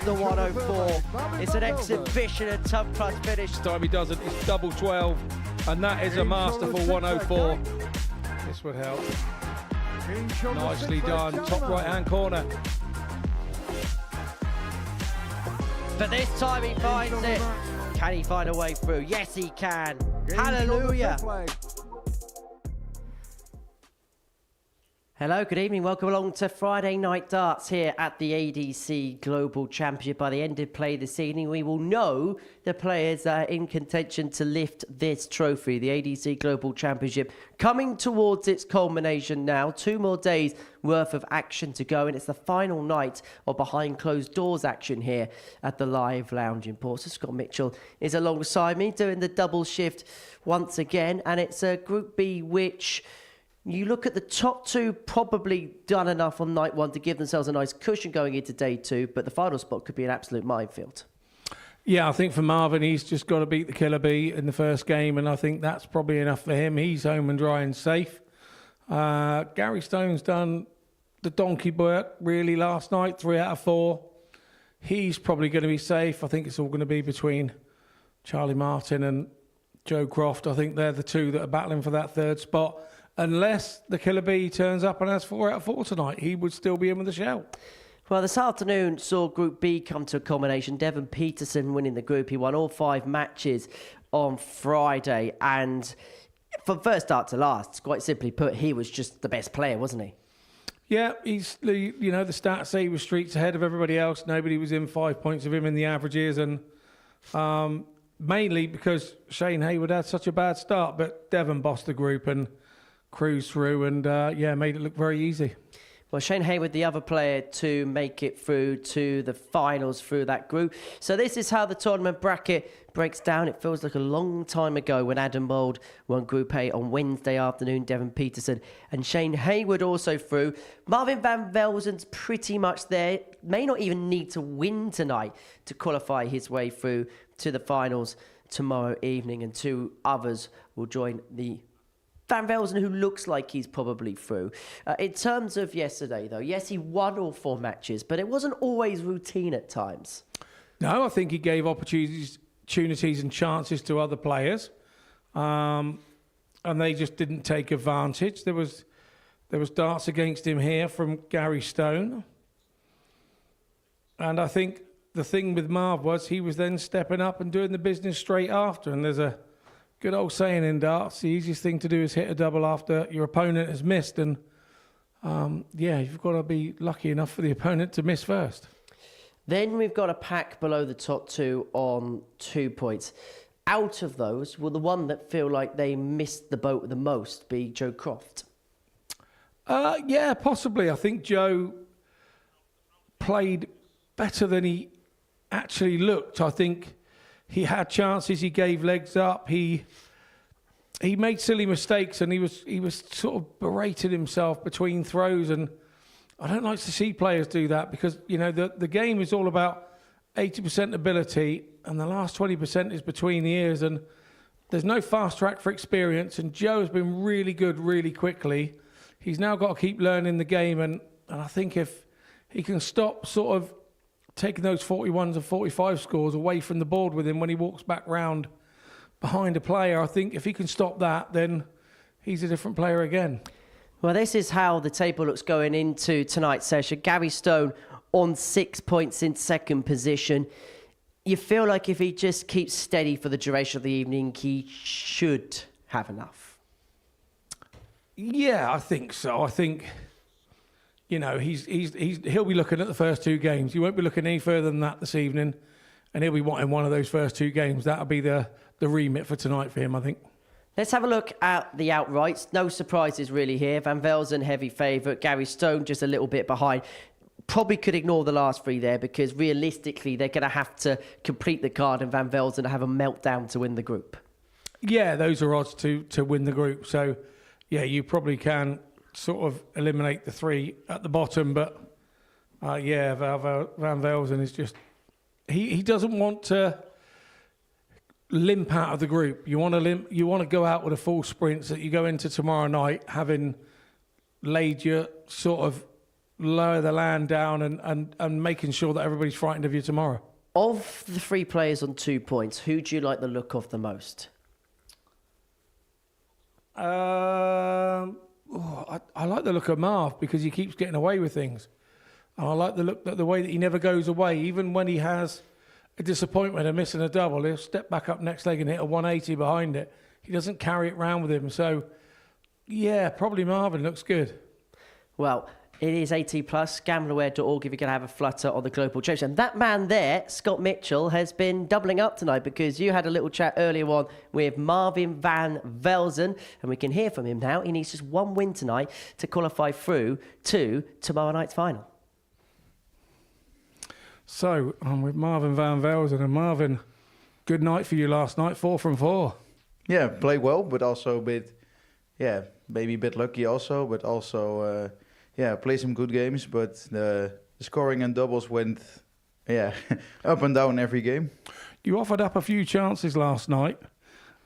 the 104. It's an exhibition and tough plus finish. This time he doesn't, it's double 12, and that is a masterful 104. This would help. Nicely done, top right hand corner. But this time he finds it. Can he find a way through? Yes, he can. Hallelujah. Hello, good evening. Welcome along to Friday Night Darts here at the ADC Global Championship. By the end of play this evening, we will know the players that are in contention to lift this trophy. The ADC Global Championship coming towards its culmination now. 2 more days worth of action to go, and it's the final night of behind closed doors action here at the Live Lounge in Portsmouth. Scott Mitchell is alongside me doing the double shift once again, and it's a Group B which... You look at the top 2, probably done enough on night 1 to give themselves a nice cushion going into day 2, but the final spot could be an absolute minefield. Yeah, I think for Marvin, he's just got to beat the Killer Bee in the first game, and I think that's probably enough for him. He's home and dry and safe. Gary Stone's done the donkey work, really, last night, 3 out of 4. He's probably going to be safe. I think it's all going to be between Charlie Martin and Joe Croft. I think they're the 2 that are battling for that 3rd spot. Unless the Killer Bee turns up and has 4 out of 4 tonight, he would still be in with a shout. Well, this afternoon saw Group B come to a culmination. Devon Peterson winning the group. He won all 5 matches on Friday. And from first start to last, quite simply put, he was just the best player, wasn't he? Yeah, he's the stats say he was streets ahead of everybody else. Nobody was in 5 points of him in the averages. And mainly because Shane Hayward had such a bad start. But Devon bossed the group and cruised through and, made it look very easy. Well, Shane Hayward, the other player to make it through to the finals through that group. So this is how the tournament bracket breaks down. It feels like a long time ago when Adam Mould won Group A on Wednesday afternoon. Devon Peterson and Shane Hayward also through. Marvin van Velzen's pretty much there. May not even need to win tonight to qualify his way through to the finals tomorrow evening. And 2 others will join the Van Velzen, who looks like he's probably through. In terms of yesterday, though, yes, he won all 4 matches, but it wasn't always routine at times. No, I think he gave opportunities and chances to other players, and they just didn't take advantage. There was darts against him here from Gary Stone, and I think the thing with Marv was he was then stepping up and doing the business straight after, and there's a good old saying in darts, the easiest thing to do is hit a double after your opponent has missed. And, you've got to be lucky enough for the opponent to miss first. Then we've got a pack below the top 2 on 2 points. Out of those, will the one that feel like they missed the boat the most be Joe Croft? Yeah, possibly. I think Joe played better than he actually looked. I think he had chances, he gave legs up, he made silly mistakes, and he was sort of berating himself between throws, and I don't like to see players do that because, the game is all about 80% ability and the last 20% is between the ears, and there's no fast track for experience, and Joe has been really good really quickly. He's now got to keep learning the game, and I think if he can stop sort of taking those 41s and 45 scores away from the board with him when he walks back round behind a player, I think if he can stop that, then he's a different player again. Well, this is how the table looks going into tonight's session. Gary Stone on 6 points in 2nd position. You feel like if he just keeps steady for the duration of the evening, he should have enough. Yeah, I think so. I think... he'll be looking at the first 2 games. He won't be looking any further than that this evening, and he'll be wanting one of those first 2 games. That'll be the remit for tonight for him, I think. Let's have a look at the outrights. No surprises really here. Van Velzen, heavy favourite. Gary Stone just a little bit behind. Probably could ignore the last 3 there because realistically they're going to have to complete the card and Van Velzen have a meltdown to win the group. Yeah, those are odds to win the group. So, yeah, you probably can sort of eliminate the 3 at the bottom, but Van Velzen is just he doesn't want to limp out of the group. You want to go out with a full sprint so that you go into tomorrow night having laid your sort of lower the land down and making sure that everybody's frightened of you tomorrow. Of the 3 players on 2 points, who do you like the look of the most? I like the look of Marv because he keeps getting away with things. And I like the way that he never goes away. Even when he has a disappointment of missing a double, he'll step back up next leg and hit a 180 behind it. He doesn't carry it round with him. So, yeah, probably Marvin looks good. Well, it is 18 plus, gamblerware.org if you're going to have a flutter on the Global Championship. And that man there, Scott Mitchell, has been doubling up tonight because you had a little chat earlier on with Marvin van Velzen, and we can hear from him now. He needs just 1 win tonight to qualify through to tomorrow night's final. So, I'm with Marvin van Velzen. And Marvin, good night for you last night, 4 from 4. Yeah, played well, but also a bit, maybe a bit lucky also, but also... played some good games, but the scoring and doubles went, up and down every game. You offered up a few chances last night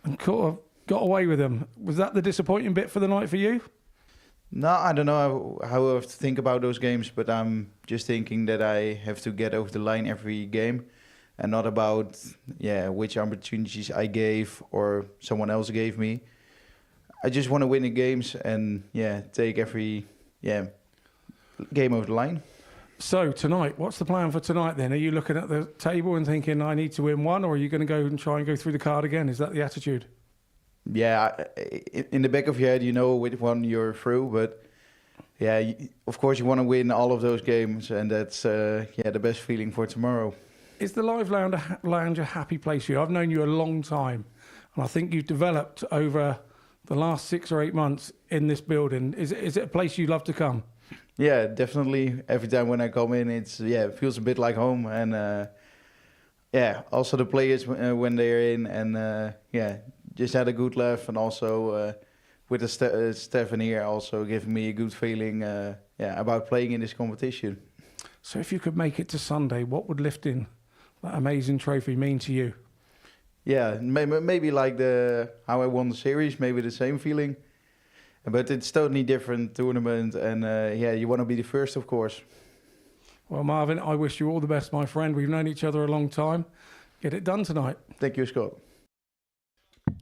and got away with them. Was that the disappointing bit for the night for you? No, I don't know how I have to think about those games, but I'm just thinking that I have to get over the line every game and not about, which opportunities I gave or someone else gave me. I just want to win the games and, take every, game over the line. So tonight, what's the plan for tonight then? Are you looking at the table and thinking I need to win one, or are you going to go and try and go through the card again? Is that the attitude? Yeah, in the back of your head, you know which one you're through, but of course you want to win all of those games, and that's the best feeling for tomorrow. Is the Live Lounge a happy place for you? I've known you a long time, and I think you've developed over the last 6 or 8 months in this building. Is it a place you love to come? Yeah, definitely. Every time when I come in, it feels a bit like home, and also the players when they're in, and just had a good laugh, and also with the Stefan here also giving me a good feeling, about playing in this competition. So if you could make it to Sunday, what would lifting that amazing trophy mean to you? Yeah, maybe like how I won the series, maybe the same feeling. But it's totally different tournament, and you want to be the first, of course. Well, Marvin, I wish you all the best, my friend. We've known each other a long time. Get it done tonight. Thank you, Scott.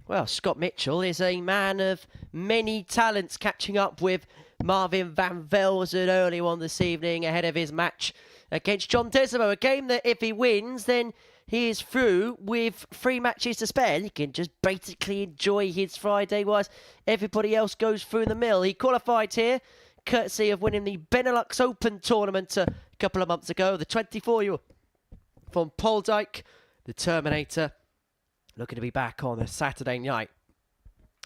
Well, Scott Mitchell is a man of many talents, catching up with Marvin van Velzen earlier on this evening ahead of his match against John Desreumaux. A game that if he wins, then he is through with 3 matches to spare. He can just basically enjoy his Friday whilst everybody else goes through the mill. He qualified here, courtesy of winning the Benelux Open tournament a couple of months ago. The 24-year-old from Poldijk, the Terminator, looking to be back on a Saturday night.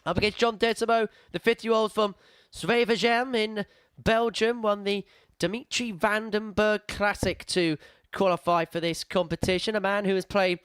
Up against John Desreumaux, the 50-year-old from Zwevegem in Belgium, won the Dimitri Vandenberg Classic to qualify for this competition. A man who has played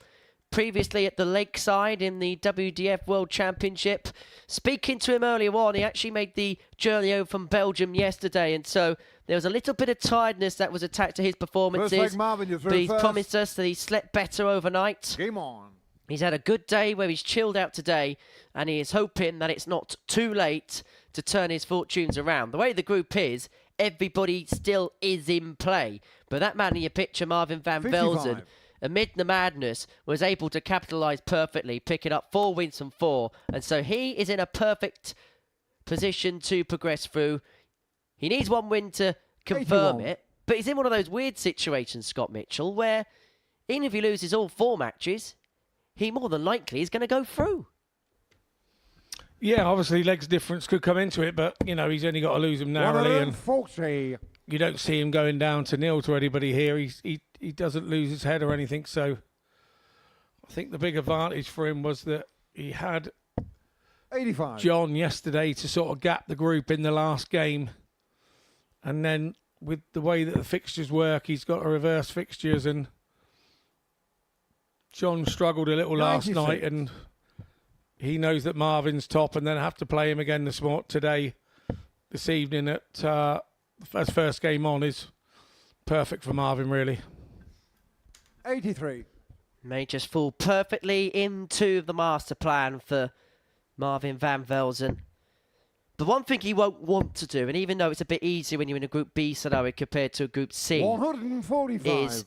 previously at the Lakeside in the WDF World Championship. Speaking to him earlier on, he actually made the journey over from Belgium yesterday, and so there was a little bit of tiredness that was attached to his performances. Marvin, but he's promised us that he slept better overnight. Game on. He's had a good day where he's chilled out today, and he is hoping that it's not too late to turn his fortunes around. The way the group is, everybody still is in play. But that man in your picture, Marvin van 55. Velzen, amid the madness, was able to capitalise perfectly, picking up 4 wins from 4. And so he is in a perfect position to progress through. He needs 1 win to confirm 81. it. But he's in one of those weird situations, Scott Mitchell, where even if he loses all 4 matches, he more than likely is going to go through. Yeah, obviously legs difference could come into it, but, he's only got to lose them narrowly. And 140. you don't see him going down to nil to anybody here. He doesn't lose his head or anything. So I think the big advantage for him was that he had 85. John yesterday to sort of gap the group in the last game. And then with the way that the fixtures work, he's got to reverse fixtures, and John struggled a little last 96. night, and he knows that Marvin's top, and then have to play him again this evening at as first game on is perfect for Marvin, really. 83. May just fall perfectly into the master plan for Marvin van Velzen. The one thing he won't want to do, and even though it's a bit easier when you're in a Group B scenario compared to a Group C, 145. is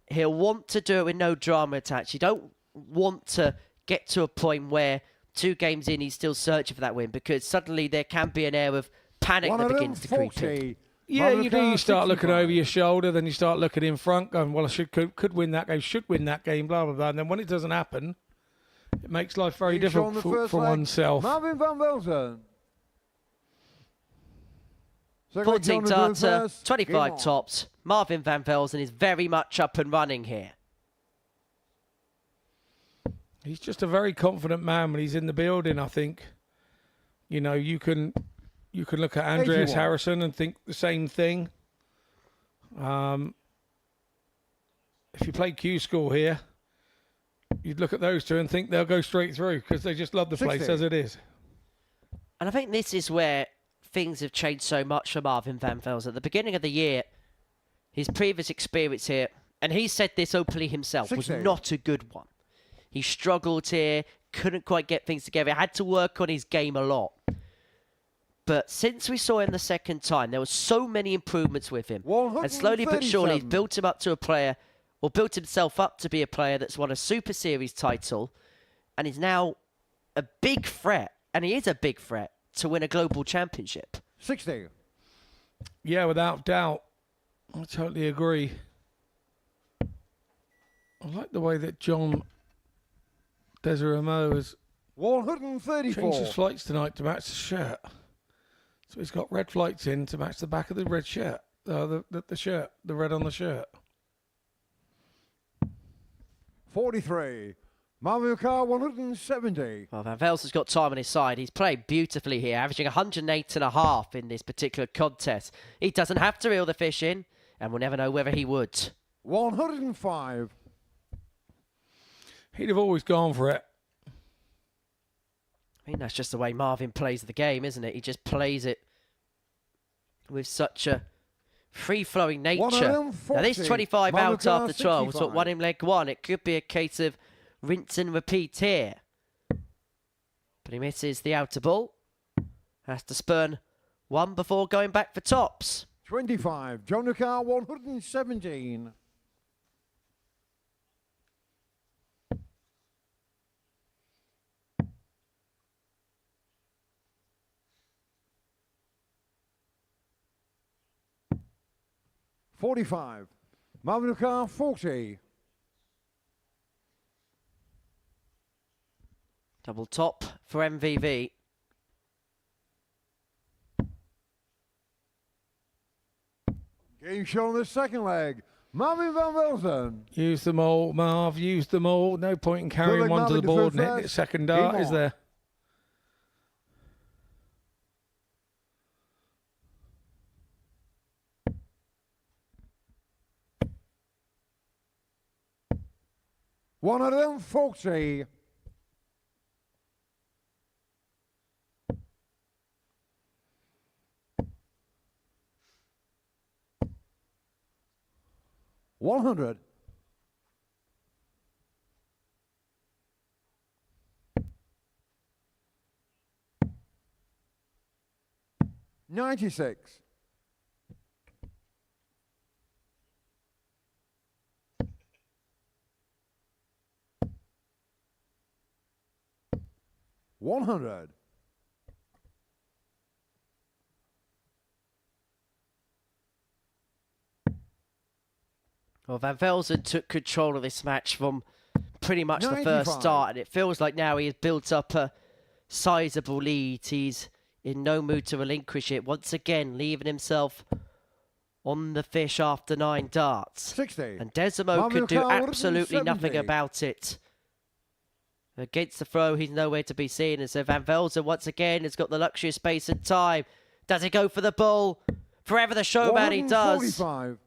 he'll want to do it with no drama attached. You don't want to get to a point where 2 games in he's still searching for that win, because suddenly there can be an air of panic that begins to creep in. Yeah, you do. You start looking 65. over your shoulder, then you start looking in front, going, well, I could win that game, should win that game, blah, blah, blah. And then when it doesn't happen, it makes life very Each on the difficult first for leg, oneself. Marvin van Velzen. 14 darter, 25 Game on. tops. Marvin van Velzen is very much up and running here. He's just a very confident man when he's in the building, I think. You know, you can look at Andreas 81. Harrison and think the same thing. If you play Q School here, you'd look at those 2 and think they'll go straight through because they just love the place 60. as it is. And I think this is where things have changed so much for Marvin van Velzen. At the beginning of the year, his previous experience here, and he said this openly himself, was 60. not a good one. He struggled here, couldn't quite get things together, had to work on his game a lot. But since we saw him the second time, there were so many improvements with him. And slowly but surely, he's 137. built him up to a player, or built himself up to be a player that's won a Super Series title, and is now a big threat, and he is a big threat, to win a global championship. 60. Yeah, without doubt. I totally agree. I like the way that John Desreumaux has 134. changed his flights tonight to match the shirt. So he's got red flights in to match the back of the red shirt. The shirt, the red on the shirt. 43. Marvin Carr 170. Well, Van Velzen's got time on his side. He's played beautifully here, averaging 108.5 in this particular contest. He doesn't have to reel the fish in, and we'll never know whether he would. 105. He'd have always gone for it. I mean, that's just the way Marvin plays the game, isn't it? He just plays it with such a free-flowing nature. 140. Now, this 25 Marvin out Carr, after 12 was what 65. won him leg 1. It could be a case of rinse and repeat here. But he misses the outer ball. Has to spurn 1 before going back for tops. 25. John Carr 117. $45. Marvin Carr 40. Double top for MVV. Game show on the second leg. Marvin van Velzen. Use them all, Marv. Use them all. No point in carrying leg, one to the Marvin, board and defend hitting it first. second Game dart, is on. there? $140. $100. $96. $100. Well, Van Velzen took control of this match from pretty much the 95. first start, and it feels like now he has built up a sizable lead. He's in no mood to relinquish it. Once again, leaving himself on the fish after 9 darts. 60. And Desreumaux Marvin could do Carr, absolutely 170. nothing about it. Against the throw, he's nowhere to be seen. And so Van Velzen, once again, has got the luxury of space and time. Does he go for the ball? Forever the showman, he does. 145.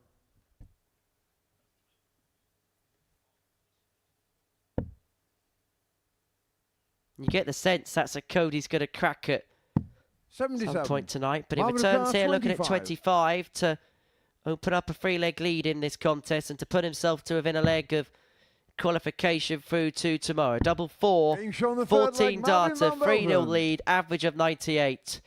You get the sense that's a code he's going to crack at 77. some point tonight. But he Marvin returns Carr, here looking at 25. 25 to open up a 3-leg lead in this contest and to put himself to within a leg of qualification through to tomorrow. Double 4, Game show on the third 14 leg, Marvin darter, van 3-0 Velzen. lead, average of 98.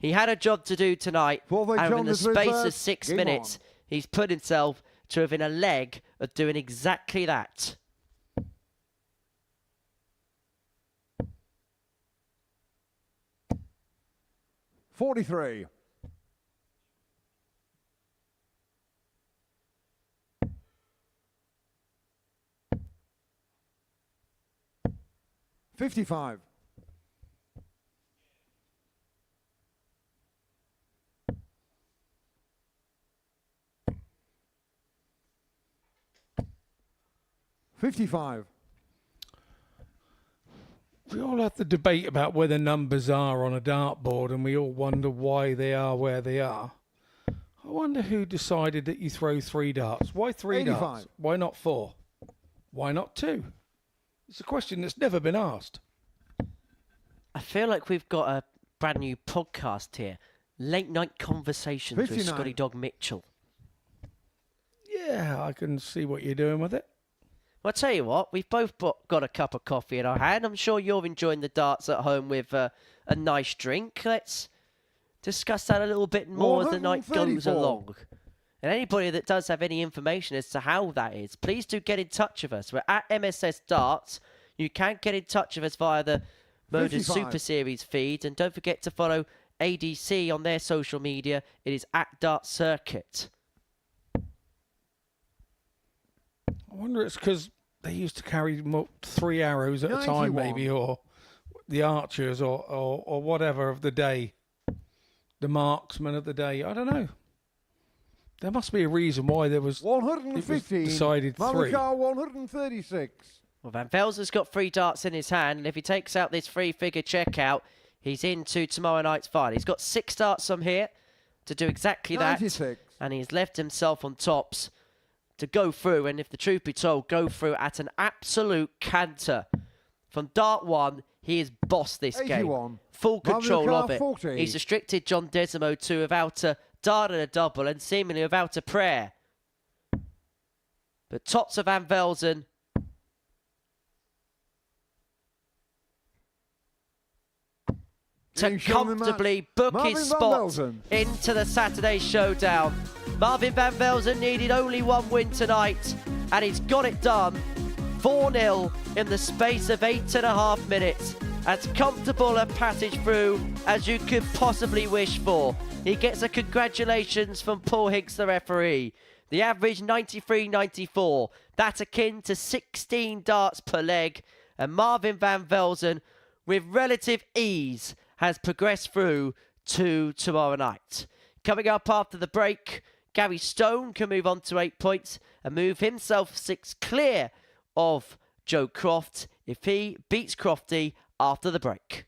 He had a job to do tonight, Fourth and in on the the space first. of 6 Game minutes, he's put himself to within a leg of doing exactly that. .43. .55. .55. We all have the debate about where the numbers are on a dartboard, and we all wonder why they are where they are. I wonder who decided that you throw 3 darts. Why 3 85. darts? Why not 4? Why not 2? It's a question that's never been asked. I feel like we've got a brand new podcast here. Late Night Conversations with 59. Scotty Dog Mitchell. Yeah, I can see what you're doing with it. Well, I'll tell you what, we've both got a cup of coffee in our hand. I'm sure you're enjoying the darts at home with a nice drink. Let's discuss that a little bit more as the night goes 134. along. And anybody that does have any information as to how that is, please do get in touch with us. We're at MSS Darts. You can get in touch with us via the Modus 55. Super Series feed. And don't forget to follow ADC on their social media. It is at Dart Circuit. I wonder it's because they used to carry 3 arrows at a time, 91. maybe, or the archers, or whatever of the day, the marksmen of the day. I don't know. There must be a reason why there was. 115. Decided 3. Malachar 136. Well, Van Velzen's got 3 darts in his hand, and if he takes out this 3-figure checkout, he's into tomorrow night's final. He's got 6 darts from here to do exactly that, 96. and he's left himself on tops to go through, and if the truth be told, go through at an absolute canter. From dart 1, he has bossed this 81. game. Full control Malachar of it. 40. He's restricted John Desreumaux to without a dart and a double, and seemingly without a prayer. But tops of Van Velzen. To Being shown the match, comfortably book Marvin his Van spot Velzen. into the Saturday showdown. Marvin Van Velzen needed only 1 win tonight, and he's got it done. 4-0 in the space of 8.5 minutes. As comfortable a passage through as you could possibly wish for. He gets a congratulations from Paul Higgs, the referee. The average 93.94. That's akin to 16 darts per leg. And Marvin Van Velzen, with relative ease, has progressed through to tomorrow night. Coming up after the break, Gary Stone can move on to 8 points and move himself 6 clear of Joe Croft if he beats Crofty after the break.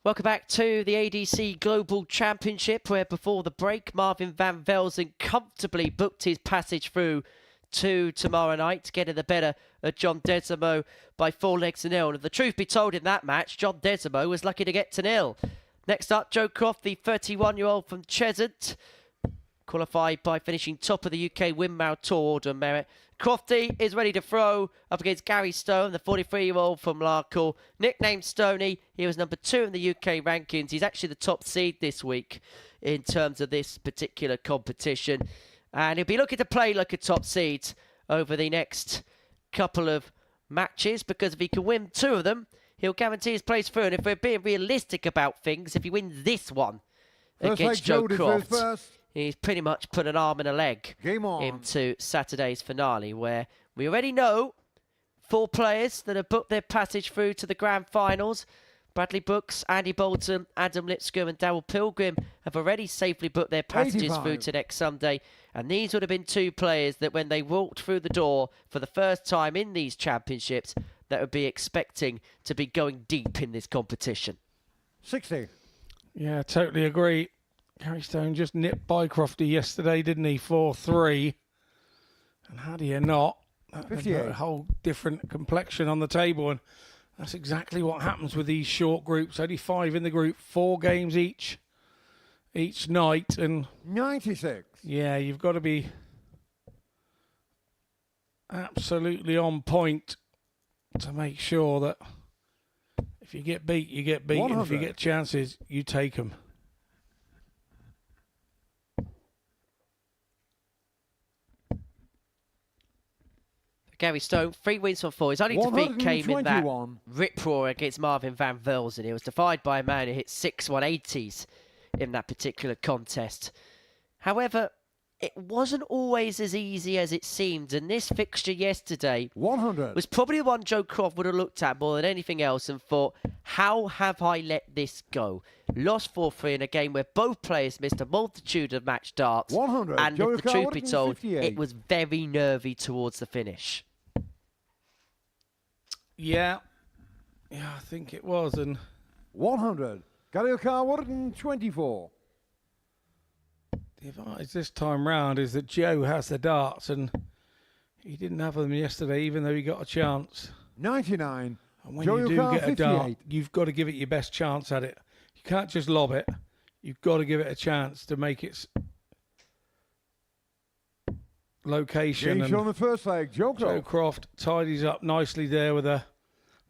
Welcome back to the ADC Global Championship, where before the break, Marvin van Velzen comfortably booked his passage through to tomorrow night, getting the better of John Desreumaux by 4-0. And the truth be told, in that match, John Desreumaux was lucky to get to 0. Next up, Joe Croft, the 31-year-old from Cheshunt, qualified by finishing top of the UK Windmill Tour Order Merit. Crofty is ready to throw up against Gary Stone, the 43-year-old from Larkle. Nicknamed Stoney, he was number 2 in the UK rankings. He's actually the top seed this week in terms of this particular competition. And he'll be looking to play like a top seed over the next couple of matches, because if he can win 2 of them, he'll guarantee his place through. And if we're being realistic about things, if he wins this one against Joe Croft, he's pretty much put an arm and a leg into Saturday's finale, where we already know 4 players that have booked their passage through to the grand finals. Bradley Brooks, Andy Bolton, Adam Lipscomb and Darryl Pilgrim have already safely booked their passages through to next Sunday. And these would have been 2 players that when they walked through the door for the first time in these championships, that would be expecting to be going deep in this competition. 60. Yeah, totally agree. Gary Stone just nipped by Crofty yesterday, didn't he? 4-3. And how do you not? A whole different complexion on the table. And that's exactly what happens with these short groups. Only 5 in the group, 4 games each night. And 96. Yeah, you've got to be absolutely on point to make sure that if you get beat, you get beat. 100. And if you get chances, you take them. Gary Stone, 3 wins from 4. His only defeat came in that rip-roar against Marvin van Velzen. He was defied by a man who hit 6 180s in that particular contest. However, it wasn't always as easy as it seemed, and this fixture yesterday 100 was probably the one Joe Croft would have looked at more than anything else and thought, how have I let this go? Lost 4-3 in a game where both players missed a multitude of match darts, 100. and if the truth be told, it was very nervy towards the finish. Yeah, I think it was. And 100. Gary O'Carr, 24. The advantage this time round is that Joe has the darts, and he didn't have them yesterday, even though he got a chance. 99. And when you do get a dart, you've got to give it your best chance at it. You can't just lob it. You've got to give it a chance to make its location. And on the first leg, Joe Croft tidies up nicely there with a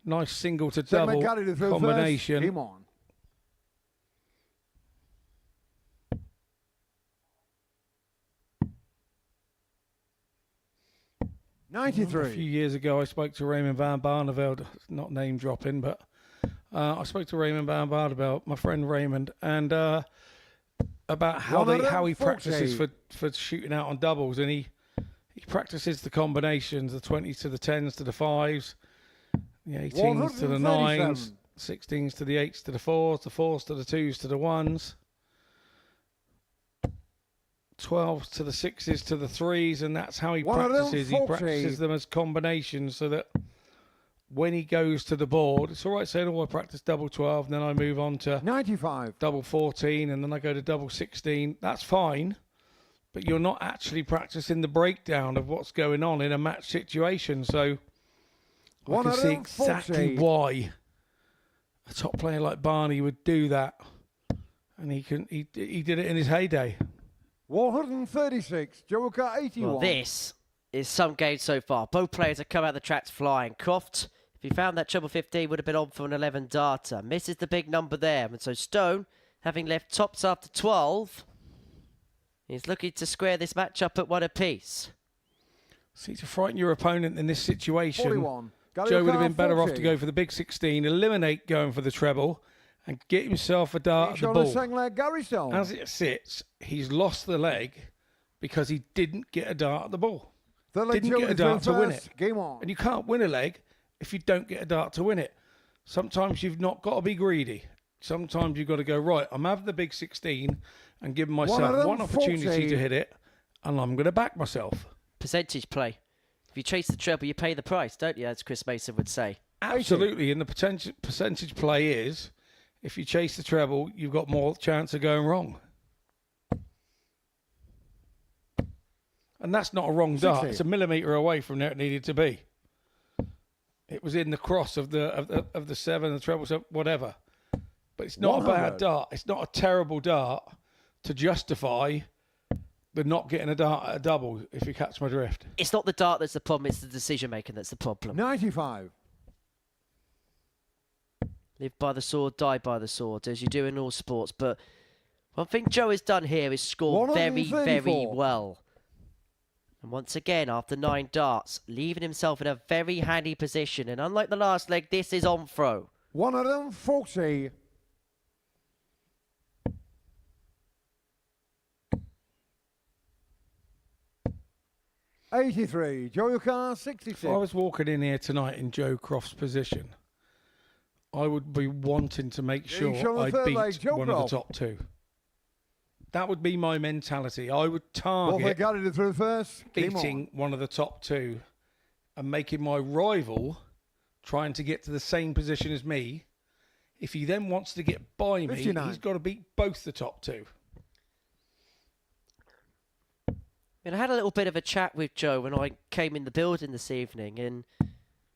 nice single to double combination. Game on. A few years ago, I spoke to Raymond van Barneveld, not name dropping, but I spoke to Raymond van Barneveld, my friend Raymond, and about how he practices for shooting out on doubles, and he practices the combinations, the 20s to the 10s to the 5s, the 18s to the 9s, 16s to the 8s to the 4s, the 4s to the 2s to the 1s. 12s to the 6s to the 3s, and that's how he practices. He practices them as combinations so that when he goes to the board, it's all right saying, I practice double 12, and then I move on to 95, double 14, and then I go to double 16. That's fine, but you're not actually practicing the breakdown of what's going on in a match situation. So I can see exactly why a top player like Barney would do that, and he did it in his heyday. 136, Joe O'Carr, 81. Well, this is some game so far. Both players have come out the tracks flying. Croft, if he found that treble 15, would have been on for an 11 darter. Misses the big number there. And so Stone, having left tops after 12, is looking to square this match up at 1 apiece. See, to frighten your opponent in this situation, 41. Joe would have been better off to go for the big 16, eliminate going for the treble, and get himself a dart at the ball. As it sits, he's lost the leg because he didn't get a dart at the ball. Didn't get a dart to win it. Game on. And you can't win a leg if you don't get a dart to win it. Sometimes you've not got to be greedy. Sometimes you've got to go, right, I'm having the big 16 and giving myself one opportunity to hit it, and I'm going to back myself. Percentage play. If you chase the treble, you pay the price, don't you, as Chris Mason would say. Absolutely, and the percentage play is, if you chase the treble, you've got more chance of going wrong. And that's not a wrong dart. It's a millimetre away from where it needed to be. It was in the cross of the 7, the treble 7, whatever. But it's not a bad dart. It's not a terrible dart to justify the not getting a dart at a double, if you catch my drift. It's not the dart that's the problem, it's the decision making that's the problem. 95. Live by the sword, die by the sword, as you do in all sports. But one thing Joe has done here is score very, very well. And once again, after 9 darts, leaving himself in a very handy position. And unlike the last leg, this is on throw. 140. $83. Joe Car 66. If I was walking in here tonight in Joe Croft's position, I would be wanting to make sure I beat one of the top 2. That would be my mentality. I would target through first. beating one of the top 2 and making my rival trying to get to the same position as me. If he then wants to get by me, 59. he's got to beat both the top 2. And I had a little bit of a chat with Joe when I came in the building this evening, and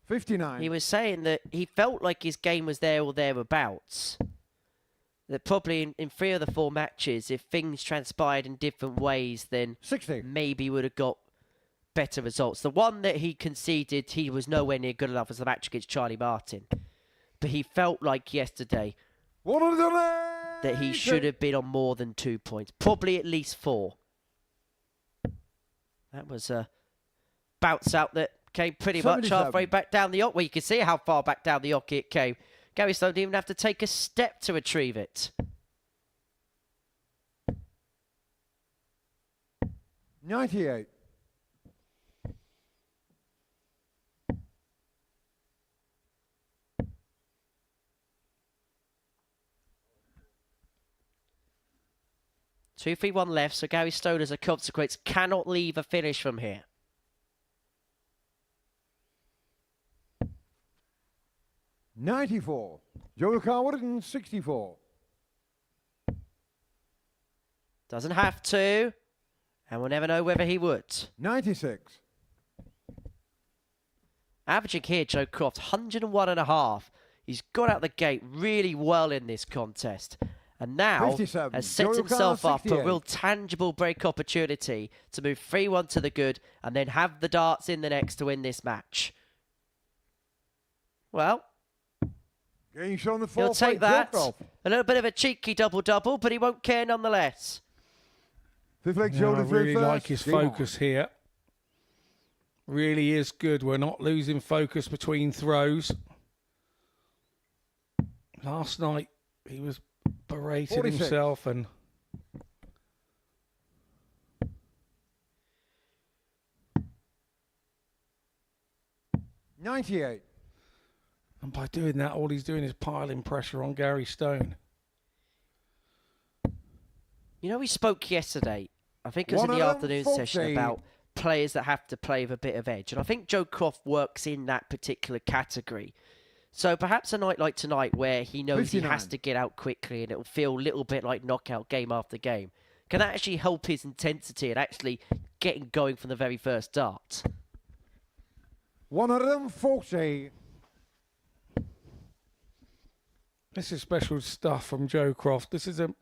59. he was saying that he felt like his game was there or thereabouts. That probably in 3 of the 4 matches, if things transpired in different ways, then 60. maybe would have got better results. The one that he conceded, he was nowhere near good enough, was the match against Charlie Martin. But he felt like yesterday that he should have been on more than 2 points. Probably at least 4. That was a bounce out that came pretty much halfway back down the yacht. Well, you can see how far back down the yacht it came. Gary Stone didn't even have to take a step to retrieve it. 98. Two, 3, 1 left, so Gary Stone, as a consequence, cannot leave a finish from here. $94. Joe Carwood 64. Doesn't have to, and we'll never know whether he would. 96. Averaging here, Joe Croft, 101.5. He's got out the gate really well in this contest. And now 57. has set Joe himself Carr, up a 68. real tangible break opportunity to move 3-1 to the good and then have the darts in the next to win this match. Well, Game shown the he'll take that. A little bit of a cheeky double-double, but he won't care nonetheless. Fifth leg Yeah, shoulder I through really first. like his Game on. focus here. Really is good. We're not losing focus between throws. Last night, he was berating 46. himself and... $98. And by doing that, all he's doing is piling pressure on Gary Stone. You know, we spoke yesterday, I think it was in the afternoon session, about players that have to play with a bit of edge. And I think Joe Croft works in that particular category. So perhaps a night like tonight where he knows 59. he has to get out quickly and it'll feel a little bit like knockout game after game. Can that actually help his intensity and actually getting going from the very first dart? 140. This is special stuff from Joe Croft. This is kind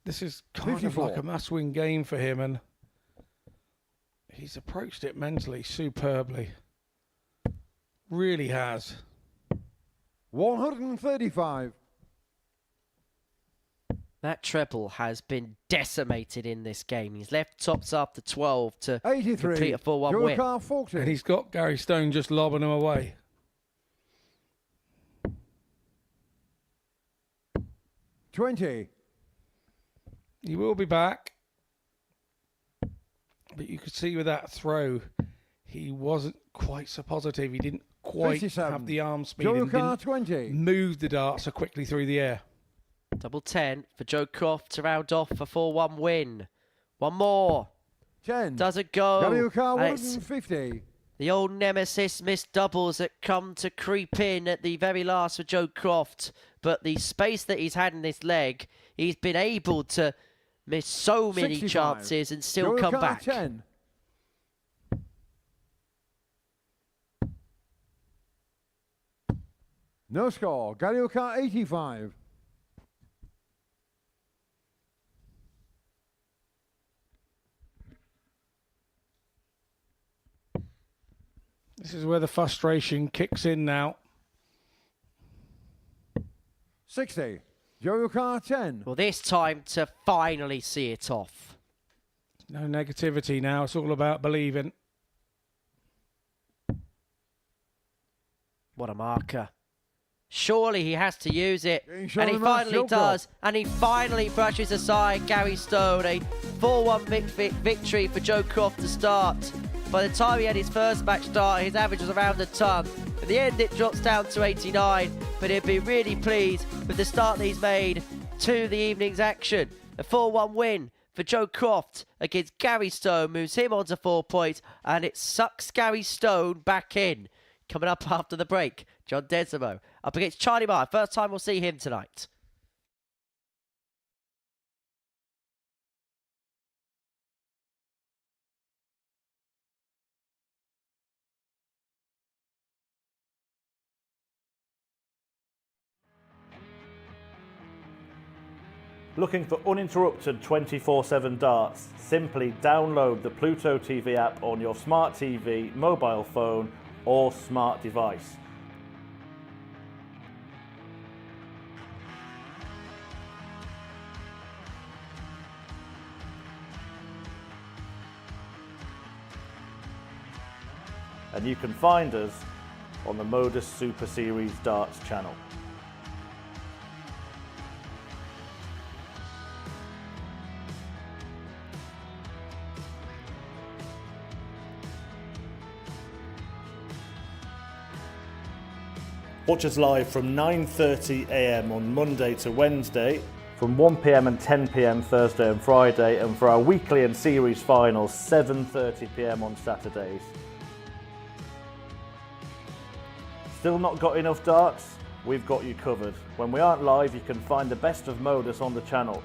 of 54. like a must-win game for him, and he's approached it mentally superbly. Really has. 135. That treble has been decimated in this game. He's left tops after 12 to 83. complete a 4-1 win. Car 40. And he's got Gary Stone just lobbing him away. 20. He will be back. But you could see with that throw, he wasn't quite so positive. He didn't quite 57. have the arm speed Joe and Car didn't 20. move the dart so quickly through the air. Double 10 for Joe Croft to round off a 4-1 win. One more. 10. Does it go? W Car And it's 150. The old nemesis missed doubles that come to creep in at the very last for Joe Croft. But the space that he's had in this leg, he's been able to miss so many 65. chances and still come back. 10. No score. Gary O'Connor 85. This is where the frustration kicks in now. 60. Joe O'Connor 10. Well, this time to finally see it off. No negativity now. It's all about believing. What a marker. Surely he has to use it. Getting And he shown the match, finally Joe does. And he finally brushes aside Gary Stone. A 4-1 victory for Joe Croft to start. By the time he had his first match start, his average was around a ton. At the end, it drops down to 89. But he'd be really pleased with the start that he's made to the evening's action. A 4-1 win for Joe Croft against Gary Stone moves him on to 4 points. And it sucks Gary Stone back in. Coming up after the break, John Desreumaux up against Charlie Marr. First time we'll see him tonight. Looking for uninterrupted 24/7 darts? Simply download the Pluto TV app on your smart TV, mobile phone or smart device. And you can find us on the Modus Super Series Darts channel. Watch us live from 9:30 AM on Monday to Wednesday, from 1 PM and 10 PM Thursday and Friday, and for our weekly and series finals, 7:30 PM on Saturdays. Still not got enough darts? We've got you covered. When we aren't live, you can find the best of Modus on the channel.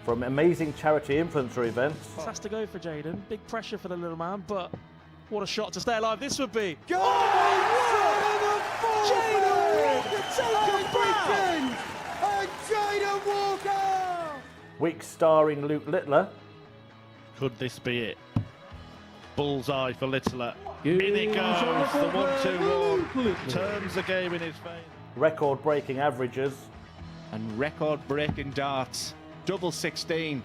From amazing charity infantry events. Has to go for Jaden. Big pressure for the little man, but what a shot to stay alive this would be. Go! Jaden Walker! And Jaden Walker! Week starring Luke Littler. Could this be it? Bullseye for Littler. In it goes. The 1-2-1 turns the game in his favour. Record-breaking averages. And record-breaking darts. Double 16.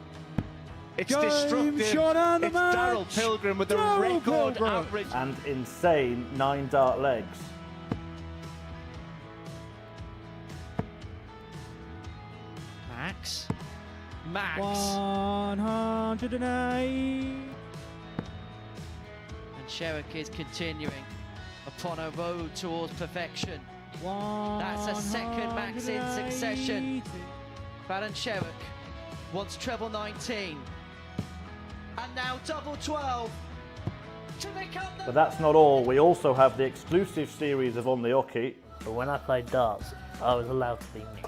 It's Game destructive. shot on the It's match. Darryl Pilgrim with the Darryl record Pilgrim. average. And insane 9 dart legs. Max. Max. 108. And Sherrick is continuing upon a road towards perfection. That's a second max in succession. Balan Sherrick wants treble 19. And now double 12. To become the... But that's not all. We also have the exclusive series of On the Hockey. But when I played darts, I was allowed to be me.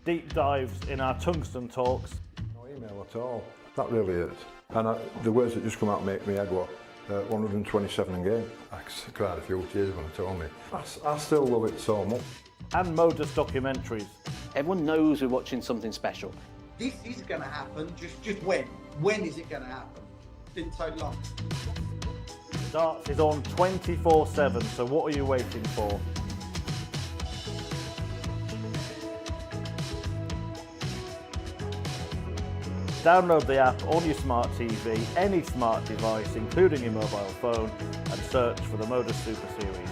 Deep dives in our tungsten talks. No email at all. That really is. And the words that just come out make me head what? 127 in game. I cried a few tears when they told me. I still love it so much. And Modus documentaries. Everyone knows we're watching something special. This is going to happen, just when? When is it going to happen? Didn't take long. Darts is on 24/7, so what are you waiting for? Download the app on your smart TV, any smart device, including your mobile phone, and search for the Modus Super Series.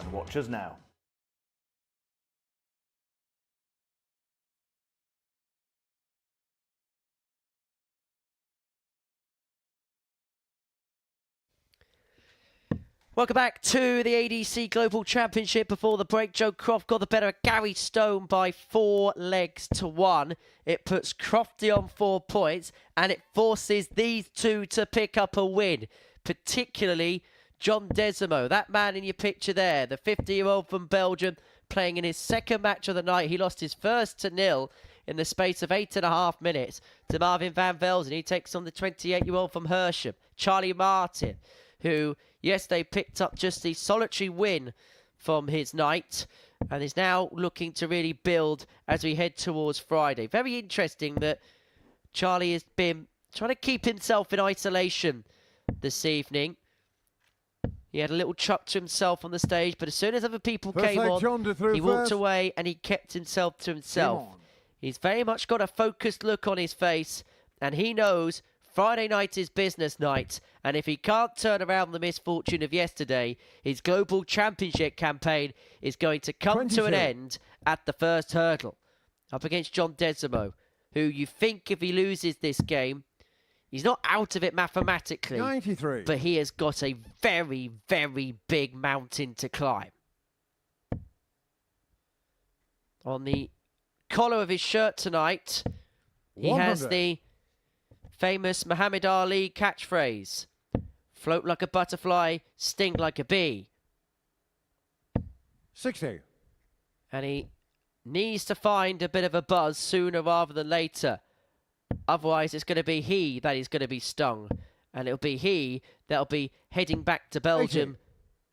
And watch us now. Welcome back to the ADC Global Championship. Before the break, Joe Croft got the better of Gary Stone by 4 legs to 1. It puts Crofty on 4 points, and it forces these two to pick up a win. particularly John Desreumaux, that man in your picture there, the 50-year-old from Belgium, playing in his second match of the night. He lost his first to 0 in the space of 8.5 minutes to Marvin van Velzen. He takes on the 28-year-old from Hersham, Charlie Martin, who yesterday picked up just the solitary win from his night and is now looking to really build as we head towards Friday. Very interesting that Charlie has been trying to keep himself in isolation this evening. He had a little chuck to himself on the stage, but as soon as other people came on, he walked away and he kept himself to himself. He's very much got a focused look on his face, and he knows Friday night is business night, and if he can't turn around the misfortune of yesterday, his global championship campaign is going to come to an end at the first hurdle. Up against John Desreumaux, who you think if he loses this game, he's not out of it mathematically, 93. But he has got a very, very big mountain to climb. On the collar of his shirt tonight, he 100. has the famous Muhammad Ali catchphrase, float like a butterfly, sting like a bee. 60. And he needs to find a bit of a buzz sooner rather than later. Otherwise, it's going to be he that is going to be stung. And it'll be he that'll be heading back to Belgium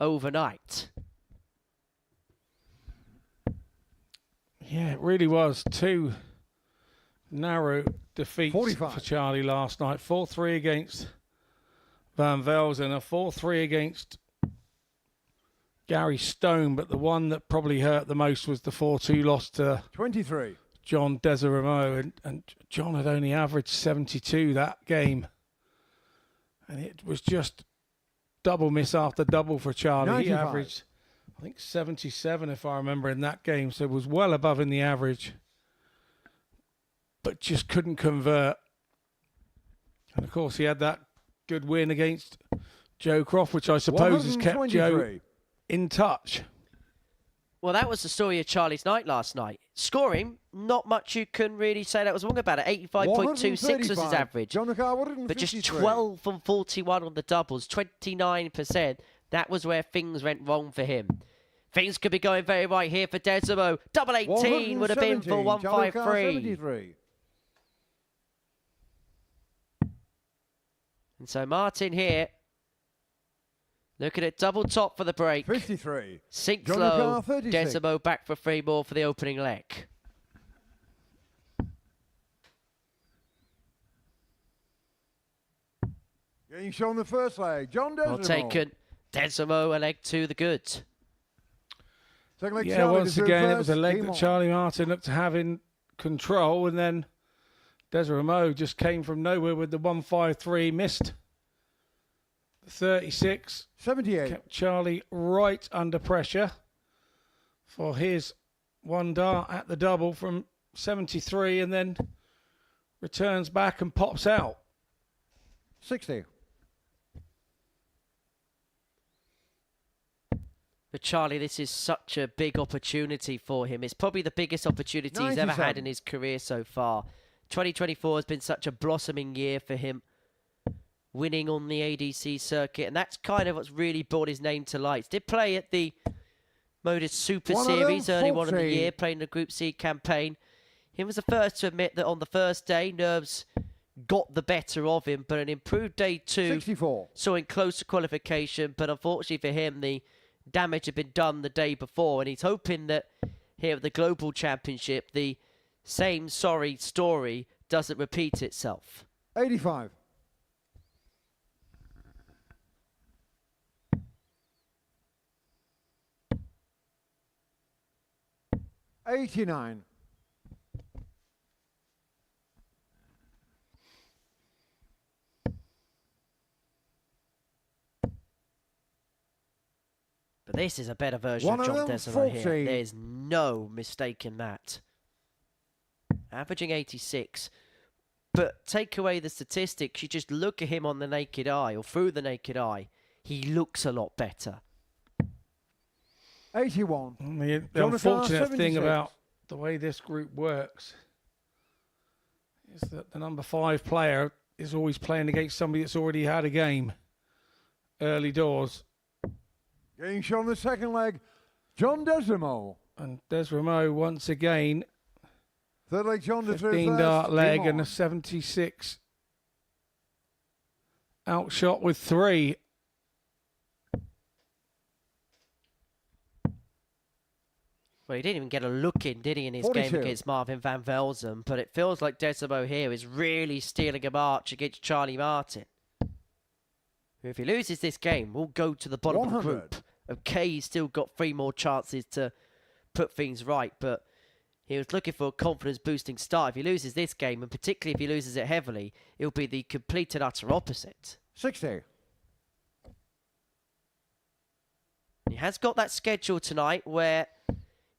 80. overnight. Yeah, it really was. 2 narrow defeats 45. for Charlie last night. 4-3 against Van Velzen, a 4-3 against Gary Stone, but the one that probably hurt the most was the 4-2 loss to 23. John Desreumaux, and John had only averaged 72 that game. And it was just double miss after double for Charlie. 95. He averaged, I think, 77 if I remember in that game, so it was well above in the average, but just couldn't convert. And of course he had that good win against Joe Croft, which I suppose has kept Joe in touch. Well, that was the story of Charlie's night last night. Scoring, not much you can really say that was wrong about it. 85.26 was his average. But just 12 from 41 on the doubles, 29%. That was where things went wrong for him. Things could be going very right here for Desreumaux. Double 18 would have been for 153. And so Martin here, looking at double top for the break. 53. Sinks Johnny low. Carr, 36. Desreumaux back for 3 more for the opening leg. Getting shown the first leg. John Desreumaux. Well taken. Desreumaux, a leg to the good. Second leg, Yeah, Charlie once again, it was a leg Game that on. Charlie Martin looked to have in control, and then Desreumaux just came from nowhere with the 153, missed the 36. 78. Kept Charlie right under pressure for his one dart at the double from 73, and then returns back and pops out. 60. For Charlie, this is such a big opportunity for him. It's probably the biggest opportunity he's ever had 97. in his career so far. 2024 has been such a blossoming year for him, winning on the ADC circuit, and that's kind of what's really brought his name to light. Did play at the Modus Super Series early on in the year, playing the Group C campaign. He was the first to admit that on the first day, nerves got the better of him, but an improved day 2 64. saw in closer qualification, but unfortunately for him, the damage had been done the day before, and he's hoping that here at the Global Championship, the same sorry story doesn't repeat itself. 85. $89. But this is a better version of John Desreumaux here. 140. There's no mistaking that. Averaging 86. But take away the statistics, you just look at him on the naked eye, or through the naked eye, he looks a lot better. 81. The unfortunate thing about the way this group works is that the number 5 player is always playing against somebody that's already had a game. early doors. Game shown in the second leg, John Desreumaux. And Desreumaux once again, Third leg, John to through 15 first. dart leg Game and a on. 76 outshot with 3. Well, he didn't even get a look in, did he, in his 42. game against Marvin van Velzen? But it feels like Desreumaux here is really stealing a march against Charlie Martin. If he loses this game, we'll go to the bottom of the 100. group. Okay, he's still got 3 more chances to put things right, but he was looking for a confidence-boosting start. If he loses this game, and particularly if he loses it heavily, it'll be the complete and utter opposite. 60. He has got that schedule tonight where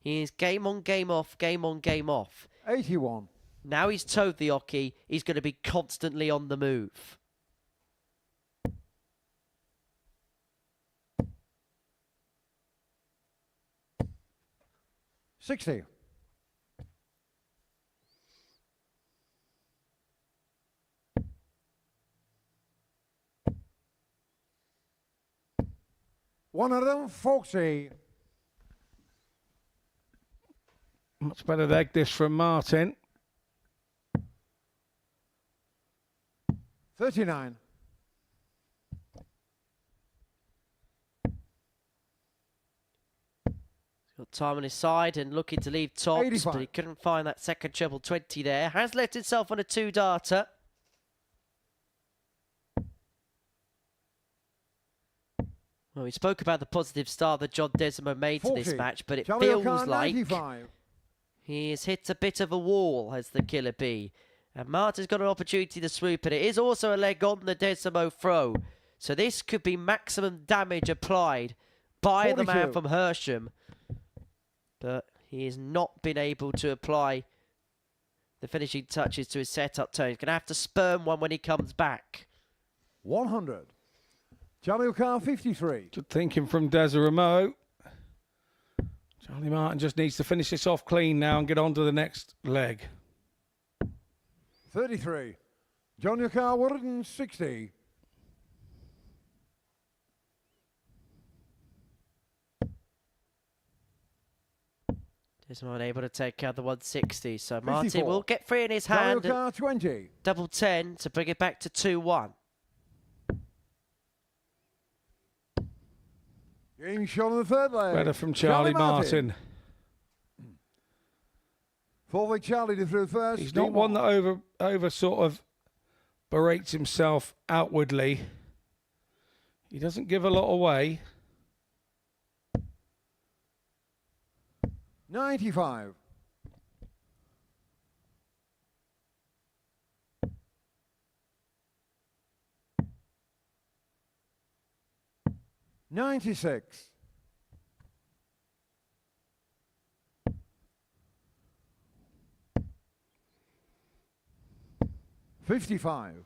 he is game on, game off, game on, game off. 81. Now he's towed the Oki, he's going to be constantly on the move. $60. $140. Much better leg this from Martin. 39. Got time on his side and looking to leave tops, 85. but he couldn't find that second treble 20 there. Has left himself on a 2-darter. Well, we spoke about the positive start that John Desreumaux made to this 40. match, but it Charlie feels O'Connor, like 95. he has hit a bit of a wall as the killer bee. And Martin's got an opportunity to swoop, and it is also a leg on the Desreumaux throw. So this could be maximum damage applied by the man 42. from Hersham. But he has not been able to apply the finishing touches to his setup turn. He's going to have to sperm one when he comes back. 100. Charlie O'Connor, 53. Good thinking from Desreumaux. Charlie Martin just needs to finish this off clean now and get on to the next leg. 33. John O'Connor, 160. Desreumaux able to take out the 160. So 54. Martin will get 3 in his Charlie hand. O'Connor, 20. Double 10 to bring it back to 2-1. Game shot on the third leg. Better from Charlie Martin. Fourth leg, Charlie to through first. He's not one that over sort of berates himself outwardly. He doesn't give a lot away. 95. $96. $55.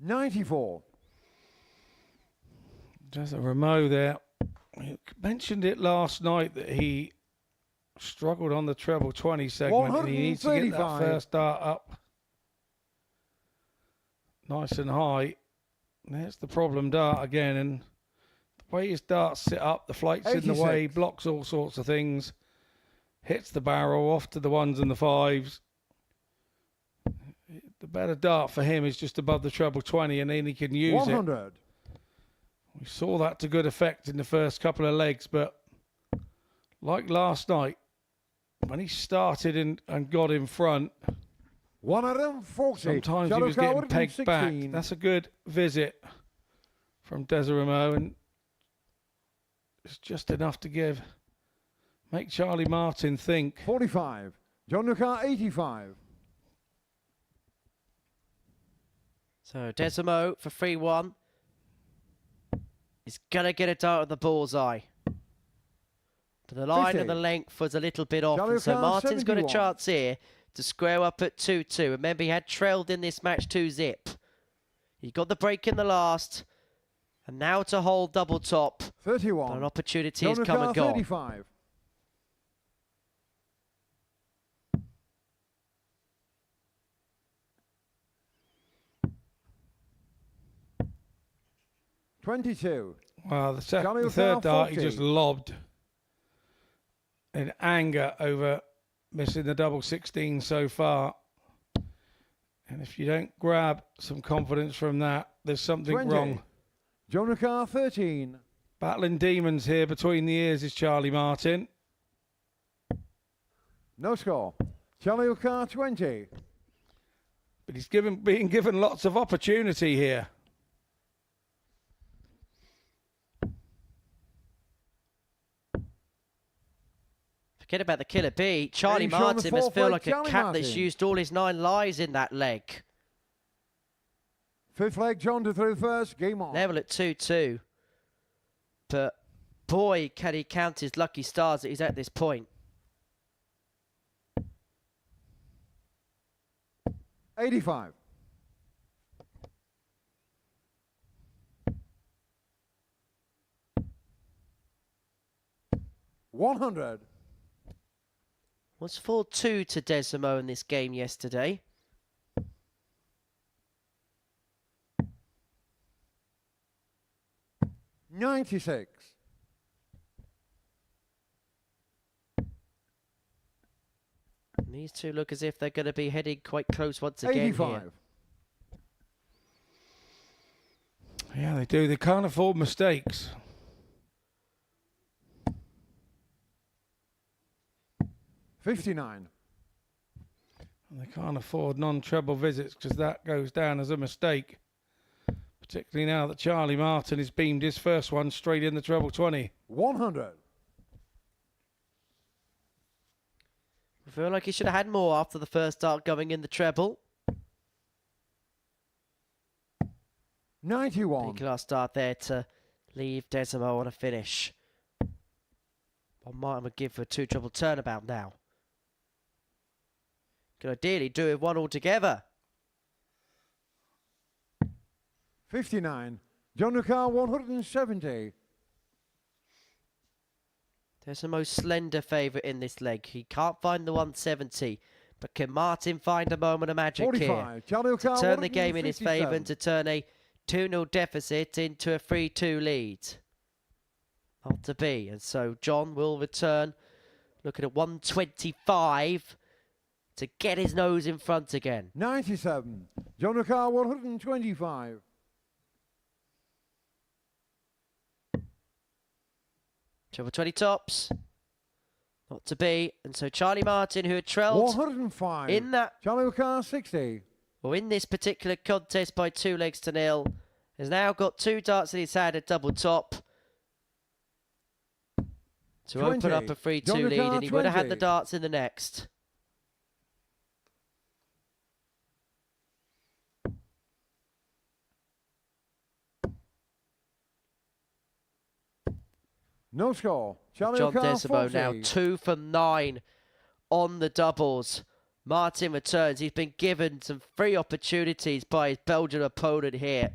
$94. Desreumaux there. He mentioned it last night that he struggled on the treble 20 segment and he needs to get that 135. first dart up nice and high. There's the problem dart again, and the way his darts sit up, the flight's in the way, 86. blocks all sorts of things, hits the barrel off to the 1s and the 5s. The better dart for him is just above the treble 20, and then he can use 100. it. We saw that to good effect in the first couple of legs, but like last night, when he started and got in front, 140. sometimes he was getting pegged back. That's a good visit from Desreumaux, and it's just enough to make Charlie Martin think. 45. John O'Connor, 85. So Desreumaux for 3-1. He's going to get a dart at the bullseye. But the line 50. and the length was a little bit off. Charlie And so O'Connor, Martin's got a 71. chance here to square up at 2-2. Remember, he had trailed in this match 2-zip. He got the break in the last. And now to hold double top. 31. But an opportunity John has come and O'Connor, gone. 35. 22. Well, the Charlie third O'Carr, dart he 40. just lobbed in anger over missing the double 16 so far. And if you don't grab some confidence from that, there's something 20. wrong. John O'Carr, 13. Battling demons here between the ears is Charlie Martin. No score. Charlie O'Carr, 20. But he's being given lots of opportunity here. Forget about the killer bee. Charlie Game show on the Martin must fourth feel leg, like a Charlie cat that's Martin. used all his 9 lives in that leg. Fifth leg, John to through first. Game on. Level at 2-2. But boy, can he count his lucky stars that he's at this point. 85. $100. Was 4-2 to Desreumaux in this game yesterday. $96. And these two look as if they're going to be heading quite close once again 85. here. Yeah, they do. They can't afford mistakes. $59. And they can't afford non-treble visits because that goes down as a mistake. Particularly now that Charlie Martin has beamed his first one straight in the treble 20. 100. I feel like he should have had more after the first dart going in the treble. 91. Big last dart there to leave Desreumaux on a finish. One Martin would give for a 2 treble turnabout now. Could ideally do it 1 altogether. 59. John O'Carr, 170. There's the most slender favourite in this leg. He can't find the 170. But can Martin find a moment of magic 45. here? Charlie O'Carr, To turn the game in his 157. favour and to turn a 2-0 deficit into a 3-2 lead. Not to be. And so John will return, looking at 125 to get his nose in front again. 97. John O'Carr, 125. Treble 20 tops. Not to be. And so Charlie Martin, who had trailed 105. in that, Charlie O'Carr, 60. or in this particular contest by 2 legs to 0, has now got 2 darts in his hand at double top to 20. open up a 3-2 John lead, O'Carr, and he would have had the 20. darts in the next. No score. Charlie John O'Carr, Desreumaux 40. now 2 from 9 on the doubles. Martin returns. He's been given some free opportunities by his Belgian opponent here,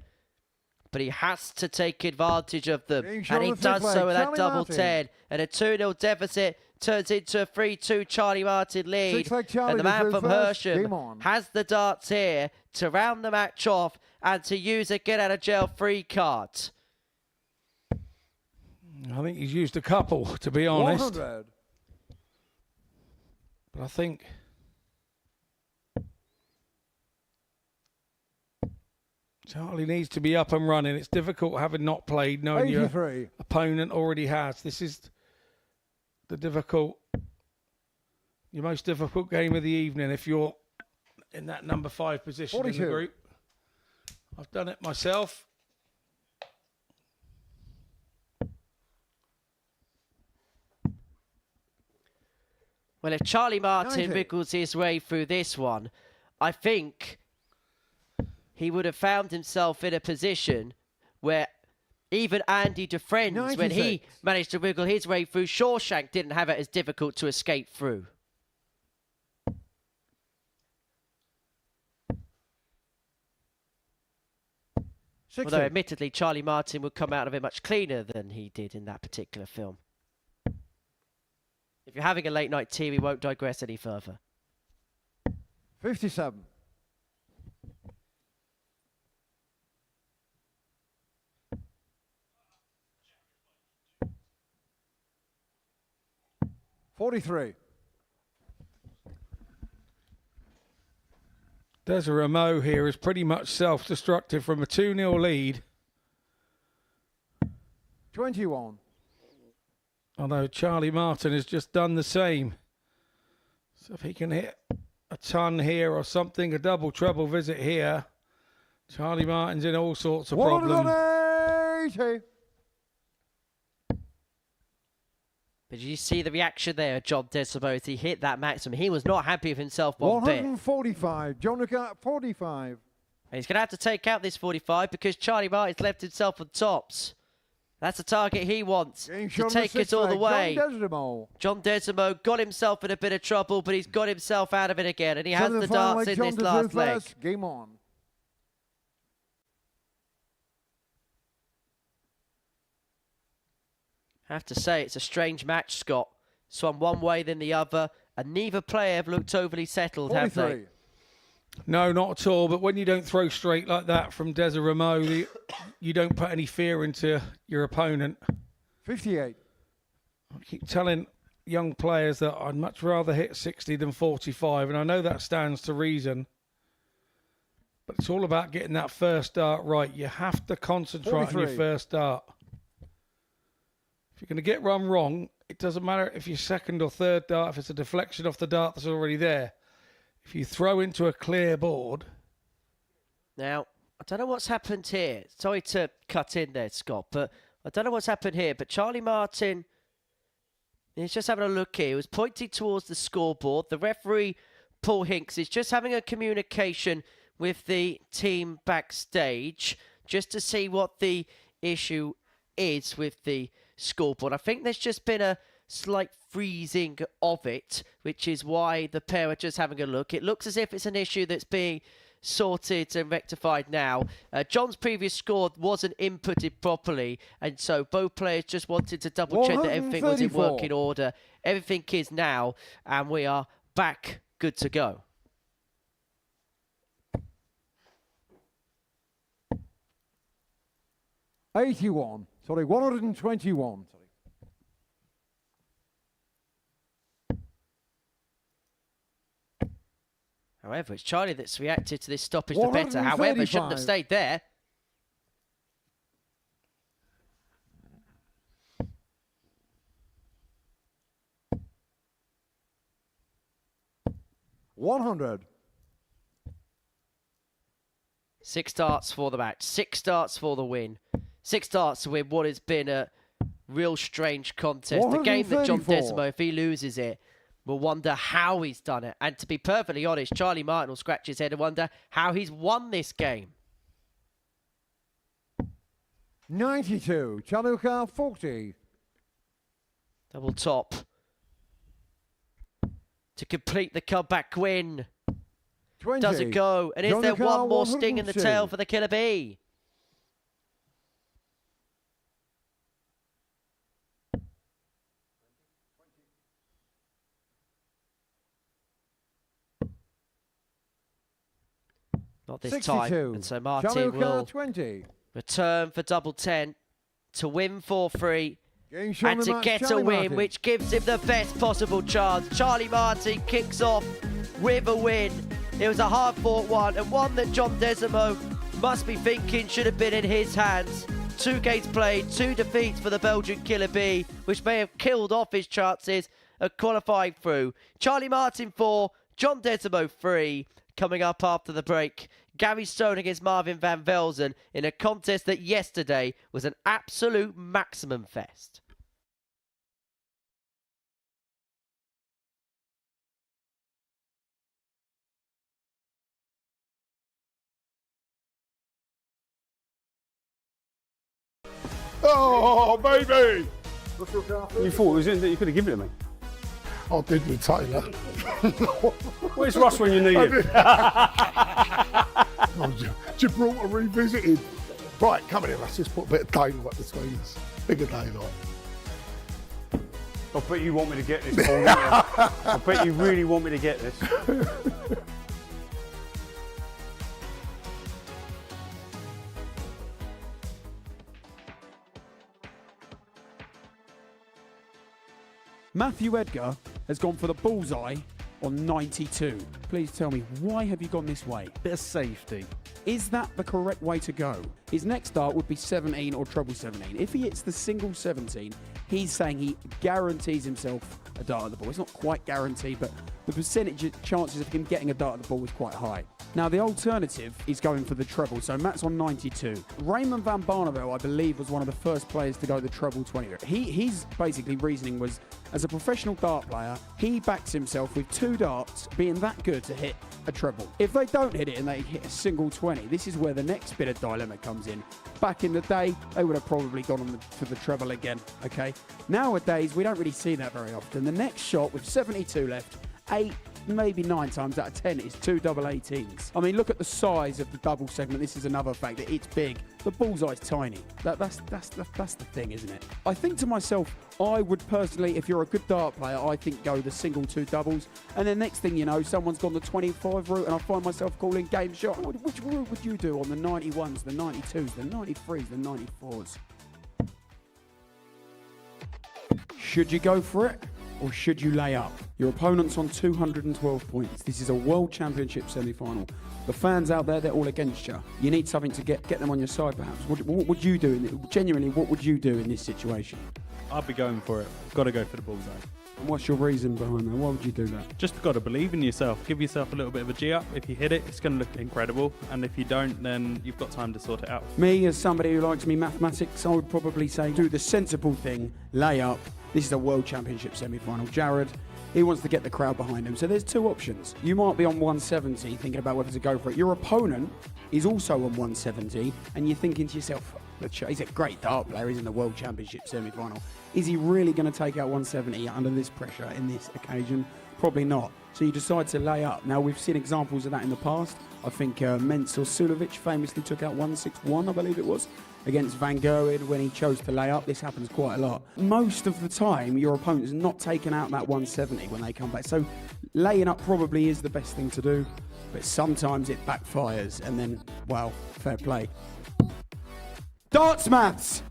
but he has to take advantage of them, Being shown and he the fifth does leg, so with that Charlie double Martin. 10, and a 2-0 deficit turns into a 3-2 Charlie Martin lead. Six leg Charlie And the to man through from first. Game Hersham on. has the darts here to round the match off and to use a get out of jail free card. I think he's used a couple, to be honest. 100. But I think Charlie needs to be up and running. It's difficult having not played, knowing your 83. opponent already has. This is your most difficult game of the evening if you're in that number 5 position 42. in the group. I've done it myself. Well, if Charlie Martin 90. wriggles his way through this one, I think he would have found himself in a position where even Andy Dufresne's, when he 96. managed to wriggle his way through, Shawshank didn't have it as difficult to escape through. 60. Although, admittedly, Charlie Martin would come out of it much cleaner than he did in that particular film. If you're having a late night tea, we won't digress any further. 57. 43. Desreumaux here is pretty much self-destructive from a 2-0 lead. 21. Although Charlie Martin has just done the same. So if he can hit a ton here or something, a double treble visit here, Charlie Martin's in all sorts of problems. 180. But did you see the reaction there, John Desreumaux, as he hit that maximum? He was not happy with himself one bit. 145. Jonica 45. And he's going to have to take out this 45 because Charlie Martin's left himself on tops. That's the target he wants, to take it all the way. John Desreumaux got himself in a bit of trouble, but he's got himself out of it again, and he has the darts in this last leg. Game on. I have to say, it's a strange match, Scott. Swung one way, then the other, and neither player have looked overly settled, 43. have they? No, not at all. But when you don't throw straight like that from Desreumaux, you don't put any fear into your opponent. 58. I keep telling young players that I'd much rather hit 60 than 45, and I know that stands to reason. But it's all about getting that first dart right. You have to concentrate 43. on your first dart. If you're going to get one wrong, it doesn't matter if you're second or third dart, if it's a deflection off the dart that's already there. If you throw into a clear board... Now, I don't know what's happened here. Sorry to cut in there, Scott, but I don't know what's happened here. But Charlie Martin, he's just having a look here. He was pointing towards the scoreboard. The referee, Paul Hinks, is just having a communication with the team backstage just to see what the issue is with the scoreboard. I think there's just been a slight freezing of it, which is why the pair are just having a look. It looks as if it's an issue that's being sorted and rectified now. John's previous score wasn't inputted properly, and so both players just wanted to double check that everything was in working order. Everything is now, and we are back good to go. $81. Sorry, 121. Sorry. However, it's Charlie that's reacted to this stoppage the better. However, shouldn't have stayed there. $100. 6 darts for the match. 6 darts for the win. 6 darts to win what has been a real strange contest. A game that John Desreumaux, if he loses it, will wonder how he's done it. And to be perfectly honest, Charlie Martin will scratch his head and wonder how he's won this game. 92. Chaluka 40. Double top to complete the comeback win. 20. Does it go? And is there one more sting in the tail for the Killer Bee? Not this 62. time. And so Martin will 20. return for double 10 to win for free and to get a Charlie win, Martin. which gives him the best possible chance. Charlie Martin kicks off with a win. It was a hard-fought one, and one that John Desreumaux must be thinking should have been in his hands. 2 games played, 2 defeats for the Belgian Killer Bee, which may have killed off his chances of qualifying through. Charlie Martin 4, John Desreumaux 3. Coming up after the break, Gary Stone against Marvin van Velzen in a contest that yesterday was an absolute maximum fest. Oh, baby! You thought it was in that you could have given it to me? I did with Taylor. Where's Ross when you need him? Gibraltar revisited. Right, come here, let's just put a bit of daylight between us. Bigger daylight. I bet you want me to get this, Paul, don't you? I bet you really want me to get this. Matthew Edgar has gone for the bullseye on 92. Please tell me, why have you gone this way? Bit of safety. Is that the correct way to go? His next dart would be 17 or treble 17. If he hits the single 17, he's saying he guarantees himself a dart at the ball. It's not quite guaranteed, but the percentage chances of him getting a dart at the ball is quite high. Now, the alternative is going for the treble, so Matt's on 92. Raymond van Barneveld, I believe, was one of the first players to go the treble 20. His basically reasoning was, as a professional dart player, he backs himself with 2 darts being that good to hit a treble. If they don't hit it and they hit a single 20, this is where the next bit of dilemma comes in. Back in the day, they would have probably gone on for the treble again, okay? Nowadays, we don't really see that very often. The next shot with 72 left, 8, maybe 9 times out of 10 is 2 double 18s. I mean, look at the size of the double segment. This is another fact that it's big. The bullseye's tiny. That's the thing, isn't it? I think to myself, I would personally, if you're a good dart player, I think go the single 2 doubles. And then next thing you know, someone's gone the 25 route and I find myself calling game shot. Which route would you do on the 91s, the 92s, the 93s, the 94s? Should you go for it? Or should you lay up? Your opponent's on 212 points. This is a World Championship semi-final. The fans out there, they're all against you. You need something to get them on your side, perhaps. What would you do? Genuinely, what would you do in this situation? I'd be going for it. Got to go for the bullseye. And what's your reason behind that? Why would you do that? Just got to believe in yourself. Give yourself a little bit of a G-up. If you hit it, it's going to look incredible. And if you don't, then you've got time to sort it out. Me, as somebody who likes me mathematics, I would probably say do the sensible thing, lay up. This is a World Championship semi-final. Jared, he wants to get the crowd behind him. So there's 2 options. You might be on 170 thinking about whether to go for it. Your opponent is also on 170 and you're thinking to yourself, he's a great dart player, he's in the World Championship semi-final. Is he really going to take out 170 under this pressure in this occasion? Probably not. So you decide to lay up. Now, we've seen examples of that in the past. I think Mensur Sulovic famously took out 161, I believe it was, against Van Gerwen when he chose to lay up. This happens quite a lot. Most of the time, your opponent is not taking out that 170 when they come back. So laying up probably is the best thing to do, but sometimes it backfires and then, well, fair play. Darts maths!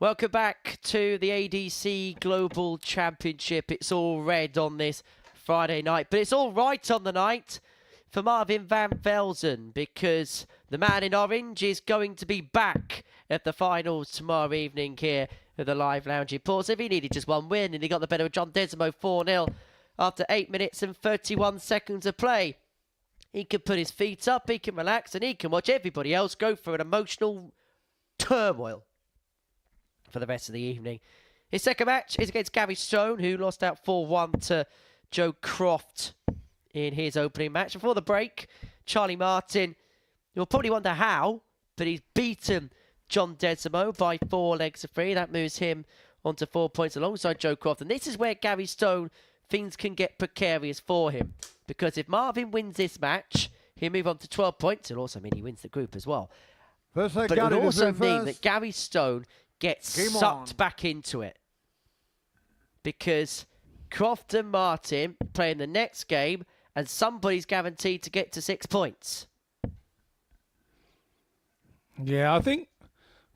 Welcome back to the ADC Global Championship. It's all red on this Friday night, but it's all right on the night for Marvin van Velzen because the man in orange is going to be back at the finals tomorrow evening here at the Live Lounge in Portsmouth. He needed just 1 win and he got the better of John Desreumaux 4-0 after 8 minutes and 31 seconds of play. He can put his feet up, he can relax, and he can watch everybody else go through an emotional turmoil for the rest of the evening. His second match is against Gary Stone, who lost out 4-1 to Joe Croft in his opening match. Before the break, Charlie Martin, you'll probably wonder how, but he's beaten John Desreumaux by 4 legs of 3. That moves him onto 4 points alongside Joe Croft. And this is where Gary Stone, things can get precarious for him. Because if Marvin wins this match, he'll move on to 12 points. It'll also mean he wins the group as well. But it will also mean that Gary Stone gets sucked back into it. Because Croft and Martin play in the next game and somebody's guaranteed to get to 6 points. Yeah, I think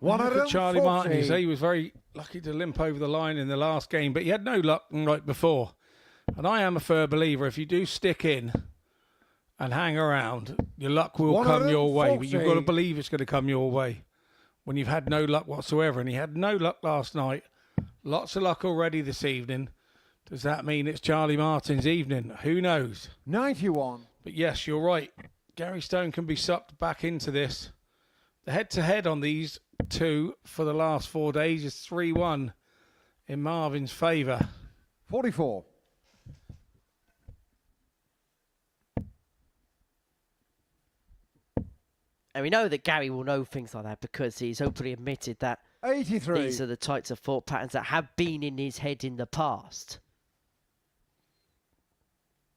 look at Charlie Martin. You say he was very lucky to limp over the line in the last game, but he had no luck right before. And I am a firm believer, if you do stick in and hang around, your luck will come your way. But you've got to believe it's going to come your way when you've had no luck whatsoever. And he had no luck last night. Lots of luck already this evening. Does that mean it's Charlie Martin's evening? Who knows? 91. But yes, you're right. Gary Stone can be sucked back into this. The head-to-head on these two for the last 4 days is 3-1 in Marvin's favour. 44. And we know that Gary will know things like that because he's openly admitted that 83. These are the types of thought patterns that have been in his head in the past.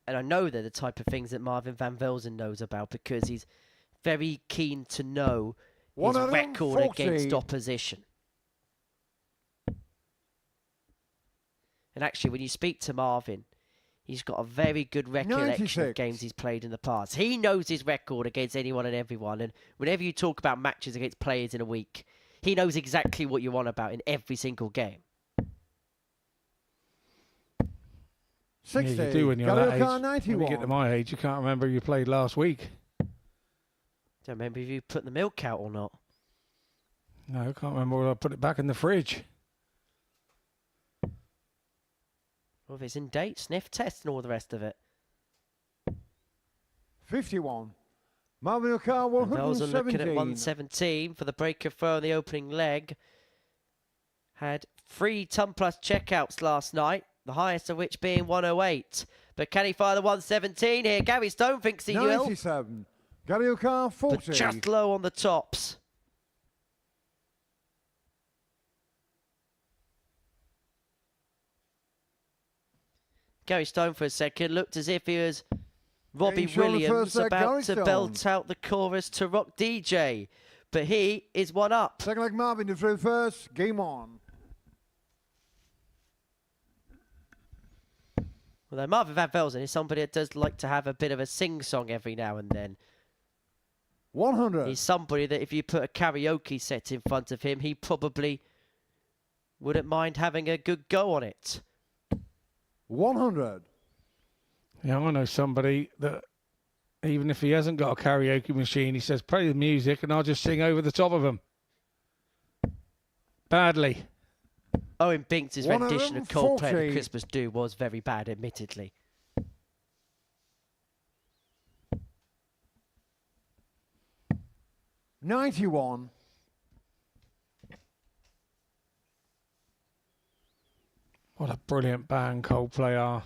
And I know they're the type of things that Marvin van Velzen knows about because he's very keen to know his record against opposition. And actually, when you speak to Marvin, He's got a very good recollection 96. of games he's played in the past. He knows his record against anyone and everyone. And whenever you talk about matches against players in a week, he knows exactly what you're on about in every single game. 60. Yeah, you do when you're that age. 91. When you get to my age, you can't remember who you played last week. Don't remember if you put the milk out or not. No, I can't remember whether I put it back in the fridge. Or if it's in date, sniff test and all the rest of it. 51. Marvin O'Carr, Velzen looking at 117. 117 for the breaker throw in the opening leg. Had 3 ton plus checkouts last night, the highest of which being 108. But can he fire the 117 here? Gary Stone thinks he will. 97. Gary O'Carr, 40. But just low on the tops. Gary Stone for a second looked as if he was Robbie Williams about to belt out the chorus to Rock DJ. But he is one up. Second leg Marvin to through first. Game on. Although Marvin Van Velzen is somebody that does like to have a bit of a sing-song every now and then. 100. He's somebody that if you put a karaoke set in front of him, he probably wouldn't mind having a good go on it. 100. Yeah, I know somebody that even if he hasn't got a karaoke machine, he says, play the music and I'll just sing over the top of them. Badly. Owen Binks' rendition of Coldplay at the Christmas Do was very bad, admittedly. $91. What a brilliant band Coldplay are.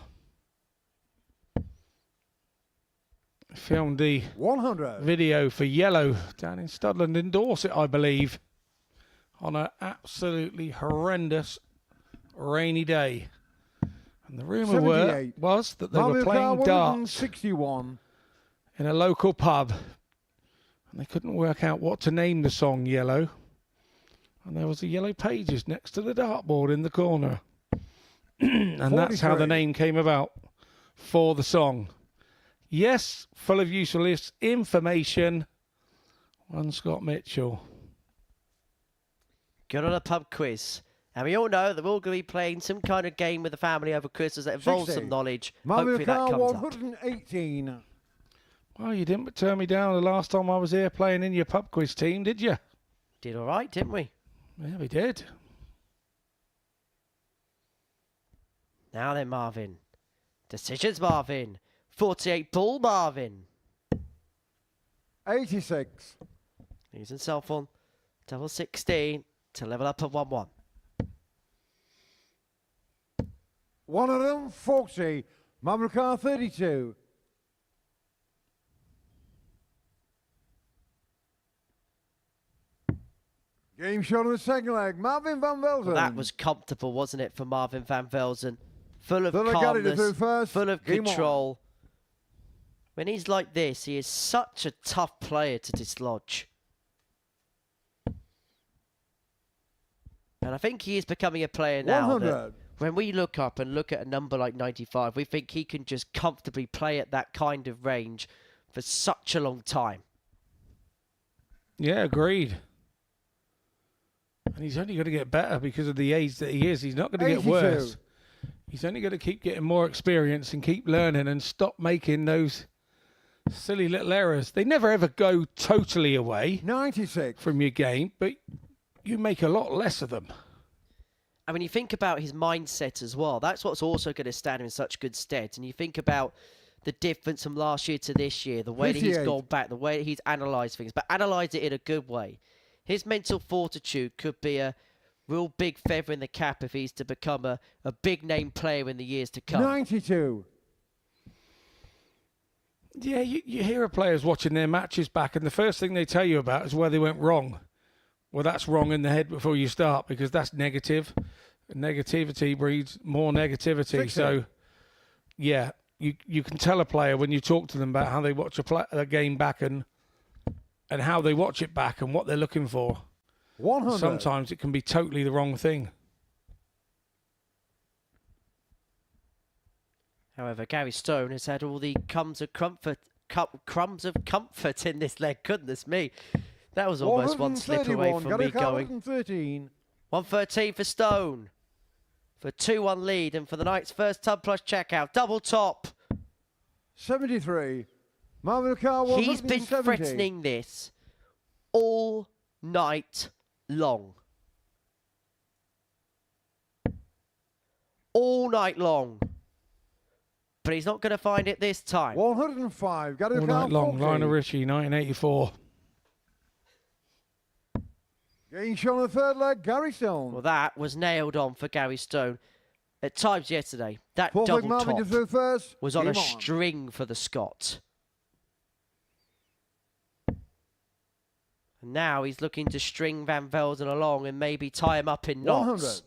Filmed the 100 video for Yellow down in Studland in Dorset, I believe, on an absolutely horrendous rainy day. And the rumour was that they were playing darts 61 in a local pub, and they couldn't work out what to name the song Yellow. And there was the yellow pages next to the dartboard in the corner. And that's how the name came about for the song. Yes, full of useless information. One Scott Mitchell. Good on a pub quiz. And we all know that we're all going to be playing some kind of game with the family over Christmas that involves 60. some knowledge. Marvin Hopefully that O'Carr, comes up. 118. Well, you didn't turn me down the last time I was here playing in your pub quiz team, did you? Did all right, didn't we? Yeah, we did. Now then, Marvin. Decisions, Marvin. 48 ball, Marvin. 86. He's himself on double 16 to level up at 1-1. 140. Marvin O'Carr, 32. Game shot on the second leg. Marvin Van Velzen. Well, that was comfortable, wasn't it, for Marvin Van Velzen? Full of Got it calmness, first. full of Game control. When he's like this, he is such a tough player to dislodge. And I think he is becoming a player now 100. that when we look up and look at a number like 95, we think he can just comfortably play at that kind of range for such a long time. Yeah, agreed. And he's only going to get better because of the age that he is. He's not going to get 82. worse. He's only going to keep getting more experience and keep learning and stop making those silly little errors. They never ever go totally away 96 from your game, but you make a lot less of them. I mean, you think about his mindset as well. That's what's also going to stand him in such good stead. And you think about the difference from last year to this year, the way that he's 58. gone back, the way that he's analysed things, but analysed it in a good way. His mental fortitude could be a real big feather in the cap if he's to become a big name player in the years to come. 92. Yeah, you hear of players watching their matches back, and the first thing they tell you about is where they went wrong. Well, that's wrong in the head before you start, because that's negative. Negativity breeds more negativity. 60. So, yeah, you can tell a player when you talk to them about how they watch a game back and how they watch it back and what they're looking for. 100. Sometimes it can be totally the wrong thing. However, Gary Stone has had all the crumbs of comfort in this leg. Goodness me. That was almost one slip away from me going. 113 for Stone. For 2-1 lead and for the night's first Tub Plus checkout. Double top. 73. Marvin Carr, 170. He's been threatening this all night long. All night long. But he's not going to find it this time. 105. All night long. Lionel Richie, 1984. Getting shown the third leg, Gary Stone. Well, that was nailed on for Gary Stone. At times yesterday, that Fourth leg, double Marvin top first. was on Game a string for the Scot. And now he's looking to string Van Velzen along and maybe tie him up in knots. 100.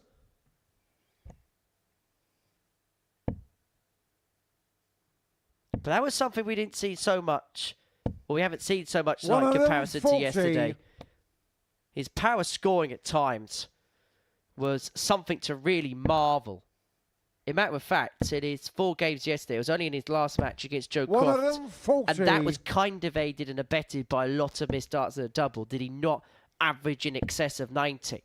But that was something we didn't see so much. Well, we haven't seen so much tonight in comparison to yesterday. His power scoring at times was something to really marvel. In matter of fact, in his 4 games yesterday, it was only in his last match against Joe Croft. And that was kind of aided and abetted by a lot of missed darts at a double. Did he not average in excess of 90?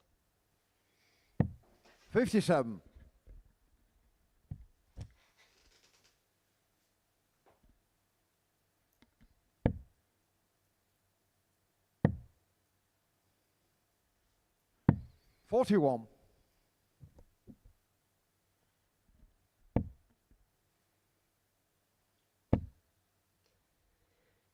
57. $41.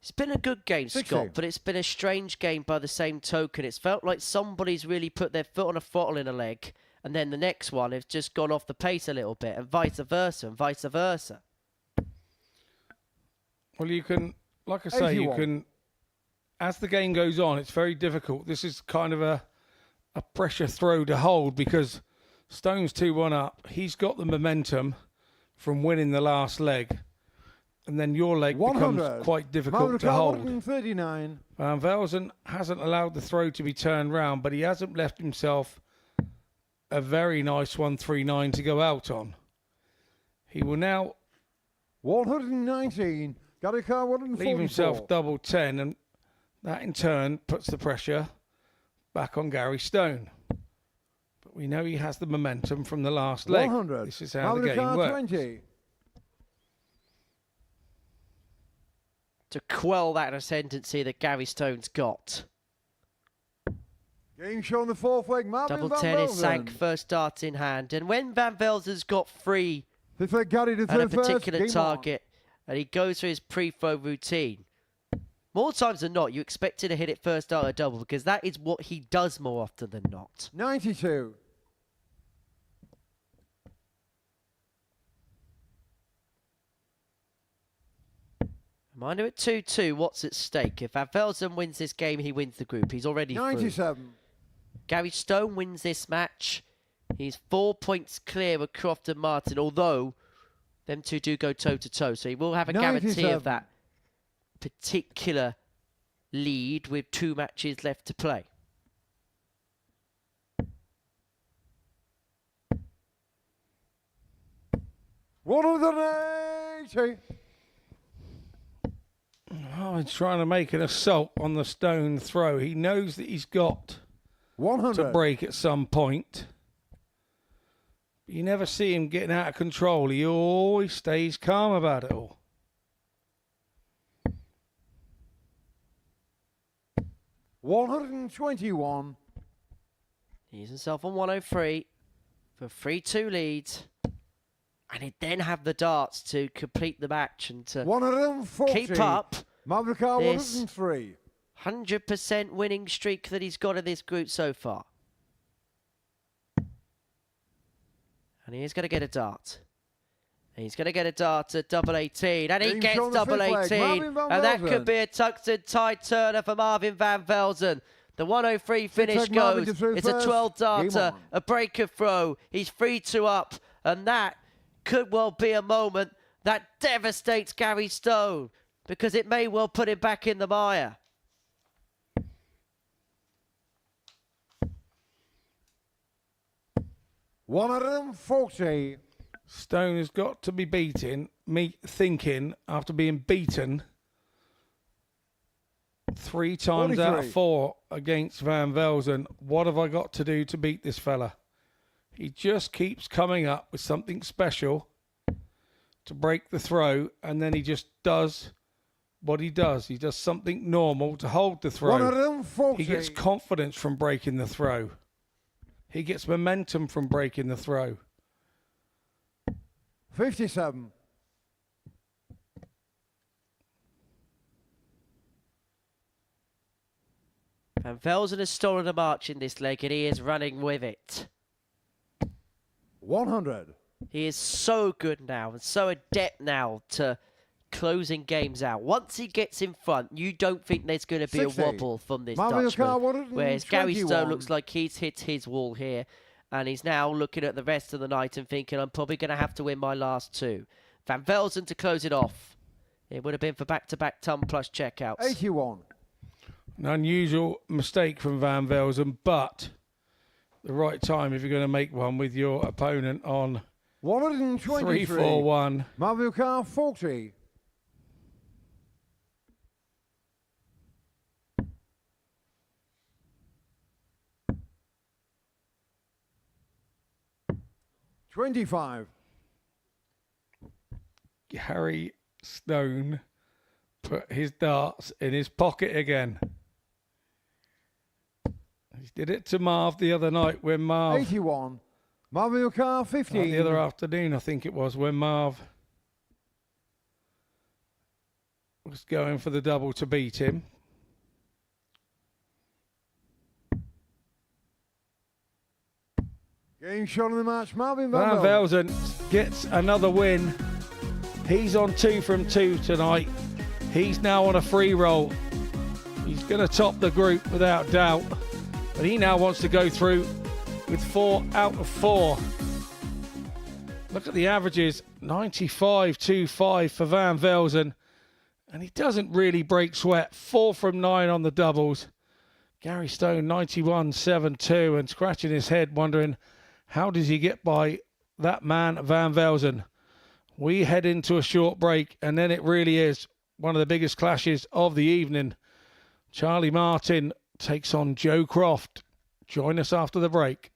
It's been a good game, 60. Scott, but it's been a strange game by the same token. It's felt like somebody's really put their foot on a throttle in a leg, and then the next one has just gone off the pace a little bit, and vice versa, and vice versa. Well, you can, like I say, 81. you can, as the game goes on, it's very difficult. This is kind of a pressure throw to hold because Stone's 2-1 up. He's got the momentum from winning the last leg. And then your leg becomes quite difficult to hold. 139. Van Velzen hasn't allowed the throw to be turned round, but he hasn't left himself a very nice 139 to go out on. He will now 119. Gary Carr, 144. leave himself double 10, and that in turn puts the pressure back on Gary Stone. But we know he has the momentum from the last leg. 100. This is how the game works. 20. To quell that ascendancy that Gary Stone's got. Game shown the fourth leg. Marvin Double Van 10 is Velzen. sank, first dart in hand. And when Van Velzen's got free Fifth leg, Gary to at a third first. particular Game target, and he goes through his pre-throw routine, more times than not, you expect him to hit it first dart or double because that is what he does more often than not. 92. Reminder at 2-2, what's at stake? If Van Velzen wins this game, he wins the group. He's already 97. through. Gary Stone wins this match. He's 4 points clear of Croft and Martin, although them two do go toe-to-toe. So he will have a guarantee 97. of that particular lead with 2 matches left to play. $180. Oh, he's trying to make an assault on the Stone throw. He knows that he's got 100 to break at some point. But you never see him getting out of control. He always stays calm about it all. $121. He's himself on 103 for 3-2 lead. And he'd then have the darts to complete the match and to 140. keep up Marvin Carr, this 103. 100% winning streak that he's got in this group so far. And he is going to get a dart. And he's going to get a dart at double 18. And he Game gets shown the double fifth leg. 18. Marvin Van And that Velzen. could be a Tuxton tide turner for Marvin Van Velzen. The 103 finish leg, Marvin goes. to through It's a first. 12 Game darter, on. a breaker throw. He's 3-2 up. And that could well be a moment that devastates Gary Stone, because it may well put him back in the mire. $140. Stone has got to be beaten. Me thinking, after being beaten 3 times out of 4 against Van Velzen, what have I got to do to beat this fella? He just keeps coming up with something special to break the throw, and then he just does what he does. He does something normal to hold the throw. 140. He gets confidence from breaking the throw. He gets momentum from breaking the throw. 57. Van Velzen has stolen a march in this leg and he is running with it. 100. He is so good now and so adept now to closing games out. Once he gets in front, you don't think there's going to be 60. a wobble from this Mario Dutchman. Whereas Gary 21. Stone looks like he's hit his wall here. And he's now looking at the rest of the night and thinking, I'm probably going to have to win my last 2. Van Velzen to close it off. It would have been for back-to-back ton plus checkouts. 81. An unusual mistake from Van Velzen, but the right time if you're going to make one with your opponent on 123. 3-4-1. Mario Kart 40. $25. Gary Stone put his darts in his pocket again. He did it to Marv the other night when Marv... 81. Mario Kart 15. The other afternoon, I think it was, when Marv was going for the double to beat him. Game shot of the match, Marvin Van Van Velzen gets another win. He's on 2 from 2 tonight. He's now on a free roll. He's going to top the group without doubt. But he now wants to go through with 4 out of 4. Look at the averages. 95.25 for Van Velzen. And he doesn't really break sweat. 4 from 9 on the doubles. Gary Stone 91.72 and scratching his head wondering how does he get by that man Van Velzen. We head into a short break and then it really is one of the biggest clashes of the evening. Charlie Martin takes on Joe Croft. Join us after the break.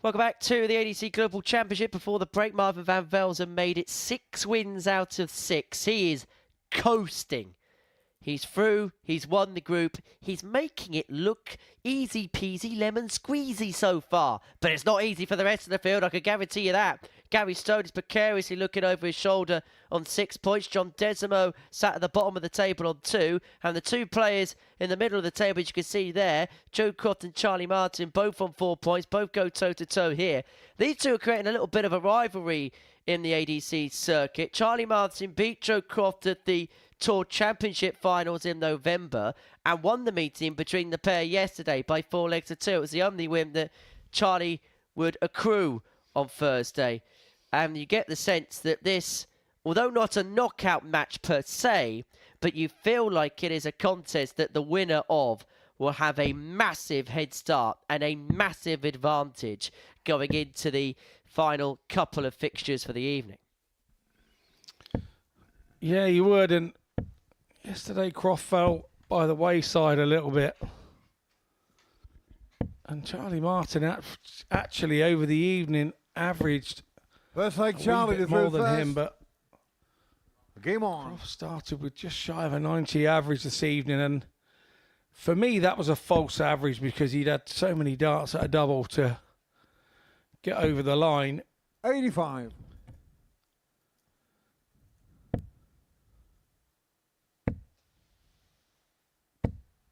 Welcome back to the ADC Global Championship. Before the break, Marvin van Velzen made it 6 wins out of 6. He is coasting. He's through. He's won the group. He's making it look easy peasy lemon squeezy so far. But it's not easy for the rest of the field, I can guarantee you that. Gary Stone is precariously looking over his shoulder on 6 points. John Desreumaux sat at the bottom of the table on 2. And the 2 players in the middle of the table, as you can see there, Joe Croft and Charlie Martin, both on 4 points, both go toe-to-toe here. These two are creating a little bit of a rivalry in the ADC circuit. Charlie Martin beat Joe Croft at the Tour Championship finals in November and won the meeting between the pair yesterday by 4 legs to 2. It was the only win that Charlie would accrue on Thursday. And you get the sense that this, although not a knockout match per se, but you feel like it is a contest that the winner of will have a massive head start and a massive advantage going into the final couple of fixtures for the evening. Yeah, you would. And yesterday, Croft fell by the wayside a little bit. And Charlie Martin actually, over the evening, averaged First leg, a Charlie wee bit to more through than first. him. But game on. Croft started with just shy of a 90 average this evening. And for me, that was a false average because he'd had so many darts at a double to get over the line. 85.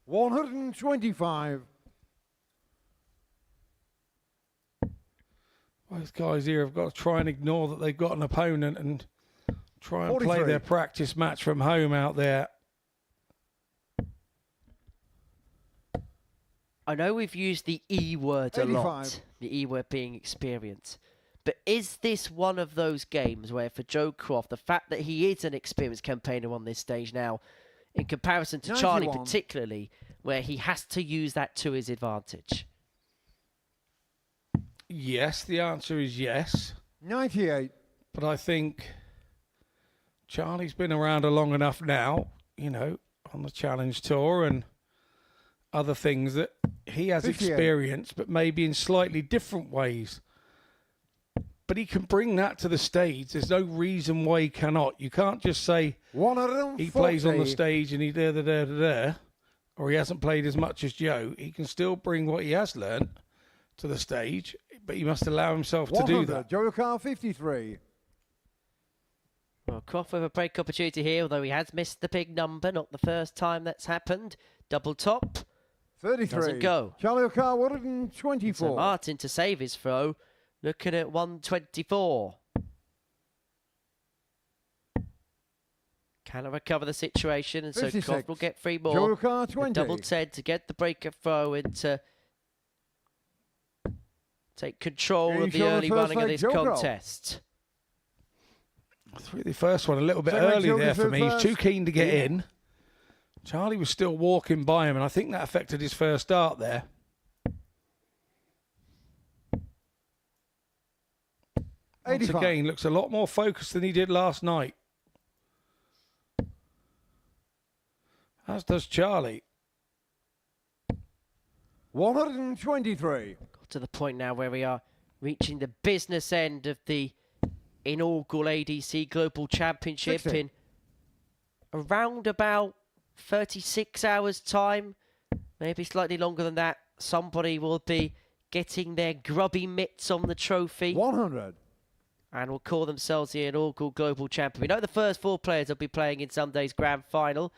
$125. Both guys here have got to try and ignore that they've got an opponent and try and play 43. their practice match from home out there. I know we've used the E word a 85. lot, the E word being experience. But is this one of those games where for Joe Croft, the fact that he is an experienced campaigner on this stage now, in comparison to Charlie 91. particularly, where he has to use that to his advantage? Yes, the answer is yes. 98. But I think Charlie's been around long enough now, you know, on the Challenge Tour and other things that he has 58. experience, but maybe in slightly different ways. But he can bring that to the stage. There's no reason why he cannot. You can't just say 140. he plays on the stage and he there, or he hasn't played as much as Joe. He can still bring what he has learnt to the stage, but he must allow himself to do that. Joe Car 53. Well, Croft with a break opportunity here, although he has missed the big number. Not the first time that's happened. Double top. 33. Doesn't go. Charlie Car 124. So Martin to save his throw. Looking at 124. Can recover the situation, and so 56. Croft will get 3 more. Joe Car 20. Double 10 to get the breaker throw and to take control Game of the show early first running of leg, this Joe Croft. contest. I threw the first one a little bit Second leg, early Joe there for goes me. He's first. too keen to get Yeah. in. Charlie was still walking by him, and I think that affected his first start there. Once 85. again, looks a lot more focused than he did last night. As does Charlie. 123. Got to the point now where we are reaching the business end of the inaugural ADC Global Championship 60. in around about 36 hours time, maybe slightly longer than that. Somebody will be getting their grubby mitts on the trophy 100. and will call themselves the inaugural Global Champion. We know the first 4 players will be playing in Sunday's Grand Final.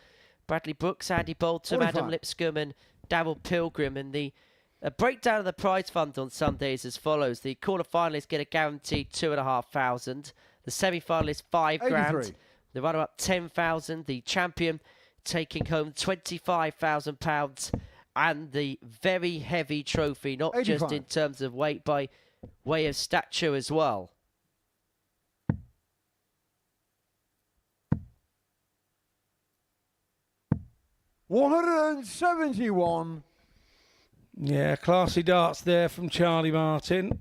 Bradley Brooks, Andy Bolton, 45. Adam Lipscomb and Darryl Pilgrim. And the breakdown of the prize fund on Sunday is as follows. The quarter-finalists get a guaranteed $2,500. The semi-final is £5,000. 83. The runner-up 10,000. The champion taking home £25,000, and the very heavy trophy, not just 85. in terms of weight, by way of stature as well. $171. Yeah, classy darts there from Charlie Martin.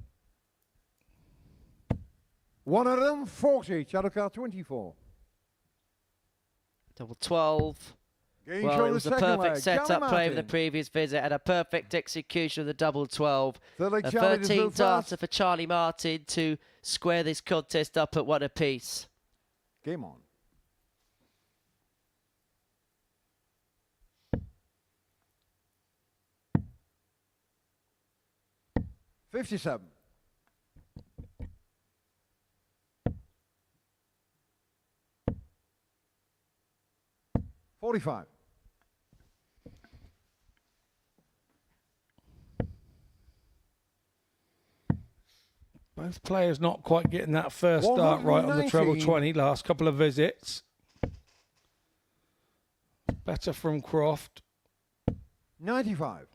140. Shadow card 24. Double 12. Game Well, show it the was a second perfect leg. setup Charlie play with the Martin. previous visit and a perfect execution of the double 12. Third leg A Charlie to 13 move fast. darter for Charlie Martin to square this contest up at one apiece. Game on. $57. $45. Both players not quite getting that first start right on the treble 20 last couple of visits. Better from Croft. 95.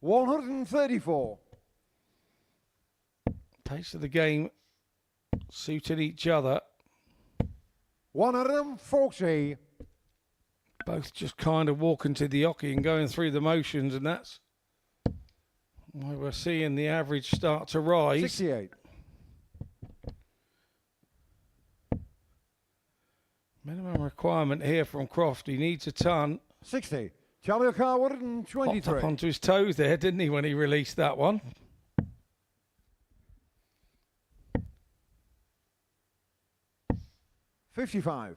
$134. Pace of the game suited each other. 140. Both just kind of walking to the oche and going through the motions, and that's why we're seeing the average start to rise. 68. Minimum requirement here from Croft. He needs a ton. 60. Charlie O'Carr, Hopped 123. up onto his toes there, didn't he, when he released that one? $55.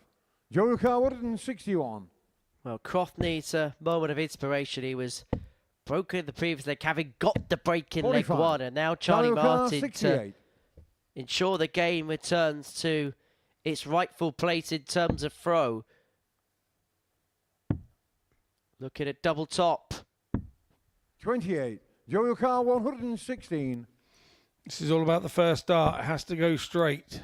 Joe O'Carr, 161. Well, Croft needs a moment of inspiration. He was broken in the previous leg, having got the break in leg 45. one, and now Charlie O'Carr, Martin to 68. ensure the game returns to its rightful place in terms of throw. Looking at double top. 28. Joe O'Carr, 116. This is all about the first dart. It has to go straight.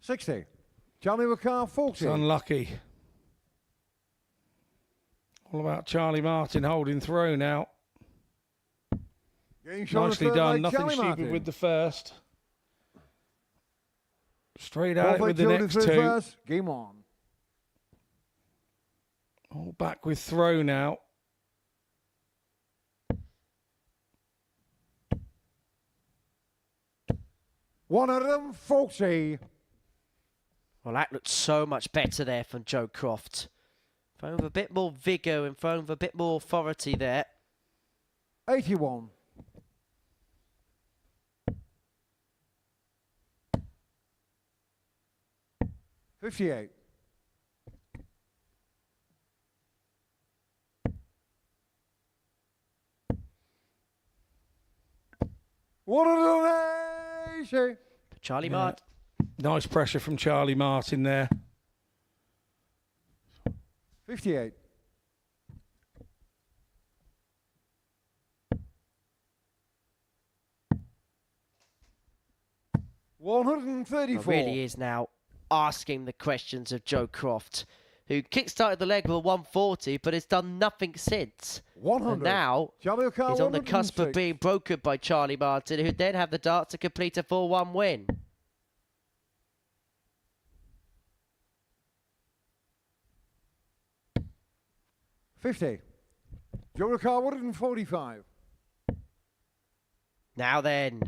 60. Charlie O'Carr, 40. It's unlucky. All about Charlie Martin holding throw now. Game show Nicely the third done. leg, Nothing Charlie stupid Martin. with the first. Straight at it Fourth with the leg, next Children's two. first. Game on. All back with throw now. $140. Well, that looked so much better there from Joe Croft. Throwing with a bit more vigour and throwing with a bit more authority there. 81. $58. $180. Charlie Yeah. Martin. Nice pressure from Charlie Martin there. 58. $134. It really is now asking the questions of Joe Croft, who kick-started the leg with a 140, but has done nothing since. 100. And now Charlie O'Carr, he's on the cusp of 106. being broken by Charlie Martin, who then have the dart to complete a 4-1 win. $50. Joe O'Carr, 145. Now then,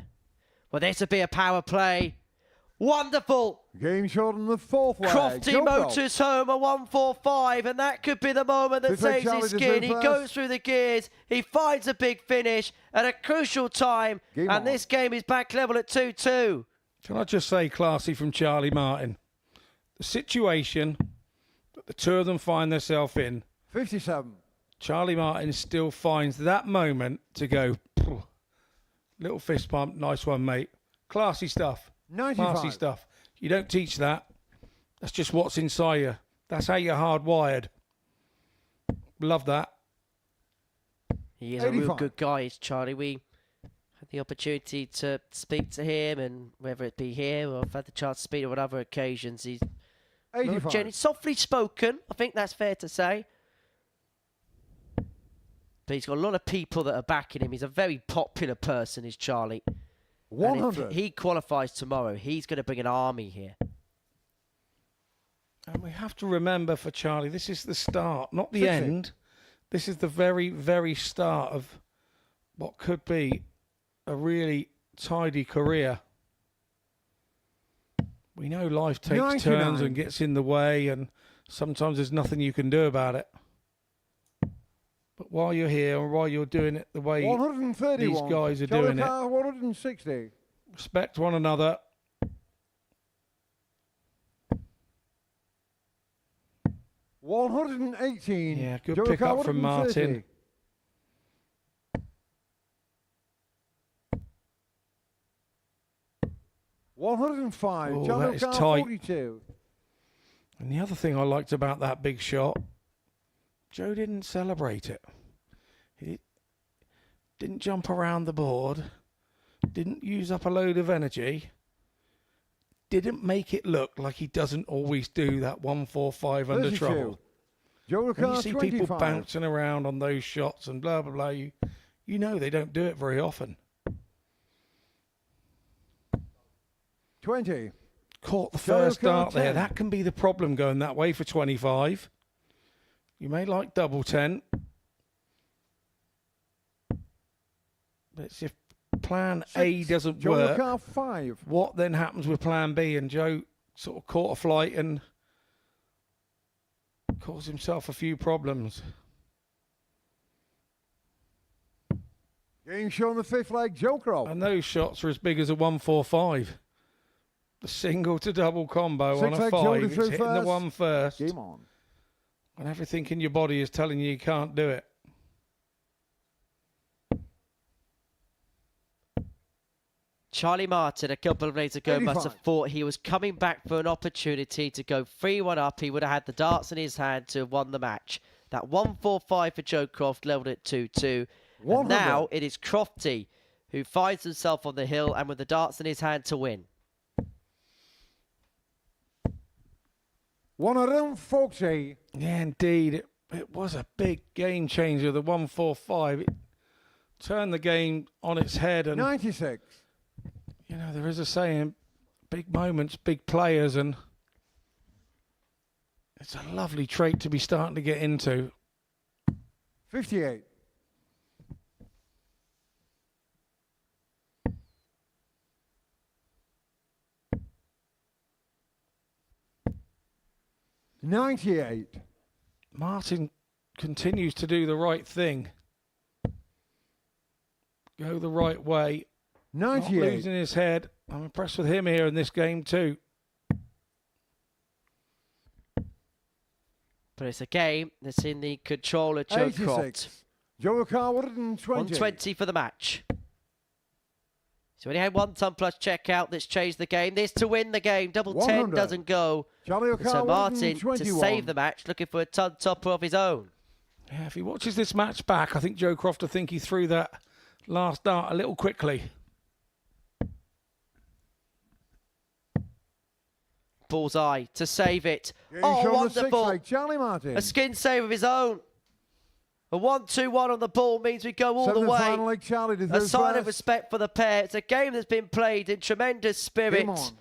well, this would be a power play. Wonderful. Game short on the fourth leg. Crofty Joe Bell. motors home a 145, and that could be the moment that Fifth leg, saves his Charlie skin. He Desreumaux goes first. through the gears, he finds a big finish at a crucial time, Game and on. this game is back level at 2-2. Can I just say, classy from Charlie Martin, the situation that the two of them find themselves in, 57. Charlie Martin still finds that moment to go, "Phew." Little fist pump, nice one, mate. Classy stuff. 95. Classy stuff. You don't teach that. That's just what's inside you. That's how you're hardwired. Love that. He is a real good guy, is Charlie. We had the opportunity to speak to him, and whether it be here or I've had the chance to speak on other occasions, he's softly spoken. I think that's fair to say. But he's got a lot of people that are backing him. He's a very popular person, is Charlie. 100. And if he qualifies tomorrow, he's going to bring an army here. And we have to remember for Charlie, this is the start, not the end. This is the very, very start of what could be a really tidy career. We know life takes 99. turns and gets in the way, and sometimes there's nothing you can do about it. But while you're here and while you're doing it the way these guys are doing it, 160. respect one another. $118. Yeah, good pick up from Martin. $105. Oh, that is tight. 42. And the other thing I liked about that big shot, Joe didn't celebrate it. He didn't jump around the board, didn't use up a load of energy, didn't make it look like he doesn't always do that 145 under trouble. When you see people bouncing around on those shots and blah, blah, blah, you know they don't do it very often. 20. Caught the first dart there. That can be the problem going that way for 25. You may like double 10. But it's if plan A doesn't work, what then happens with plan B? And Joe sort of caught a flight and caused himself a few problems. Game show on the fifth leg, Joe Croft. And those shots are as big as a 145. The single to double combo on a 5. It's hitting the one first. Game on. And everything in your body is telling you can't do it. Charlie Martin, a couple of days ago, 85. must have thought he was coming back for an opportunity to go 3-1 up. He would have had the darts in his hand to have won the match. That 145 for Joe Croft leveled at 2-2. And now it is Crofty who finds himself on the hill and with the darts in his hand to win. 140. Yeah, indeed. It was a big game changer, the 145. It turned the game on its head. And 96. You know, there is a saying, big moments, big players, and it's a lovely trait to be starting to get into. 58. $98. Martin continues to do the right thing. Go the right way. 98. Not losing his head. I'm impressed with him here in this game too. But it's a game that's in the control of Joe Croft. Joe Carr, 120. 120 for the match. So he had 1 ton plus checkout that's changed the game. This to win the game. Double 10 doesn't go. So Martin, to save the match, looking for a ton topper of his own. Yeah, if he watches this match back, I think Joe Croft will think he threw that last dart a little quickly. Bullseye to save it. Yeah, oh, wonderful. Like Charlie Martin. A skin save of his own. A 1-2-1 on the ball means we go all the way. Like Charlie a sign of respect for the pair. It's a game that's been played in tremendous spirit.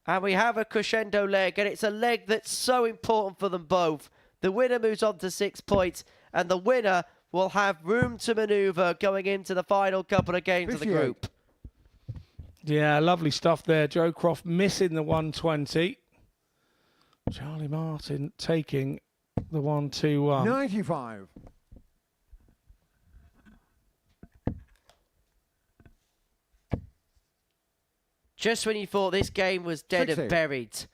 And we have a crescendo leg, and it's a leg that's so important for them both. The winner moves on to 6 points, and the winner will have room to manoeuvre going into the final couple of games of the group. Yeah, lovely stuff there. Joe Croft missing the 120. Charlie Martin taking the 1-2-1. 95. Just when you thought this game was dead 60. and buried,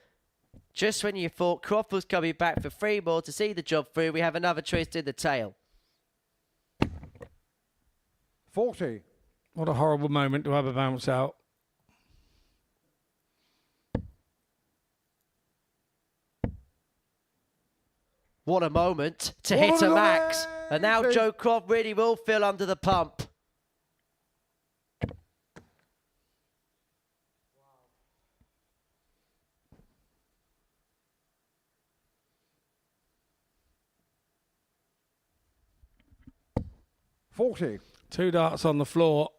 just when you thought Croft was coming back for 3 more to see the job through, we have another twist in the tail. 40. What a horrible moment to have a bounce out. What a moment to hit a max. And now Joe Croft really will feel under the pump. $40. 2 darts on the floor.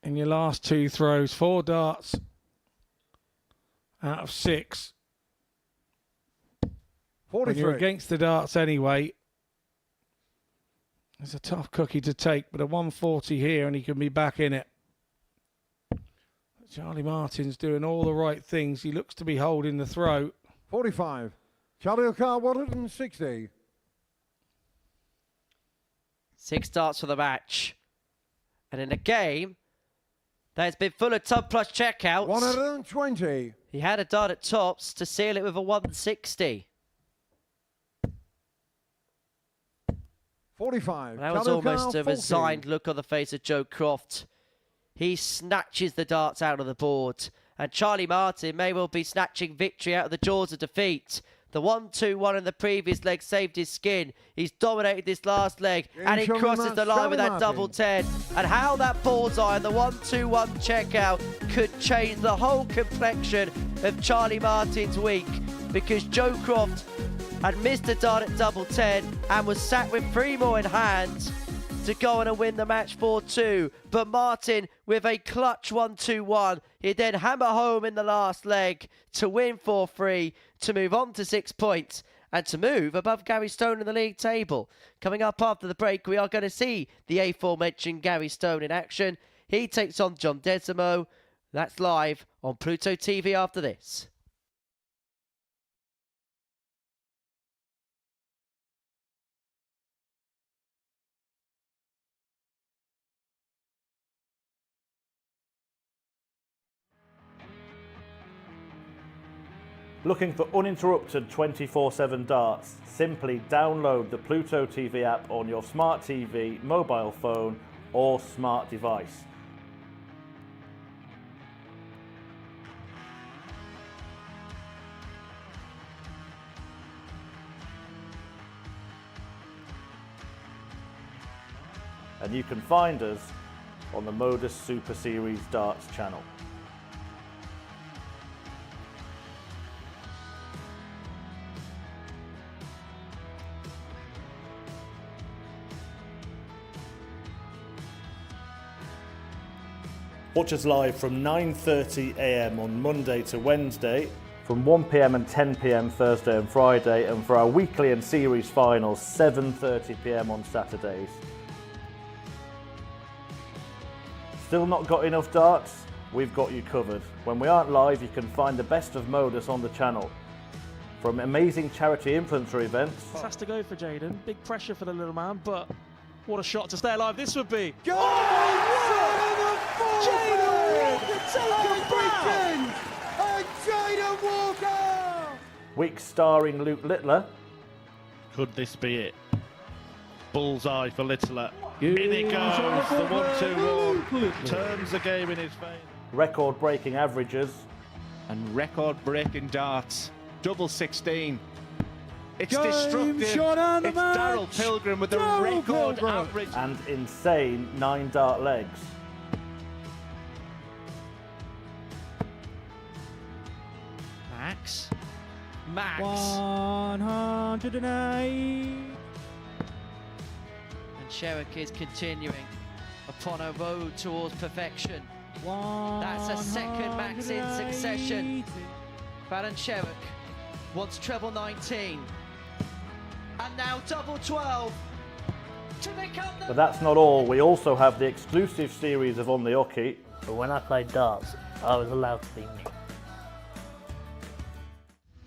In your last 2 throws, 4 darts out of 6. 43. When you're against the darts anyway, it's a tough cookie to take, but a 140 here and he can be back in it. Charlie Martin's doing all the right things. He looks to be holding the throat. 45. Charlie O'Carr, 160. 6 darts for the match. And in a game that's been full of top plus checkouts, 120. He had a dart at tops to seal it with a 160. 45. That was almost a resigned look on the face of Joe Croft. He snatches the darts out of the board. And Charlie Martin may well be snatching victory out of the jaws of defeat. The 1-2-1 in the previous leg saved his skin. He's dominated this last leg. And he crosses the line with that double 10. And how that bullseye and the 1-2-1 checkout could change the whole complexion of Charlie Martin's week. Because Joe Croft had missed a dart at double 10 and was sat with 3 more in hand to go on and win the match 4-2. But Martin, with a clutch 1-2-1, he'd then hammer home in the last leg to win 4-3, to move on to 6 points and to move above Gary Stone in the league table. Coming up after the break, we are going to see the aforementioned Gary Stone in action. He takes on John Desreumaux. That's live on Pluto TV after this. Looking for uninterrupted 24/7 darts? Simply download the Pluto TV app on your smart TV, mobile phone or smart device. And you can find us on the Modus Super Series Darts channel. Watch us live from 9:30 AM on Monday to Wednesday, from 1 PM and 10 PM Thursday and Friday, and for our weekly and series finals, 7:30 PM on Saturdays. Still not got enough darts? We've got you covered. When we aren't live, you can find the best of Modus on the channel. From amazing charity infantry events. This has to go for Jaden. Big pressure for the little man, but what a shot to stay alive this would be. Go! Jaden Walker taking Britain! And Jaden Walker! Week starring Luke Littler. Could this be it? Bullseye for Littler. In it goes, the 1-2-1. Turns the game in his favour. Record-breaking averages. And record-breaking darts. Double 16. It's Game destructive. shot and the It's match. Daryl Pilgrim with the Daryl record Pilgrim. average. And insane 9 dart legs. Max. Max. 108. And Sherrick is continuing upon a road towards perfection. That's a second max in succession. Baron Sherrick wants treble 19. And now double 12. To become the... But that's not all. We also have the exclusive series of On the Hockey. But when I played darts, I was allowed to be me.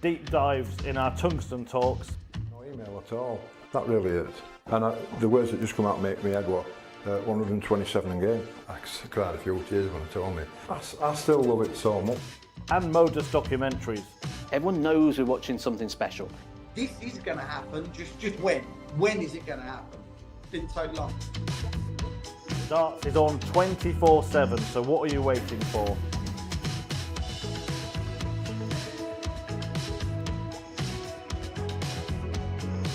Deep dives in our tungsten talks. No email at all. That really is. And the words that just come out make me head what? 127 in game. I cried a few tears when they told me. I still love it so much. And Modus documentaries. Everyone knows we're watching something special. This is going to happen. Just when? When is it going to happen? It's been so long. Darts is on 24/7, so what are you waiting for?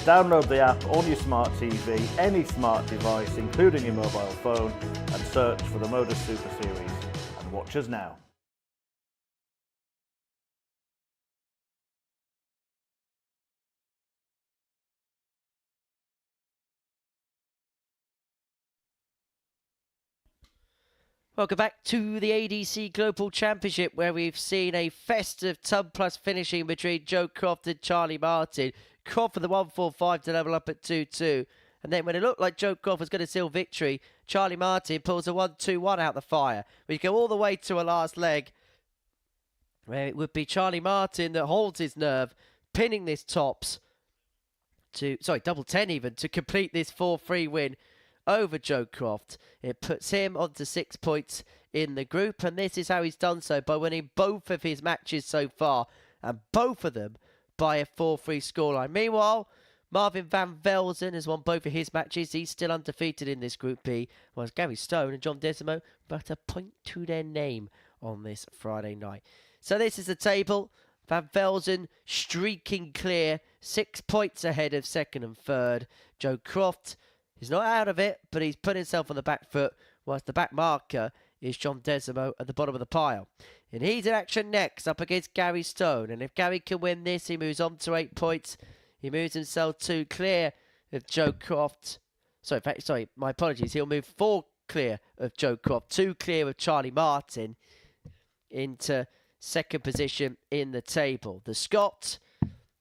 Download the app on your smart TV, any smart device, including your mobile phone, and search for the Modus Super Series. And watch us now. Welcome back to the ADC Global Championship, where we've seen a festive tub plus finishing between Joe Croft and Charlie Martin. Croft for the 1-4-5 to level up at 2-2. And then when it looked like Joe Croft was going to seal victory, Charlie Martin pulls a 1-2-1 out the fire. We go all the way to a last leg, where it would be Charlie Martin that holds his nerve, pinning this tops to, double 10 even, to complete this 4-3 win over Joe Croft. It puts him onto 6 points in the group, and this is how he's done so, by winning both of his matches so far, and both of them by a 4-3 scoreline. Meanwhile, Marvin van Velzen has won both of his matches. He's still undefeated in this Group B, whereas Gary Stone and John Desreumaux but a point to their name on this Friday night. So this is the table. Van Velzen streaking clear, 6 points ahead of second and third. Joe Croft is not out of it, but he's put himself on the back foot, whilst the back marker is John Desreumaux at the bottom of the pile. And he's in action next, up against Gary Stone. And if Gary can win this, he moves on to 8 points. He moves himself 2 clear of Joe Croft. Sorry, my apologies. He'll move 4 clear of Joe Croft, 2 clear of Charlie Martin into second position in the table. The Scot,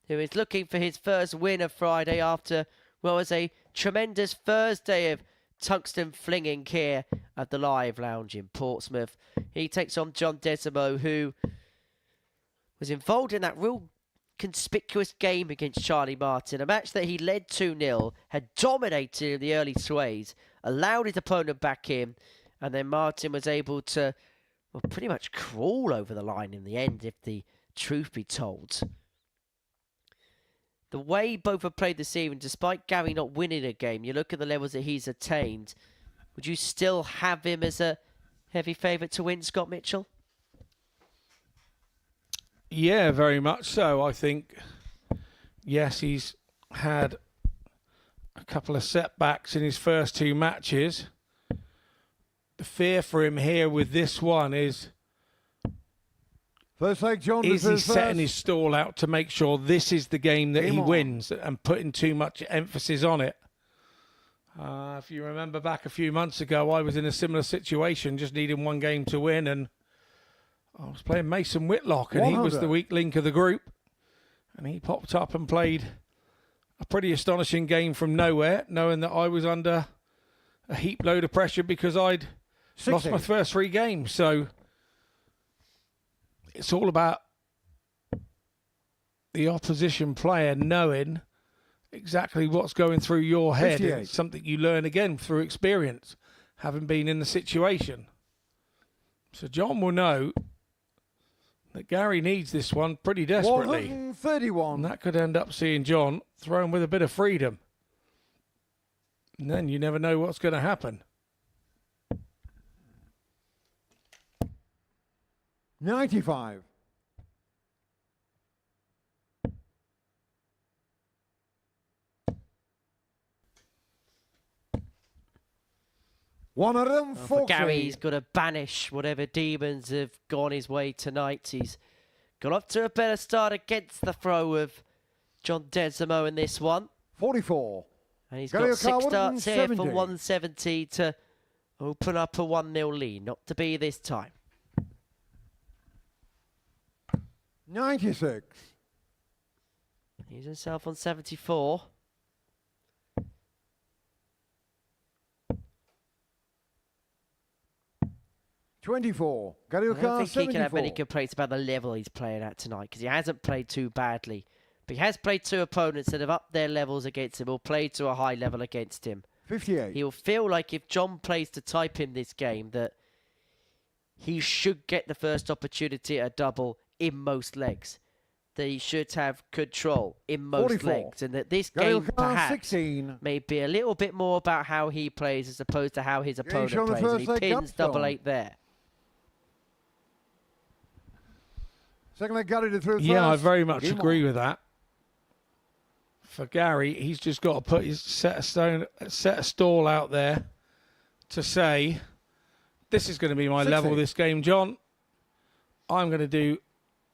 who is looking for his first win of Friday after what was a tremendous Thursday of tungsten flinging here at the Live Lounge in Portsmouth. He takes on John Desreumaux, who was involved in that real conspicuous game against Charlie Martin, a match that he led 2-0, had dominated in the early sways, allowed his opponent back in, and then Martin was able to, well, pretty much crawl over the line in the end, if the truth be told. The way both have played this evening, despite Gary not winning a game, you look at the levels that he's attained, would you still have him as a heavy favourite to win, Scott Mitchell? Yeah, very much so. I think, yes, he's had a couple of setbacks in his first 2 matches. The fear for him here with this one is, first leg, John, is he setting his stall out to make sure this is the game that he wins and putting too much emphasis on it? If you remember back a few months ago, I was in a similar situation, just needing 1 game to win, and I was playing Mason Whitlock, and he was the weak link of the group, and he popped up and played a pretty astonishing game from nowhere, knowing that I was under a heap load of pressure because I'd lost my first 3 games. So it's all about the opposition player knowing exactly what's going through your head. It's something you learn again through experience, having been in the situation. So John will know that Gary needs this one pretty desperately. 131. And that could end up seeing John thrown with a bit of freedom. And then you never know what's going to happen. 95. Well, for Gary, he's got to banish whatever demons have gone his way tonight. He's got off to a better start against the throw of John Desreumaux in this one. 44. And he's got 6 starts here for 170 to open up a 1-0 lead. Not to be this time. 96. He's himself on 74. I don't think he can have many complaints about the level he's playing at tonight, because he hasn't played too badly. But he has played 2 opponents that have upped their levels against him or played to a high level against him. 58. He'll feel like if John plays to type in this game that he should get the first opportunity at a double in most legs. That he should have control in most 44. legs. And that this game perhaps 16. may be a little bit more about how he plays as opposed to how his opponent plays. And he pins double 8 there. Second leg, Gary to through Yeah, I very much agree with that. For Gary, he's just got to put his set a stall out there to say, this is going to be my 60. level this game, John. I'm going to do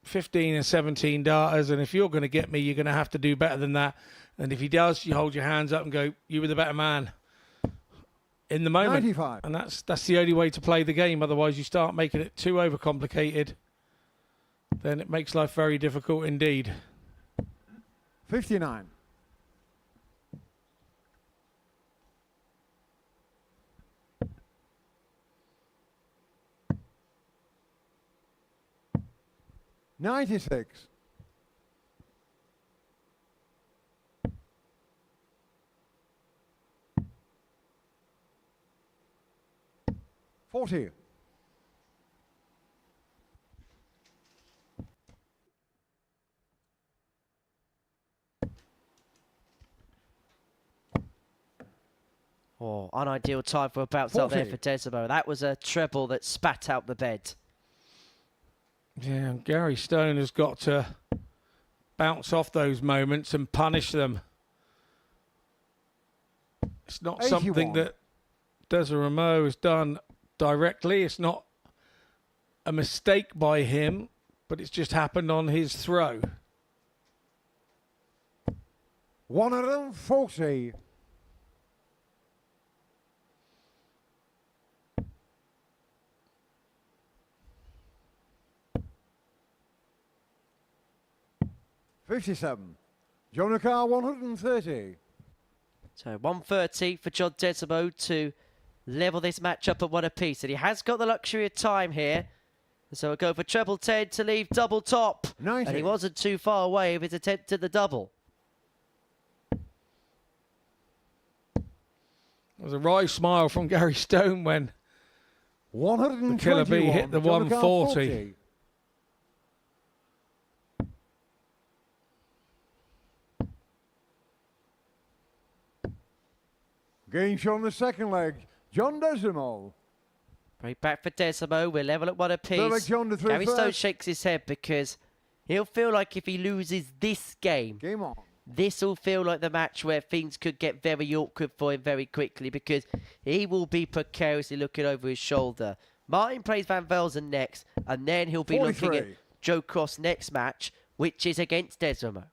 15 and 17 darters, and if you're going to get me, you're going to have to do better than that. And if he does, you hold your hands up and go, you were the better man in the moment. 95. And that's the only way to play the game. Otherwise, you start making it too overcomplicated. Then it makes life very difficult indeed. 59. $96. $40. Oh, unideal time for a bounce up there 40. for Desreumaux. That was a treble that spat out the bed. Yeah, and Gary Stone has got to bounce off those moments and punish them. It's not 81. something that Desreumaux has done directly. It's not a mistake by him, but it's just happened on his throw. 140. $57. Jonaka 130. So 130 for John Desreumaux to level this match up at one apiece. And he has got the luxury of time here. So we'll go for treble 10 to leave double top. 90. And he wasn't too far away of his attempt at the double. There was a wry smile from Gary Stone when the Killer Bee hit the 140. Game shot on the second leg. John Desreumaux. Break back for Desreumaux. We're level at one apiece. John to Gary Stone first. shakes his head because he'll feel like if he loses this game, this will feel like the match where things could get very awkward for him very quickly because he will be precariously looking over his shoulder. Martin plays Van Velzen next, and then he'll be 43. looking at Joe Croft's next match, which is against Desreumaux.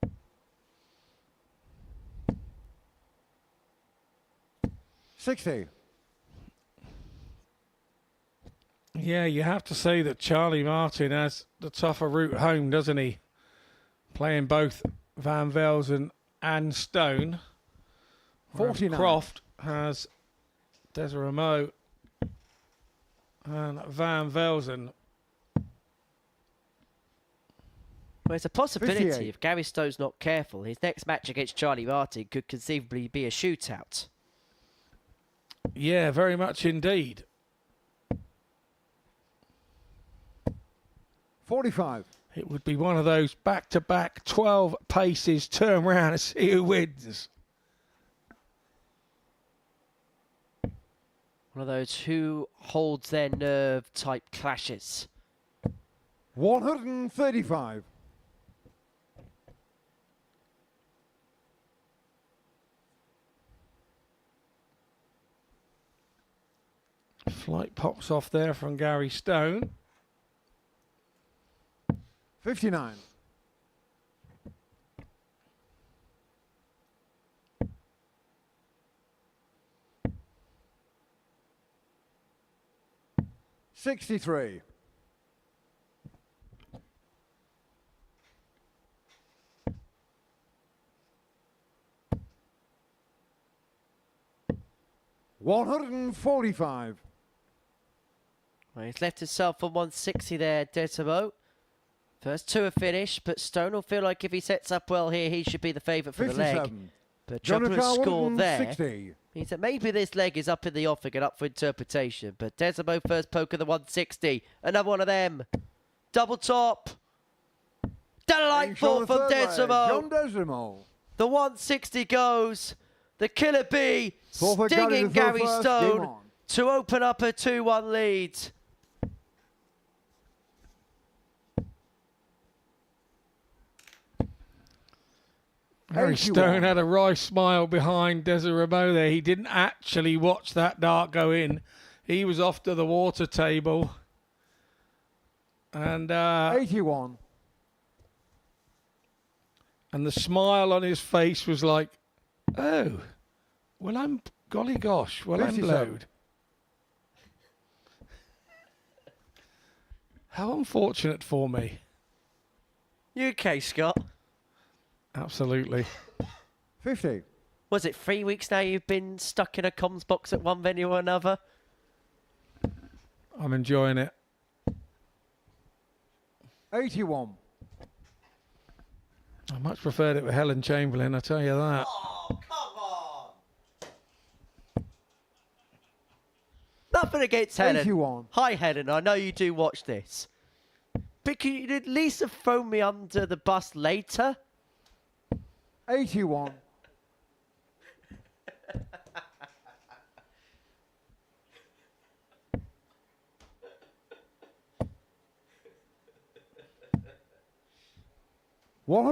60. Yeah, you have to say that Charlie Martin has the tougher route home, doesn't he? Playing both Van Velzen and Stone. 49. Croft has Desreumaux and Van Velzen. Well, it's a possibility 58. if Gary Stone's not careful, his next match against Charlie Martin could conceivably be a shootout. Yeah, very much indeed. 45. It would be one of those back-to-back 12 paces, turn round and see who wins. One of those who holds their nerve type clashes. 135. Flight pops off there from Gary Stone. 59. $63. $145. Well, he's left himself on 160 there, Desreumaux. First two are finished, but Stone will feel like if he sets up well here, he should be the favourite for the leg. But jumping a score there means that maybe this leg is up in the offing and up for interpretation. But Desreumaux first poke of the 160. Another one of them. Double top. Delightful from Desreumaux. The 160 goes. The Killer Bee stinging Gary Stone to open up a 2-1 lead. Harry Stone had a wry smile behind Desreumaux there. He didn't actually watch that dart go in. He was off to the water table. And 81. And the smile on his face was like, oh, well, I'm, golly gosh, well, I'm 57. blowed. How unfortunate for me. You okay, Scott? Absolutely. 50. Was it 3 weeks now you've been stuck in a comms box at one venue or another? I'm enjoying it. 81. I much preferred it with Helen Chamberlain, I tell you that. Oh, come on! Nothing against Helen. 81. Hi, Helen. I know you do watch this. But can you at least have thrown me under the bus later? 81.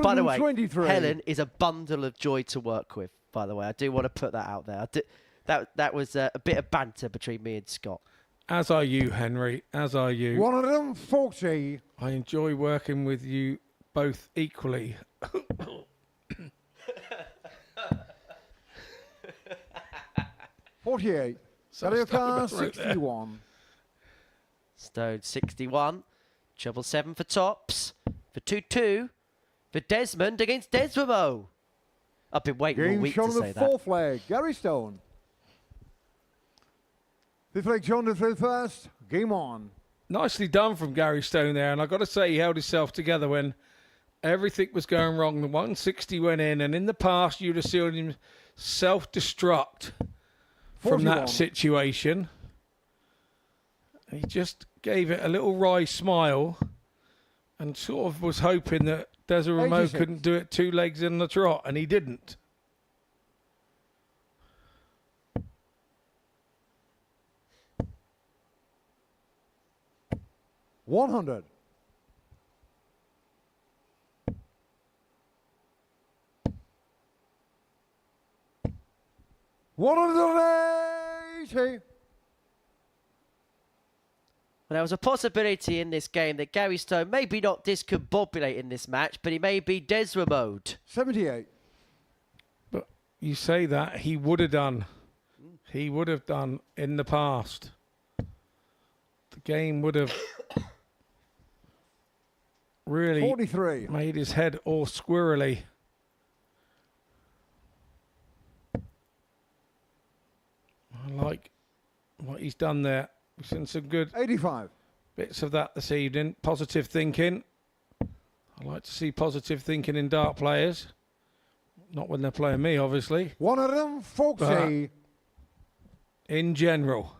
By the way, 123. Helen is a bundle of joy to work with, by the way. I do want to put that out there. That was a bit of banter between me and Scott. As are you, Henry, as are you. 140. I enjoy working with you both equally. 48. Sarioka 61. Stone 61. Treble 7 for tops. For 2-2. For Desmond against Desreumaux. I've been waiting all Game week shot to on say the that. fourth leg. Gary Stone. Fifth leg, John the third first. Game on. Nicely done from Gary Stone there, and I've got to say he held himself together when everything was going wrong. The 160 went in, and in the past you'd have seen him self-destruct from 41. that situation. He just gave it a little wry smile and sort of was hoping that Desreumaux 86. couldn't do it 2 legs in the trot, and he didn't. $100. $180. Well, there was a possibility in this game that Gary Stone maybe not discombobulate in this match, but he may be Desreumaux. 78. But you say that, he would have done. He would have done in the past. The game would have really 43. made his head all squirrely. I like what he's done there. We've seen some good 85. bits of that this evening. Positive thinking. I like to see positive thinking in dart players. Not when they're playing me, obviously. 140. In general.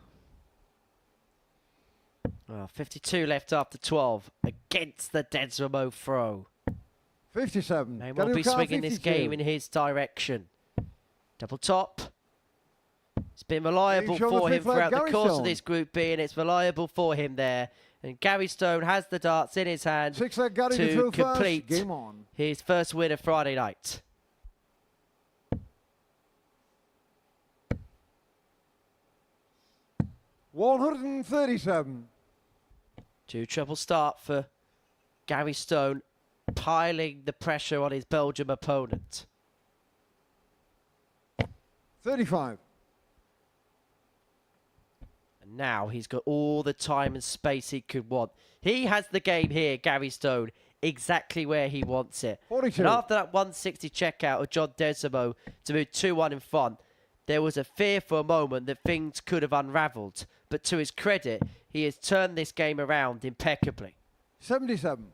52 left after 12 against the Desreumaux throw. 57. They will be swinging this 52. game in his direction. Double top. It's been reliable Game shot on for the him fifth leg, throughout the Gary course Stone. of this Group B, and it's reliable for him there. And Gary Stone has the darts in his hand Six leg, Gary to through first. complete Game on. his first win of Friday night. $137. 2 treble start for Gary Stone, piling the pressure on his Belgium opponent. 35. And now he's got all the time and space he could want. He has the game here, Gary Stone, exactly where he wants it. 42. And after that 160 checkout of John Desreumaux to move 2-1 in front, there was a fear for a moment that things could have unravelled. But to his credit, he has turned this game around impeccably. 77.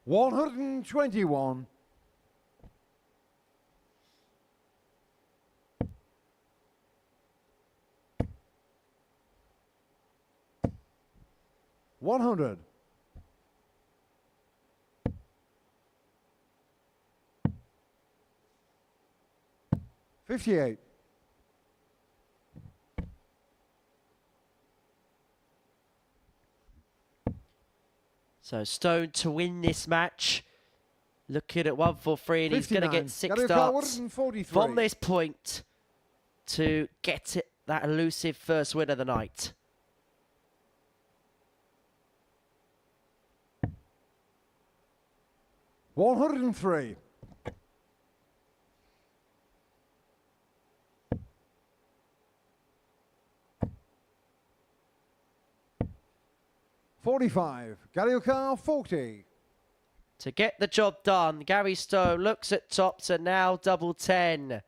$121. $100. $58. So Stone to win this match. Looking at 1-4-3, and he's going to get 6 darts from this point to get it, that elusive first win of the night. $103. $45. Gariocar 40. To get the job done, Gary Stone looks at tops and now double 10.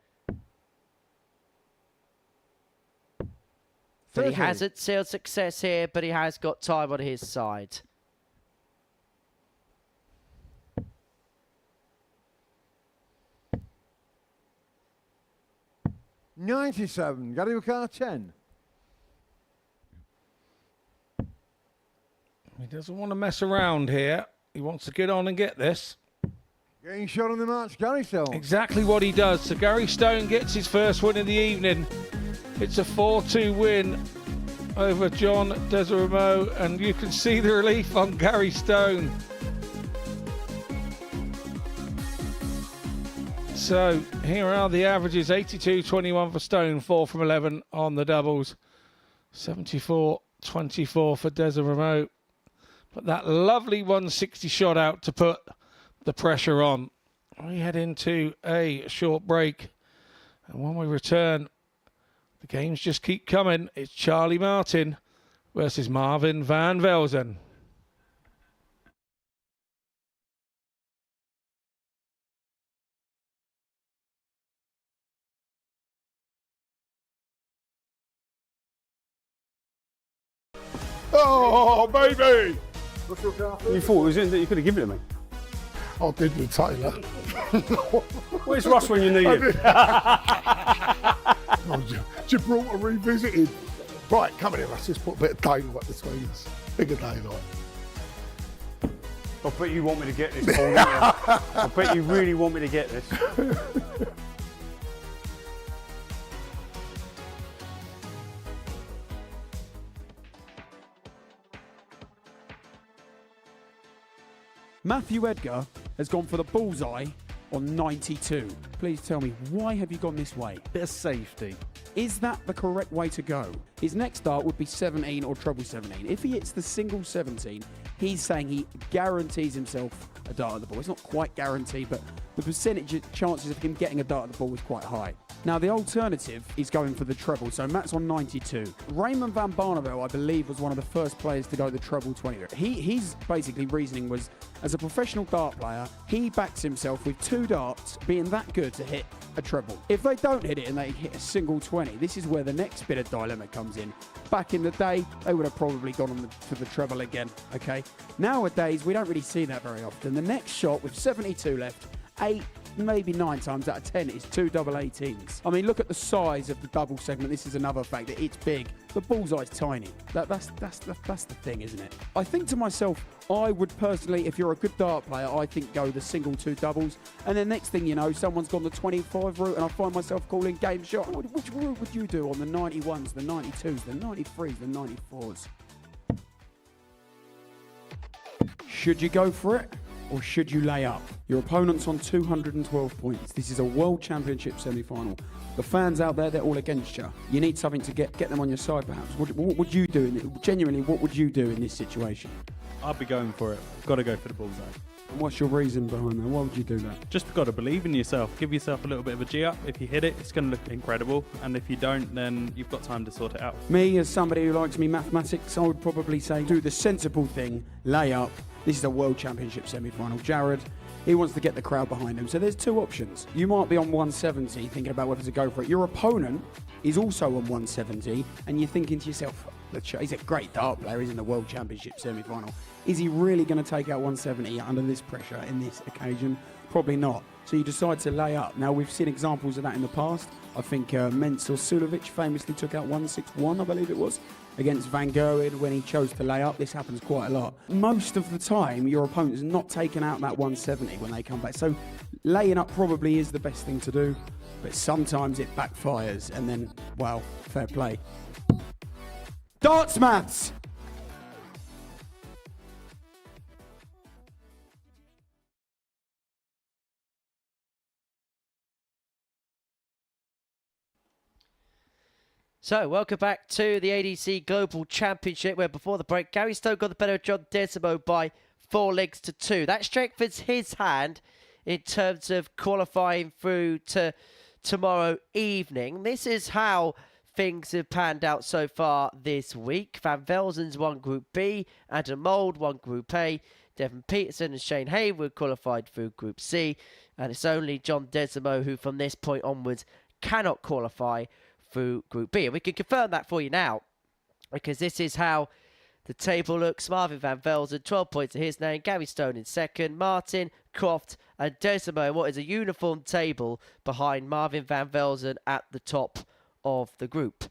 But he hasn't sealed success here, but he has got time on his side. $97. Gariocar 10. He doesn't want to mess around here. He wants to get on and get this. Getting shot on the match, Gary Stone. Exactly what he does. So Gary Stone gets his first win of the evening. It's a 4-2 win over John Desreumaux, and you can see the relief on Gary Stone. So here are the averages: 82-21 for Stone, 4 from 11 on the doubles, 74-24 for Desreumaux. But that lovely 160 shot out to put the pressure on. We head into a short break, and when we return, the games just keep coming. It's Charlie Martin versus Marvin van Velzen. Oh, baby! You thought it was in that you could have given it to me? I did with Taylor. Where's Ross when you need him? Gibraltar revisited. Right, come in here, let's just put a bit of daylight between us. Bigger daylight. I bet you want me to get this, Paul, don't you? I bet you really want me to get this. Matthew Edgar has gone for the bullseye on 92. Please tell me, why have you gone this way? Bit of safety. Is that the correct way to go? His next dart would be 17 or treble 17. If he hits the single 17, he's saying he guarantees himself a dart at the ball. It's not quite guaranteed, but the percentage chances of him getting a dart at the ball is quite high. Now, the alternative is going for the treble, so Matt's on 92. Raymond van Barneveld, I believe, was one of the first players to go the treble 20. His basically reasoning was, as a professional dart player, he backs himself with 2 darts being that good to hit a treble. If they don't hit it and they hit a single 20, this is where the next bit of dilemma comes in. Back in the day, they would have probably gone on for the treble again, okay? Nowadays, we don't really see that very often. The next shot with 72 left, 8, maybe 9 times out of 10 is 2 double 18s. I mean, look at the size of the double segment. This is another fact that it's big. The bullseye's tiny. That's the thing, isn't it? I think to myself, I would personally, if you're a good dart player, I think go the single 2 doubles. And then next thing you know, someone's gone the 25 route and I find myself calling game shot. Which route would you do on the 91s, the 92s, the 93s, the 94s? Should you go for it? Or should you lay up? Your opponent's on 212 points. This is a World Championship semi-final. The fans out there, they're all against you. You need something to get them on your side, perhaps. What would you do? Genuinely, what would you do in this situation? I'd be going for it. Got to go for the bullseye. And what's your reason behind that? Why would you do that? Just got to believe in yourself. Give yourself a little bit of a G up. If you hit it, it's going to look incredible. And if you don't, then you've got time to sort it out. Me, as somebody who likes me mathematics, I would probably say do the sensible thing, lay up. This is a World Championship semi-final. Jared, he wants to get the crowd behind him. So there's 2 options. You might be on 170 thinking about whether to go for it. Your opponent is also on 170 and you're thinking to yourself, he's a great dart player, he's in the World Championship semi-final. Is he really going to take out 170 under this pressure in this occasion? Probably not. So you decide to lay up. Now, we've seen examples of that in the past. I think Mensur Sulovic famously took out 161, I believe it was, against Van Gerwen when he chose to lay up. This happens quite a lot. Most of the time, your opponent's not taking out that 170 when they come back. So laying up probably is the best thing to do, but sometimes it backfires and then, well, fair play. Darts maths! So, welcome back to the ADC Global Championship, where before the break, Gary Stone got the better of John Desreumaux by 4 legs to 2. That strengthens his hand in terms of qualifying through to tomorrow evening. This is how things have panned out so far this week. Van Velzen's won Group B, Adam Mould won Group A, Devon Peterson and Shane Haywood qualified through Group C, and it's only John Desreumaux who from this point onwards cannot qualify through Group B. And we can confirm that for you now, because this is how the table looks. Marvin Van Velzen, 12 points to his name. Gary Stone in second. Martin, Croft and Desreumaux in what is a uniform table behind Marvin Van Velzen at the top of the group.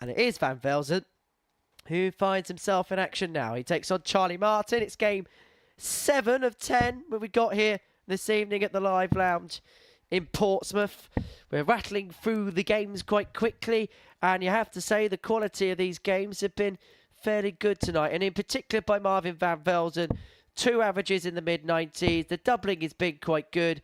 And it is Van Velzen who finds himself in action now. He takes on Charlie Martin. It's game 7 of 10 when we got here this evening at the Live Lounge in Portsmouth. We're rattling through the games quite quickly, and you have to say the quality of these games have been fairly good tonight, and in particular by Marvin Van Velzen. 2 averages in the mid-90s. The doubling has been quite good.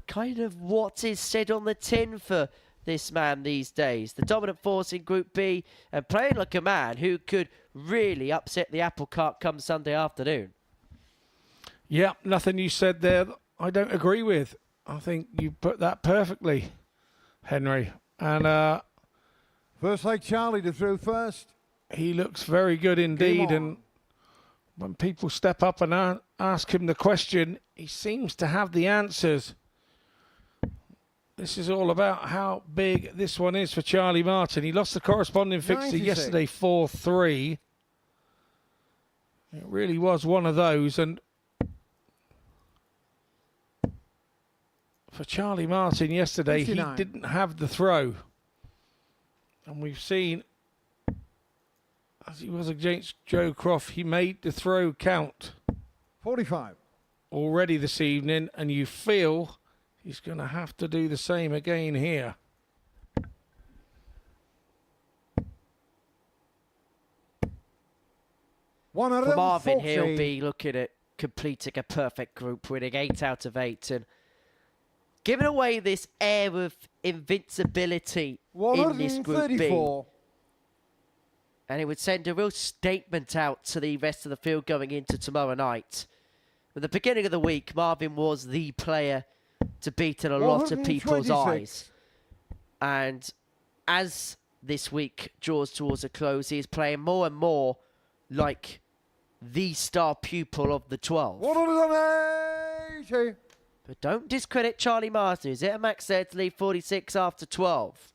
Kind of what is said on the tin for this man these days. The dominant force in Group B and playing like a man who could really upset the apple cart come Sunday afternoon. Yeah, nothing you said there that I don't agree with. I think you put that perfectly, Henry. And first leg, Charlie to throw first. He looks very good indeed. And when people step up and ask him the question, he seems to have the answers. This is all about how big this one is for Charlie Martin. He lost the corresponding fixture yesterday 4-3. It really was one of those. And for Charlie Martin yesterday, 59. he didn't have the throw. And we've seen, as he was against Joe Croft, he made the throw count. 45. Already this evening, and you feel he's going to have to do the same again here. For Marvin, he'll be looking at completing a perfect group, winning 8 out of 8 and giving away this air of invincibility in this Group B. And it would send a real statement out to the rest of the field going into tomorrow night. At the beginning of the week, Marvin was the player to beat in a lot of people's eyes. And as this week draws towards a close, he is playing more and more like the star pupil of the 12. 180. But don't discredit Charlie Martin, who's at a max there to lead 46 after 12.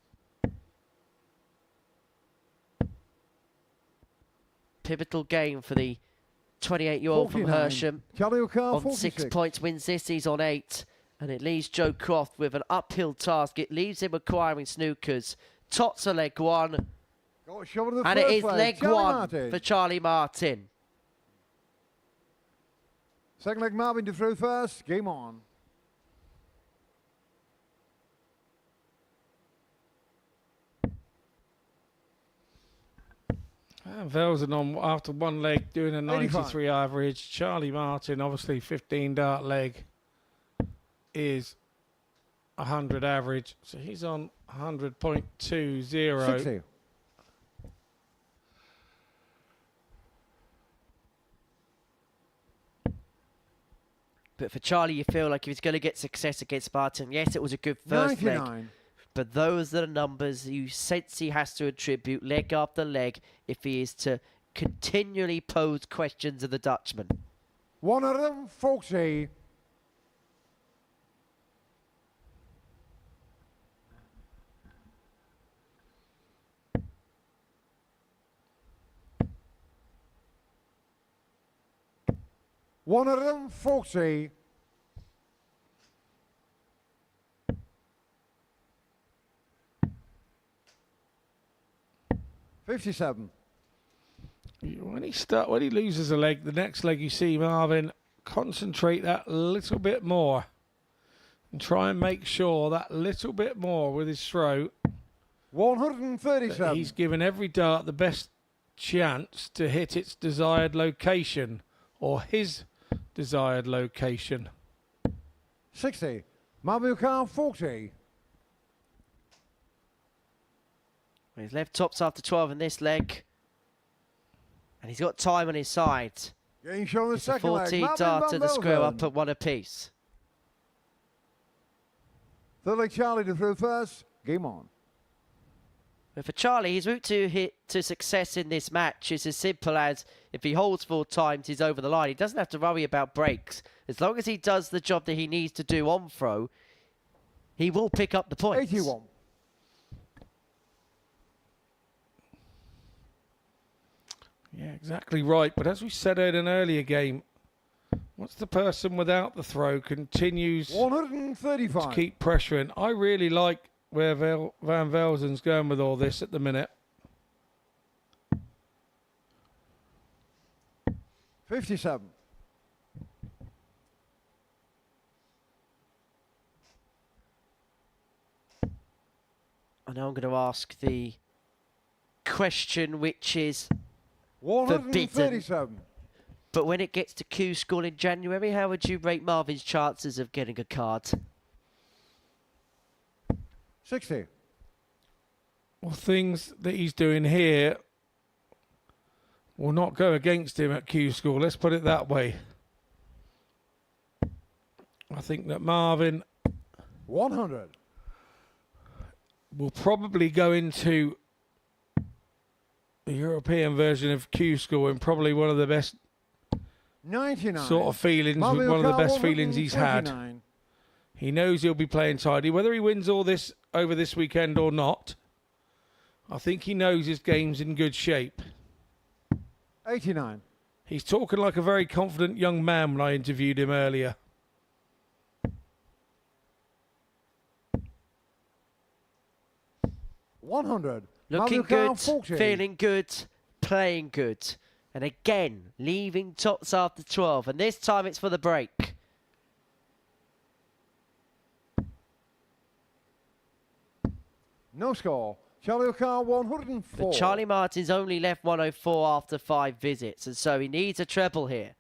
Pivotal game for the 28-year-old from Hersham. On 46. 6 points, wins this, he's on 8. And it leaves Joe Croft with an uphill task. It leaves him acquiring snookers. Tots are leg 1. And it is leg 1 for Charlie Martin. Second leg, Marvin to throw first. Game on. Velzen on after one leg doing a 93 average. Charlie Martin, obviously 15 dart leg, is 100 average. So he's on 100.20. 60. But for Charlie, you feel like if he's going to get success against Martin, yes, it was a good first 99. leg. But those are the numbers you sense he has to attribute leg after leg if he is to continually pose questions of the Dutchman. 140. $140. 57. When he loses a leg, the next leg you see Marvin concentrate that little bit more and try and make sure that little bit more with his throw. 137. He's given every dart the best chance to hit its desired location or his desired location. 60. Marvin Carl 40. He's left tops after 12 in this leg. And he's got time on his side. Game show in the It's a second leg. 14 Marvin darter, van the square up Velden. at 1 apiece. Third leg Charlie to through first. Game on. But for Charlie, his route to success in this match is as simple as if he holds 4 times, he's over the line. He doesn't have to worry about breaks. As long as he does the job that he needs to do on throw, he will pick up the points. 81. Yeah, exactly right. But as we said in an earlier game, once the person without the throw continues 135 to keep pressuring, I really like where Van Velzen's going with all this at the minute. 57. I know I'm going to ask the question which is 137. but when it gets to Q School in January, how would you rate Marvin's chances of getting a card? 60. Well, things that he's doing here will not go against him at Q School. Let's put it that way. I think that Marvin 100. will probably go into the European version of Q School in probably one of the best 99. sort of feelings, Marvin one of the Carl, best feelings he's had. 129. He knows he'll be playing tidy. Whether he wins all this over this weekend or not, I think he knows his game's in good shape. 89. He's talking like a very confident young man when I interviewed him earlier. $100. Looking Marvin Carl, good, 40. feeling good, playing good. And again, leaving tops after 12. And this time it's for the break. No score. Charlie O'Carr 104. But Charlie Martin's only left 104 after 5 visits. And so he needs a treble here.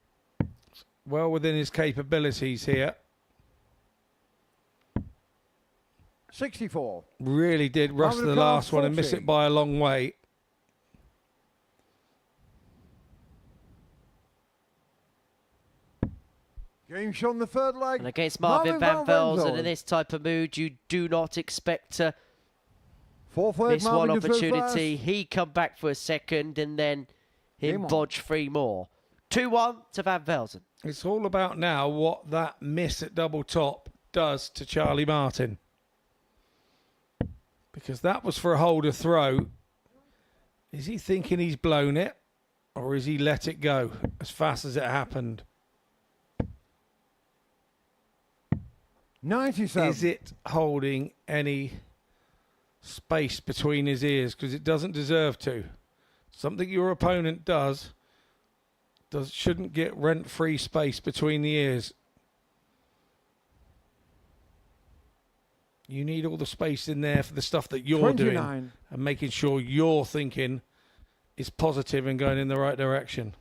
Well within his capabilities here. 64. Really did rush Marvin the Carl, last one and miss 40. it by a long way. Game shown the third leg. And against Marvin Van Velzen in this type of mood, you do not expect to Fourth leg, miss Marvin one to third opportunity. first. He come back for a second and then him Game on. bodge 3 more. 2-1 to Van Velzen. It's all about now what that miss at double top does to Charlie Martin. Because that was for a holder throw. Is he thinking he's blown it? Or is he let it go as fast as it happened? 97. Is it holding any space between his ears? Because it doesn't deserve to. Something your opponent does shouldn't get rent-free space between the ears. You need all the space in there for the stuff that you're 29. doing and making sure your thinking is positive and going in the right direction.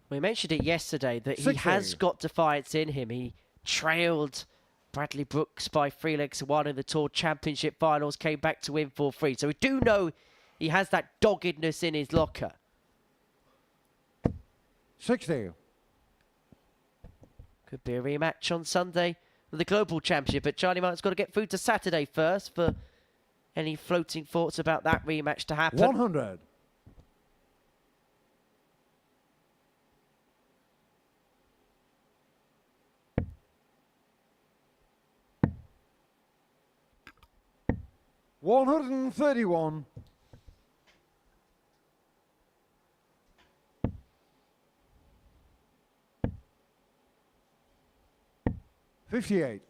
We mentioned it yesterday that he 60. has got defiance in him. He trailed Bradley Brooks by 3 legs to 1 in the Tour Championship finals, came back to win 4-3. So we do know he has that doggedness in his locker. 60. Could be a rematch on Sunday for the Global Championship, but Charlie Martin's got to get through to Saturday first for any floating thoughts about that rematch to happen. 100. $131. 58.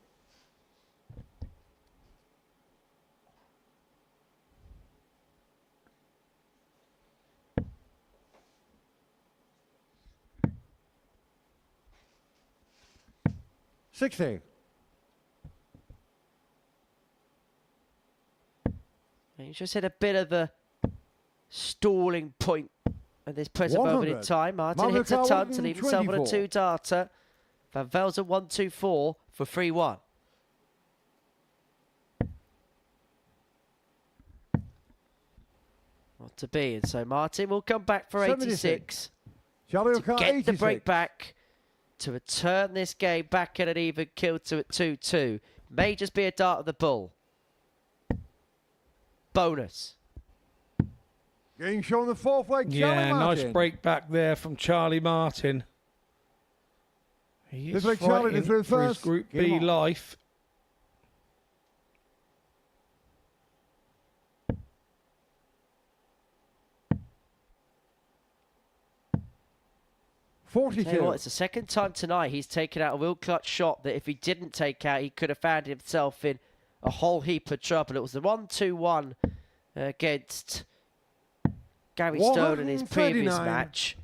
$60. He's just hit a bit of a stalling point at this present moment in 100. time. Martin Marvin hits a Carl, ton to leave himself on a 124. 2-darter. Van Velzen 1-2-4 for 3-1. to be. And so Martin will come back for 86 Charlie to get the break back, to return this game back at an even kill to at 2-2. May just be a dart of the bull. Bonus. Game shown the fourth leg. Yeah, Charlie nice Martin. break back there from Charlie Martin. He is This way, Charlie fighting through for his first. Group Game B on. life. Tell you what, it's the second time tonight he's taken out a real clutch shot that if he didn't take out, he could have found himself in a whole heap of trouble. It was the 1-2-1 against Gary Stone in his previous 139. match.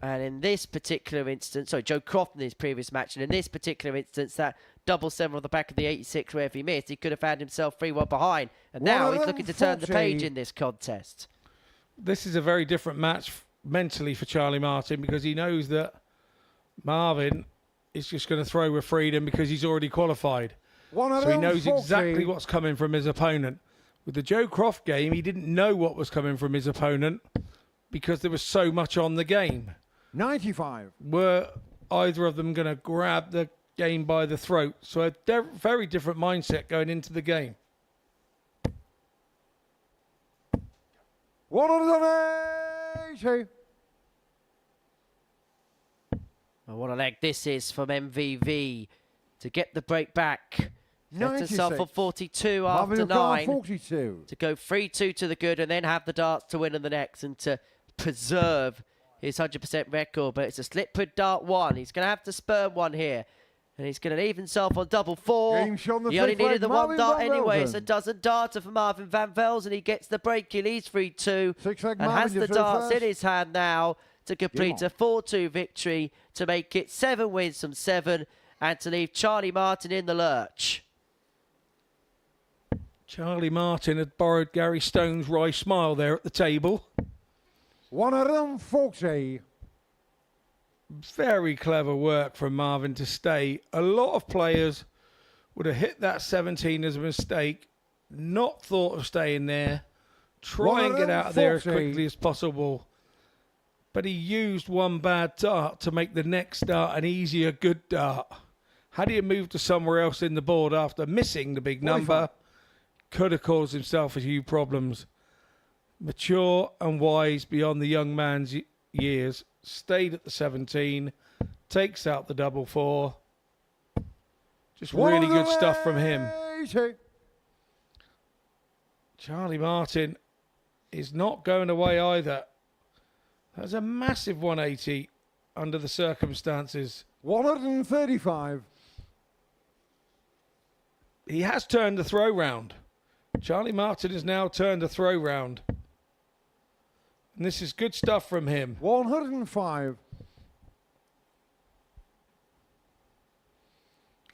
And in this particular instance, sorry, Joe Croft in his previous match, and in this particular instance, that double seven on the back of the 86 where if he missed, he could have found himself 3-1 behind. And now he's looking to turn the page in this contest. This is a very different match mentally for Charlie Martin because he knows that Marvin is just going to throw with freedom because he's already qualified. So he knows exactly what's coming from his opponent. With the Joe Croft game, he didn't know what was coming from his opponent because there was so much on the game. 95. Were either of them going to grab the game by the throat? So a very different mindset going into the game. 180. Well, what a leg this is from MVV to get the break back. Set himself on 42 after 9. 42. To go 3-2 to the good and then have the darts to win in the next and to preserve his 100% record. But it's a slip-put dart 1. He's going to have to spurn one here. And he's going to leave himself on double 4. He only needed the one dart anyway. It's a dozen darter for Marvin van Velzen. He gets the break. He leads 3-2 and has the darts in his hand now to complete a 4-2 victory to make it 7 wins from 7 and to leave Charlie Martin in the lurch. Charlie Martin had borrowed Gary Stone's wry smile there at the table. 140. Very clever work from Marvin to stay. A lot of players would have hit that 17 as a mistake, not thought of staying there, try and get out of there as quickly as possible. But he used one bad dart to make the next dart an easier good dart. Had he moved to somewhere else in the board after missing the big number, could have caused himself a few problems. Mature and wise beyond the young man's years, stayed at the 17, takes out the double 4. Just really good stuff from him. Charlie Martin is not going away either. That's a massive 180 under the circumstances. 135. He has turned the throw round. Charlie Martin has now turned the throw round. And this is good stuff from him. 105.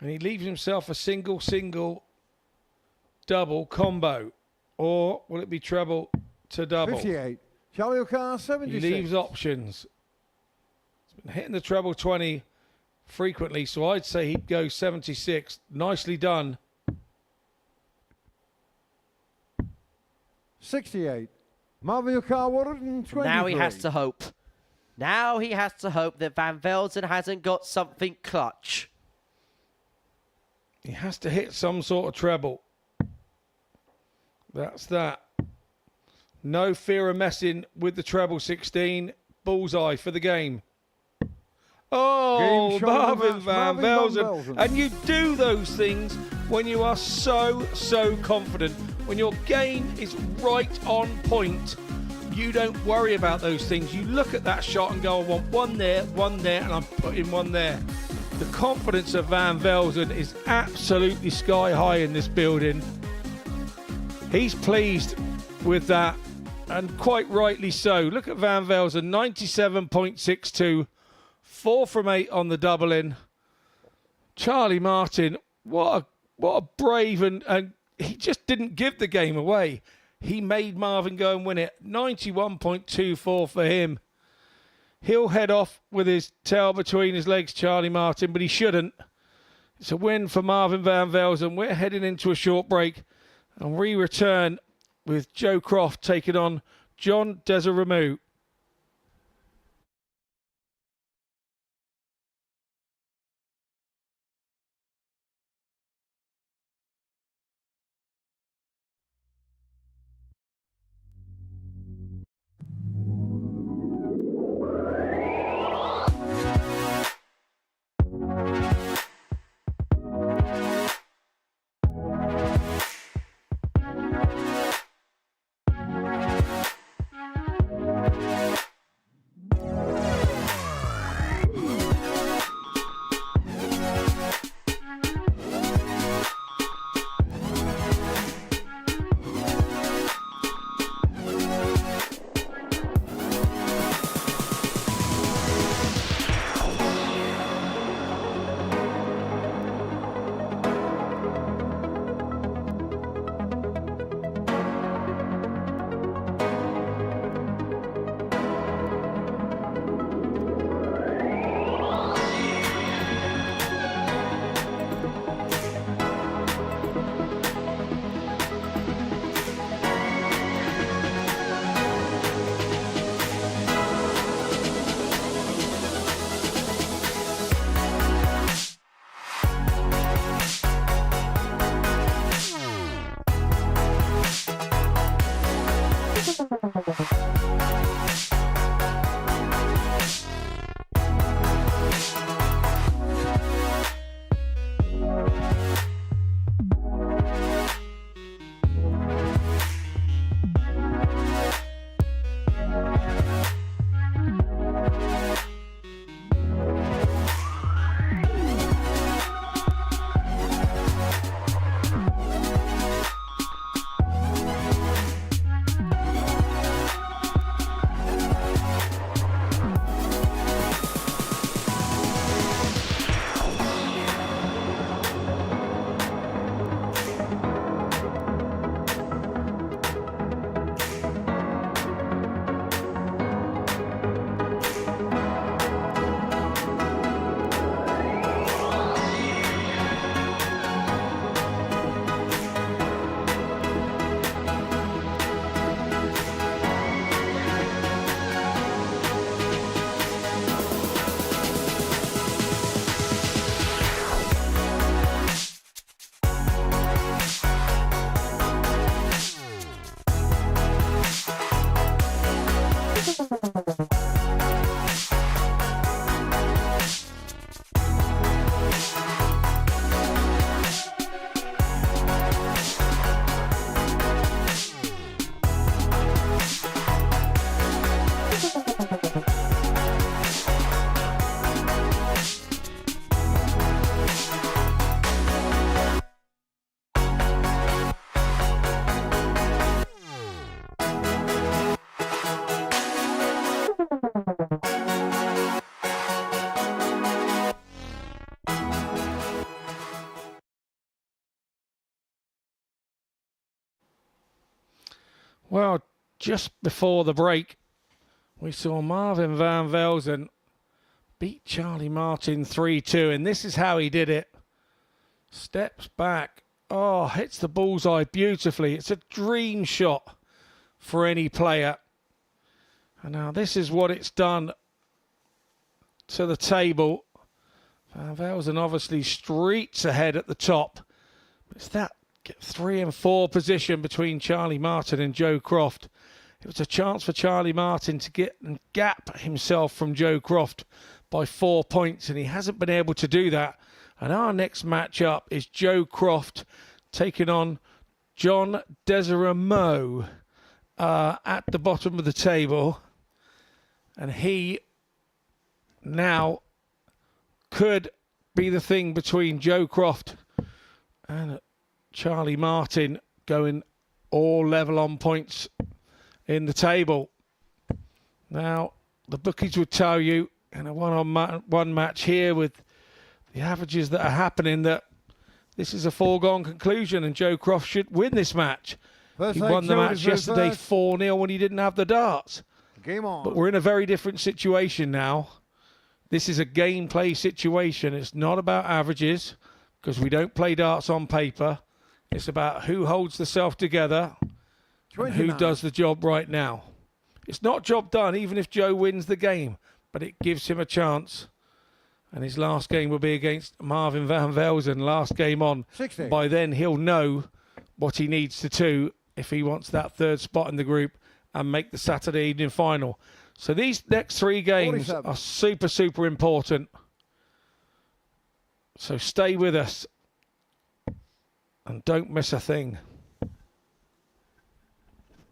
And he leaves himself a single, double combo. Or will it be treble to double? 58. Charlie O'Carr, 76. He leaves options. He's been hitting the treble 20 frequently, so I'd say he'd go 76. Nicely done. 68. Marvin O'Carr, 123. Now he has to hope. Now he has to hope that Van Velzen hasn't got something clutch. He has to hit some sort of treble. That's that. No fear of messing with the treble 16. Bullseye for the game. Oh, Marvin Van Velzen. And you do those things when you are so confident. When your game is right on point, you don't worry about those things. You look at that shot and go, I want one there, and I'm putting one there. The confidence of Van Velzen is absolutely sky high in this building. He's pleased with that, and quite rightly so. Look at Van Velzen, 97.62, 4 from 8 on the double in. Charlie Martin, what a brave and he just didn't give the game away. He made Marvin go and win it. 91.24 for him. He'll head off with his tail between his legs, Charlie Martin, but he shouldn't. It's a win for Marvin Van Velzen. We're heading into a short break, and we return with Joe Croft taking on John Desreumaux. Well, just before the break, we saw Marvin van Velzen beat Charlie Martin 3-2, and this is how he did it. Steps back. Oh, hits the bullseye beautifully. It's a dream shot for any player. And now this is what it's done to the table. Van Velzen obviously streets ahead at the top. It's that 3 and 4 position between Charlie Martin and Joe Croft. It was a chance for Charlie Martin to get and gap himself from Joe Croft by 4 points, and he hasn't been able to do that. And our next matchup is Joe Croft taking on John Desreumaux at the bottom of the table. And he now could be the thing between Joe Croft and Charlie Martin, going all level on points in the table. Now, the bookies would tell you in a one-on-one match here with the averages that are happening that this is a foregone conclusion and Joe Croft should win this match. He won the match yesterday 4-0 when he didn't have the darts. Game on. But we're in a very different situation now. This is a gameplay situation. It's not about averages because we don't play darts on paper. It's about who holds the self together and who does the job right now. It's not job done, even if Joe wins the game, but it gives him a chance. And his last game will be against Marvin van Velzen, last game on. 60. By then, he'll know what he needs to do if he wants that third spot in the group and make the Saturday evening final. So these next 3 games 47. are super, super important. So stay with us and don't miss a thing.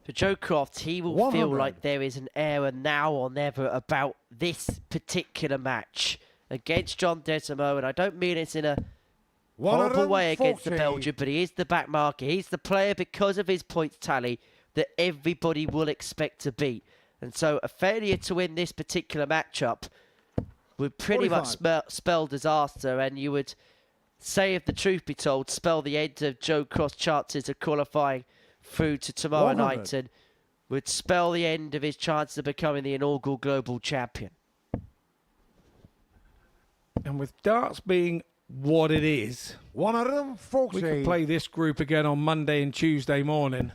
For Joe Croft, he will 100. feel like there is an era now or never about this particular match against John Desreumaux, and I don't mean it's in a horrible way against the 140. Belgian, but he is the back marker. He's the player, because of his points tally, that everybody will expect to beat. And so a failure to win this particular matchup would pretty much spell disaster, and you would say, if the truth be told, spell the end of Joe Croft's chances of qualifying through to tomorrow 100. night, and would spell the end of his chances of becoming the inaugural global champion. And with darts being what it is, 140. we can play this group again on Monday and Tuesday morning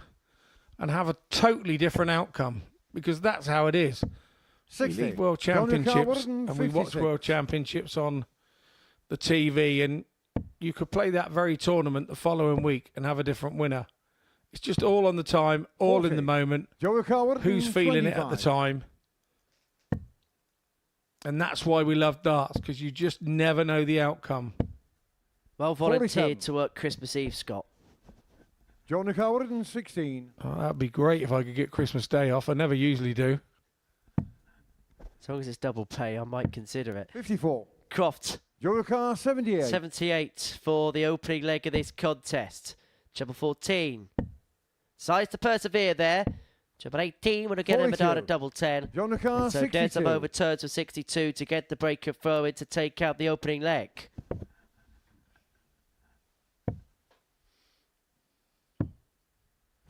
and have a totally different outcome, because that's how it is. 60. We leave World Championships and we watch World Championships on the TV, and you could play that very tournament the following week and have a different winner. It's just all on the time, all 40. in the moment. Joe Coward, Who's feeling it at the 25. time? And that's why we love darts, because you just never know the outcome. Well volunteered 47. to work Christmas Eve, Scott. Joe Coward, 16. Oh, that'd be great if I could get Christmas Day off. I never usually do. As long as it's double pay, I might consider it. 54. Croft, Joe Car, 78. 78 for the opening leg of this contest. Treble 14. Size to persevere there. Treble 18 would have get him 42. down at double 10. John the Car, And so 62. Desreumaux overturns for 62 to get the breaker throw in to take out the opening leg.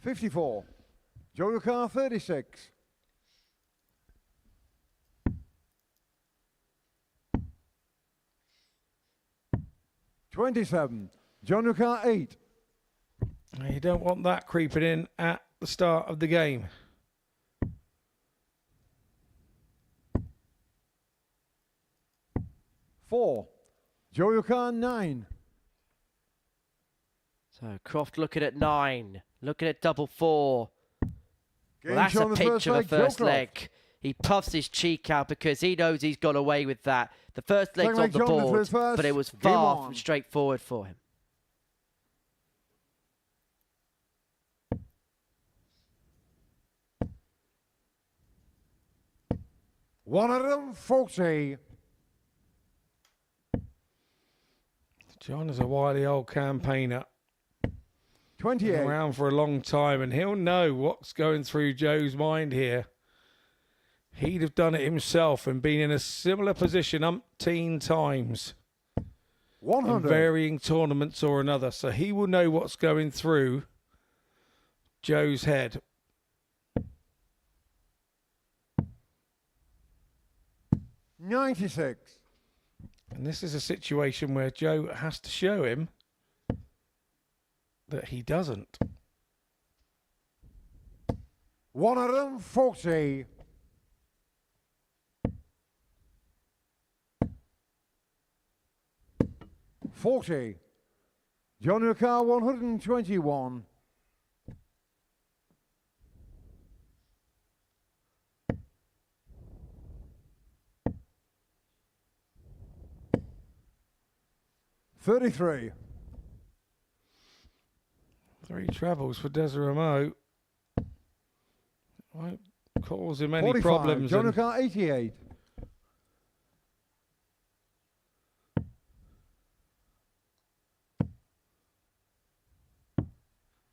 $54. Joe Car, 36. $27. John Car, 8. You don't want that creeping in at the start of the game. $4. Joe Car, 9. So Croft looking at 9. Looking at double 4. Game Well, that's show a on the picture of first the leg, first Joe Croft. leg. He puffs his cheek out because he knows he's got away with that. The first leg's Second on leg, the John, the board, first. but it was Game far on. from straightforward for him. $140. John is a wily old campaigner. 28. Been around for a long time, and he'll know what's going through Joe's mind here. He'd have done it himself and been in a similar position umpteen times. 100. In varying tournaments or another, so he will know what's going through Joe's head. $96. And this is a situation where Joe has to show him that he doesn't. 140. $40. John Car, 121. $33. 3 trebles for Desreumaux. Won't cause him any 45. problems. John and Car, 88.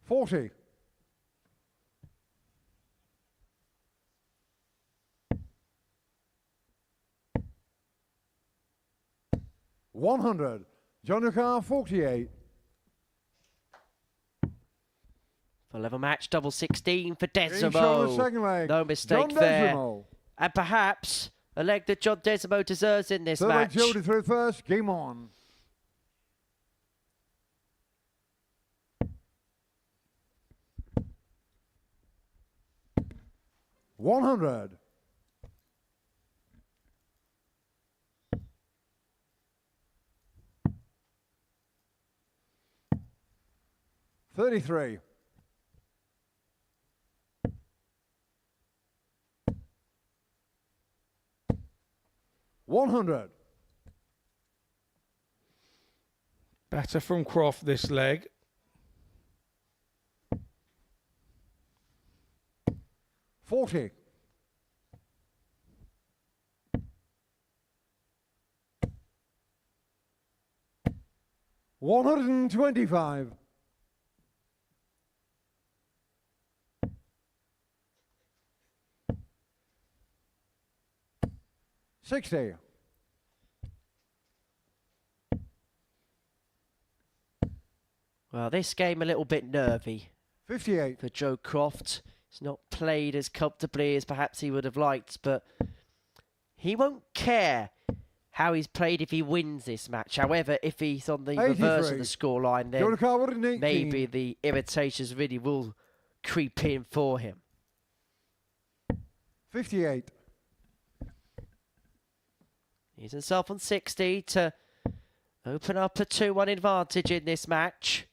$40. $100. John Car, 48. For level match, double 16 for Game show on the second Desreumaux. leg. No mistake John there. Desreumaux. And perhaps a leg that John Desreumaux deserves in this Third leg, match. Jody through first. Game on. 100. $33. 100. Better from Croft this leg. 40. 125. 60. Well, this game a little bit nervy. 58. For Joe Croft. He's not played as comfortably as perhaps he would have liked, but he won't care how he's played if he wins this match. However, if he's on the reverse of the scoreline, then maybe the irritations really will creep in for him. 58. He's himself on 60 to open up a 2-1 advantage in this match.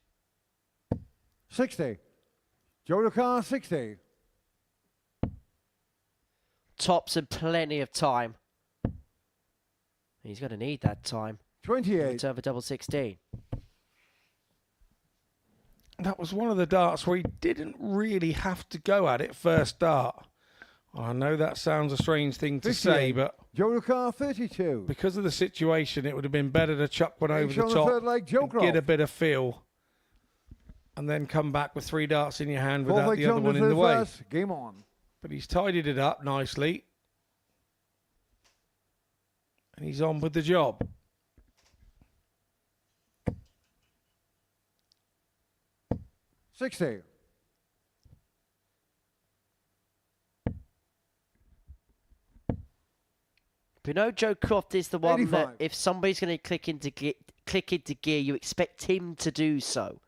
60. Joe Lucar, 60. Tops and plenty of time. He's going to need that time. 28. Return for double 16. That was one of the darts where he didn't really have to go at it first dart. I know that sounds a strange thing to say, but Joe Lucar, 32. Because of the situation, it would have been better to chuck one over the on the top third leg, Joe and Croft. get a bit of feel, and then come back with 3 darts in your hand without the other one in the way. First. Game on. But he's tidied it up nicely, and he's on with the job. $60. We know Joe Croft is the one 85. that if somebody's going to click into gear, you expect him to do so.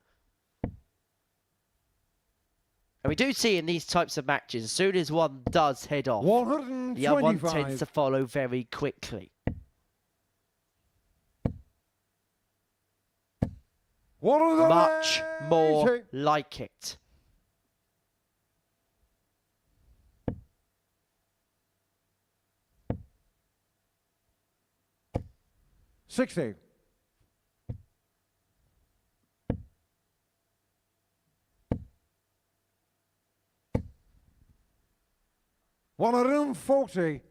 And we do see in these types of matches, as soon as one does head off, the other one tends to follow very quickly. Much more like it. $60. 140.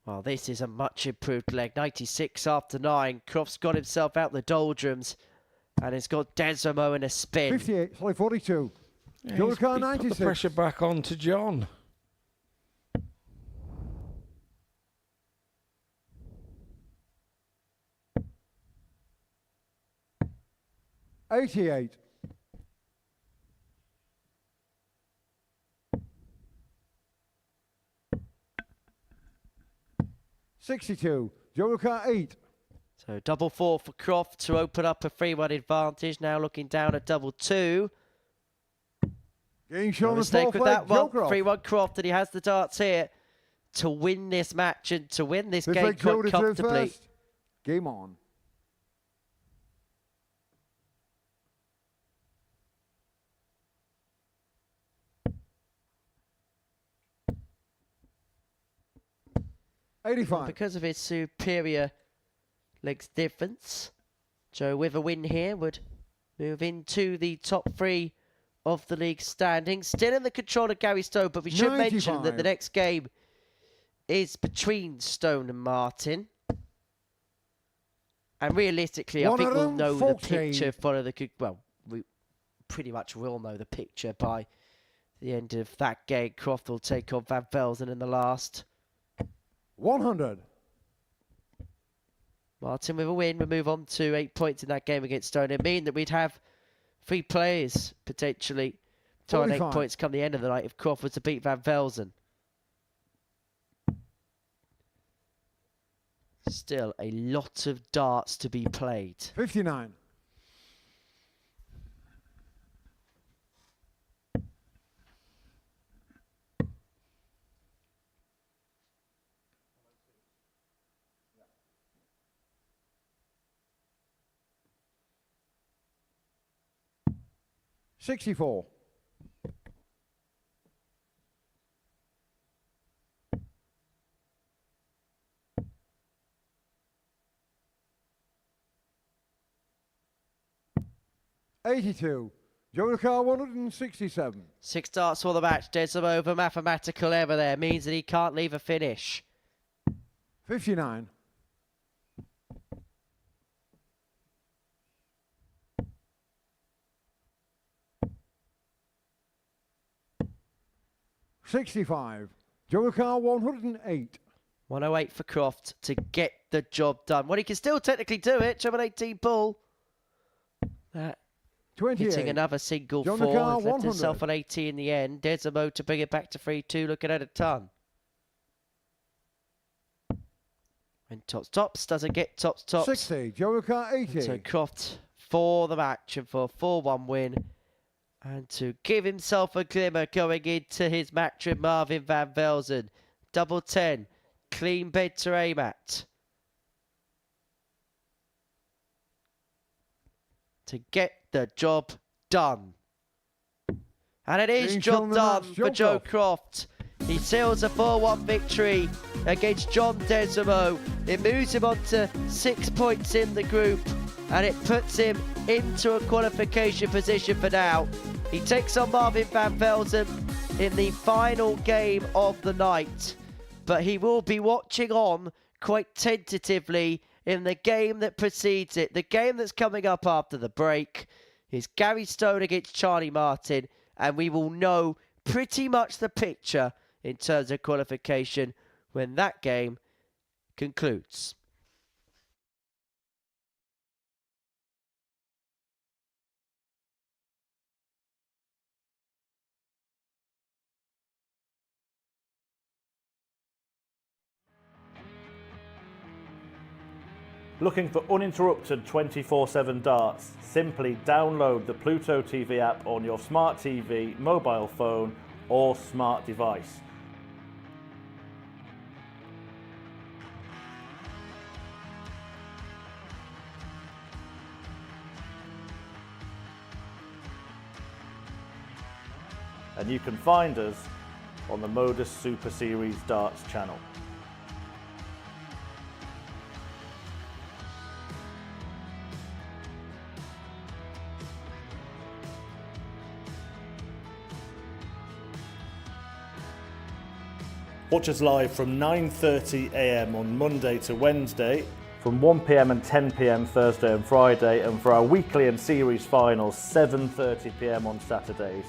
Well, this is a much improved leg. 96 after 9. Croft's got himself out the doldrums and has got Desreumaux in a spin. 58. Sorry, 42. Yeah, Joe he's Lucar, put 96. the pressure back on to John. $88. 62. Joe Lucar, 8. So double 4 for Croft to open up a 3-1 advantage. Now looking down at double 2. Game shown No the mistake fourth with leg, that Joe one. Croft. 3-1 Croft, and he has the darts here to win this match and to win this Fifth game leg, Joe quite to third comfortably. first. Game on. Well, 85. because of his superior legs difference, Joe with a win here would move into the top 3 of the league standings. Still in the control of Gary Stone, but we should mention that the 95. next game is between Stone and Martin. And realistically, I think we'll know the 114. picture for the... Well, we pretty much will know the picture by the end of that game. Croft will take on Van Velzen in the last. 100. Martin with a win. We move on to 8 points in that game against Stone. It mean that we'd have 3 players potentially tying 8 45. points come the end of the night if Croft was to beat Van Velzen. Still a lot of darts to be played. 59. 64. $82. Joe Car 167. 6 darts for the match. Desreumaux over mathematical error there. Means that he can't leave a finish. 59. $65. Joe Car 108. 108 for Croft to get the job done. Well, he can still technically do it. Treble 18 pull. That 28. hitting another single John four. Car, Left 100. himself on 80 in the end. Desreumaux to bring it back to 3-2. Looking at a ton. And tops doesn't get tops. 60. Joe Car 80. So Croft for the match and for a 4-1 win. And to give himself a glimmer going into his match with Marvin van Velzen. Double 10. Clean bed to aim at. To get the job done. And it is job done for Joe Croft. He seals a 4-1 victory against John Desreumaux. It moves him on to 6 points in the group and it puts him into a qualification position for now. He takes on Marvin van Velzen in the final game of the night, but he will be watching on quite tentatively in the game that precedes it. The game that's coming up after the break is Gary Stone against Charlie Martin, and we will know pretty much the picture in terms of qualification when that game concludes. Looking for uninterrupted 24/7 darts? Simply download the Pluto TV app on your smart TV, mobile phone or smart device. And you can find us on the Modus Super Series Darts channel. Watch us live from 9:30 AM on Monday to Wednesday, from 1 PM and 10 PM Thursday and Friday, and for our weekly and series finals, 7:30 PM on Saturdays.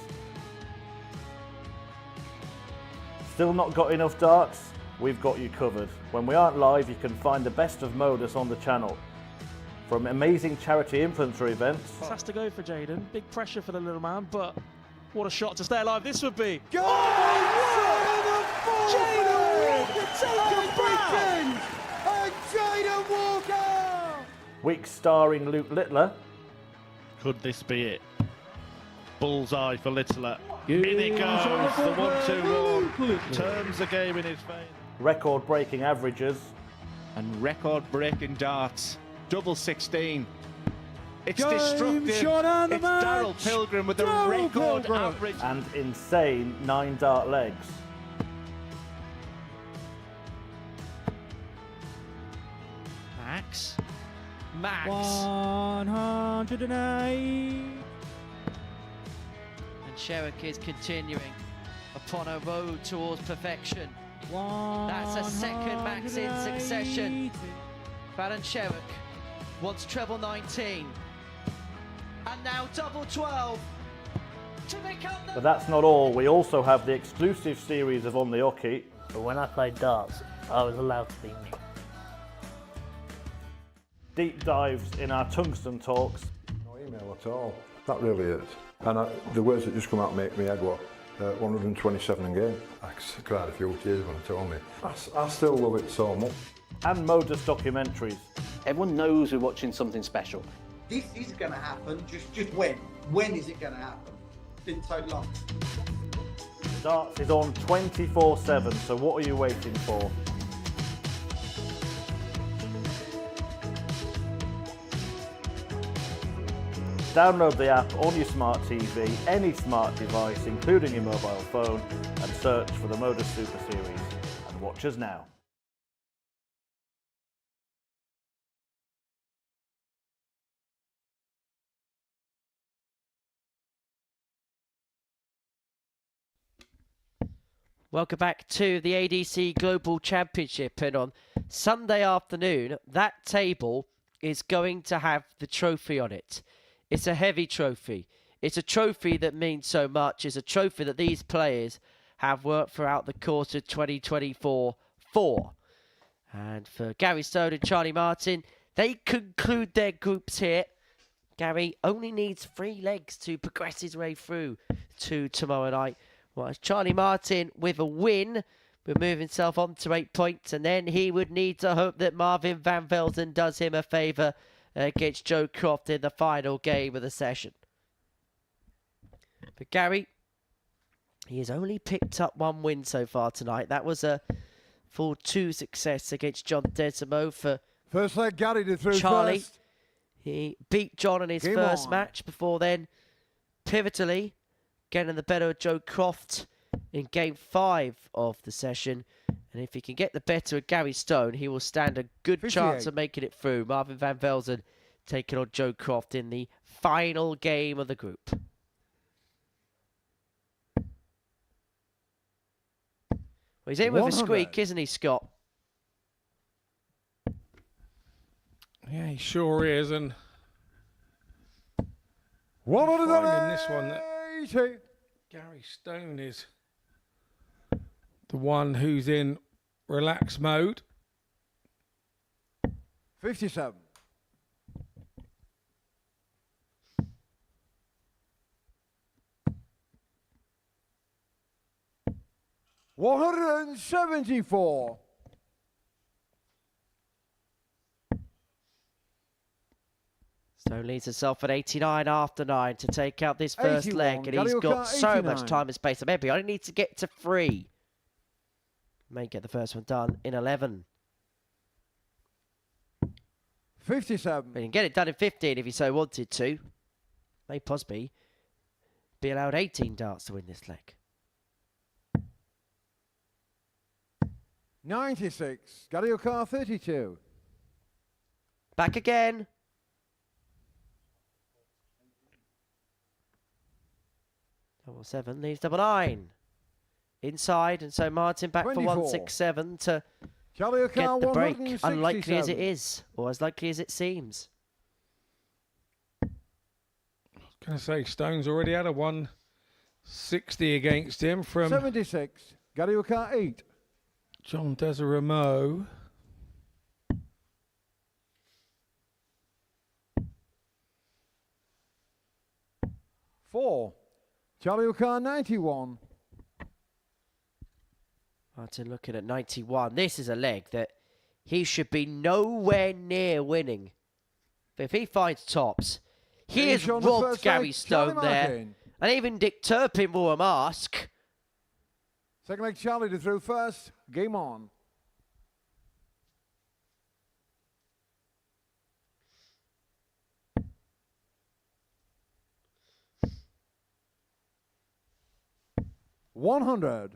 Still not got enough darts? We've got you covered. When we aren't live, you can find the best of Modus on the channel. From amazing charity infantry events. This has to go for Jaden. Big pressure for the little man, but what a shot to stay alive this would be. Go! Jaden Walker taken back! And Jaden Walker! Week starring Luke Littler. Could this be it? Bullseye for Littler. In it goes, the 1-2-1. Turns the game in his favour. Record-breaking averages. And record-breaking darts. Double 16. It's Game destructive. shot on the It's match. Daryl Pilgrim with a Daryl record Pilgrim. average. And insane 9 dart legs. Max. 108. And Sherrick is continuing upon a road towards perfection. That's a second max in succession. Baron Sherrick wants treble 19. And now double 12 to become the... But that's not all. We also have the exclusive series of On the Hockey. But when I played darts, I was allowed to be me. Deep dives in our tungsten talks. No email at all. That really is. And the words that just come out make me head what? 127 in game. I cried a few tears when they told me. I still love it so much. And Modus documentaries. Everyone knows we're watching something special. This is going to happen, just when? When is it going to happen? Didn't take long. Darts is on 24/7, so what are you waiting for? Download the app on your smart TV, any smart device, including your mobile phone, and search for the Modus Super Series. And watch us now. Welcome back to the ADC Global Championship, and on Sunday afternoon, that table is going to have the trophy on it. It's a heavy trophy. It's a trophy that means so much. It's a trophy that these players have worked throughout the course of 2024 for. And for Gary Stone and Charlie Martin, they conclude their groups here. Gary only needs 3 legs to progress his way through to tomorrow night. Well, Charlie Martin, with a win, would move himself on to 8 points, and then he would need to hope that Marvin van Velzen does him a favour against Joe Croft in the final game of the session. But Gary, he has only picked up 1 win so far tonight. That was a full 2 success against John Desreumaux for first leg. Gary did through Charlie. first. He beat John in his Game first on. match before then, pivotally, getting the better of Joe Croft in game 5 of the session. And if he can get the better of Gary Stone, he will stand a good 58. chance of making it through. Marvin van Velzen taking on Joe Croft in the final game of the group. Well, he's in with a 100. squeak, isn't he, Scott? Yeah, he sure is, and 100 finding this one that Gary Stone is the one who's in relax mode. 57. $174. Stone leads himself at 89 after 9 to take out this first 81. leg, and he's got so 89. much time and space. Maybe I only need to get to 3. May get the first one done in 11. 57. But he can get it done in 15 if he so wanted to. May possibly be allowed 18 darts to win this leg. 96. Gary O'Carr 32. Back again. Double 7 leaves double 9. Inside, and so Martin back 24. for 167 to Charlie O'Carr get the break. 167. Unlikely as it is, or as likely as it seems. Going to say Stone's already had a 160 against him from 76. Gary O'Carr 8. John Desreumaux. Four. Charlie O'Carr 91. Martin looking at 91. This is a leg that he should be nowhere near winning. But if he finds tops, he has Finish on the robbed first Gary leg, Stone Charlie there. Martin. And even Dick Turpin wore a mask. Second leg, Charlie to through first. Game on. $100.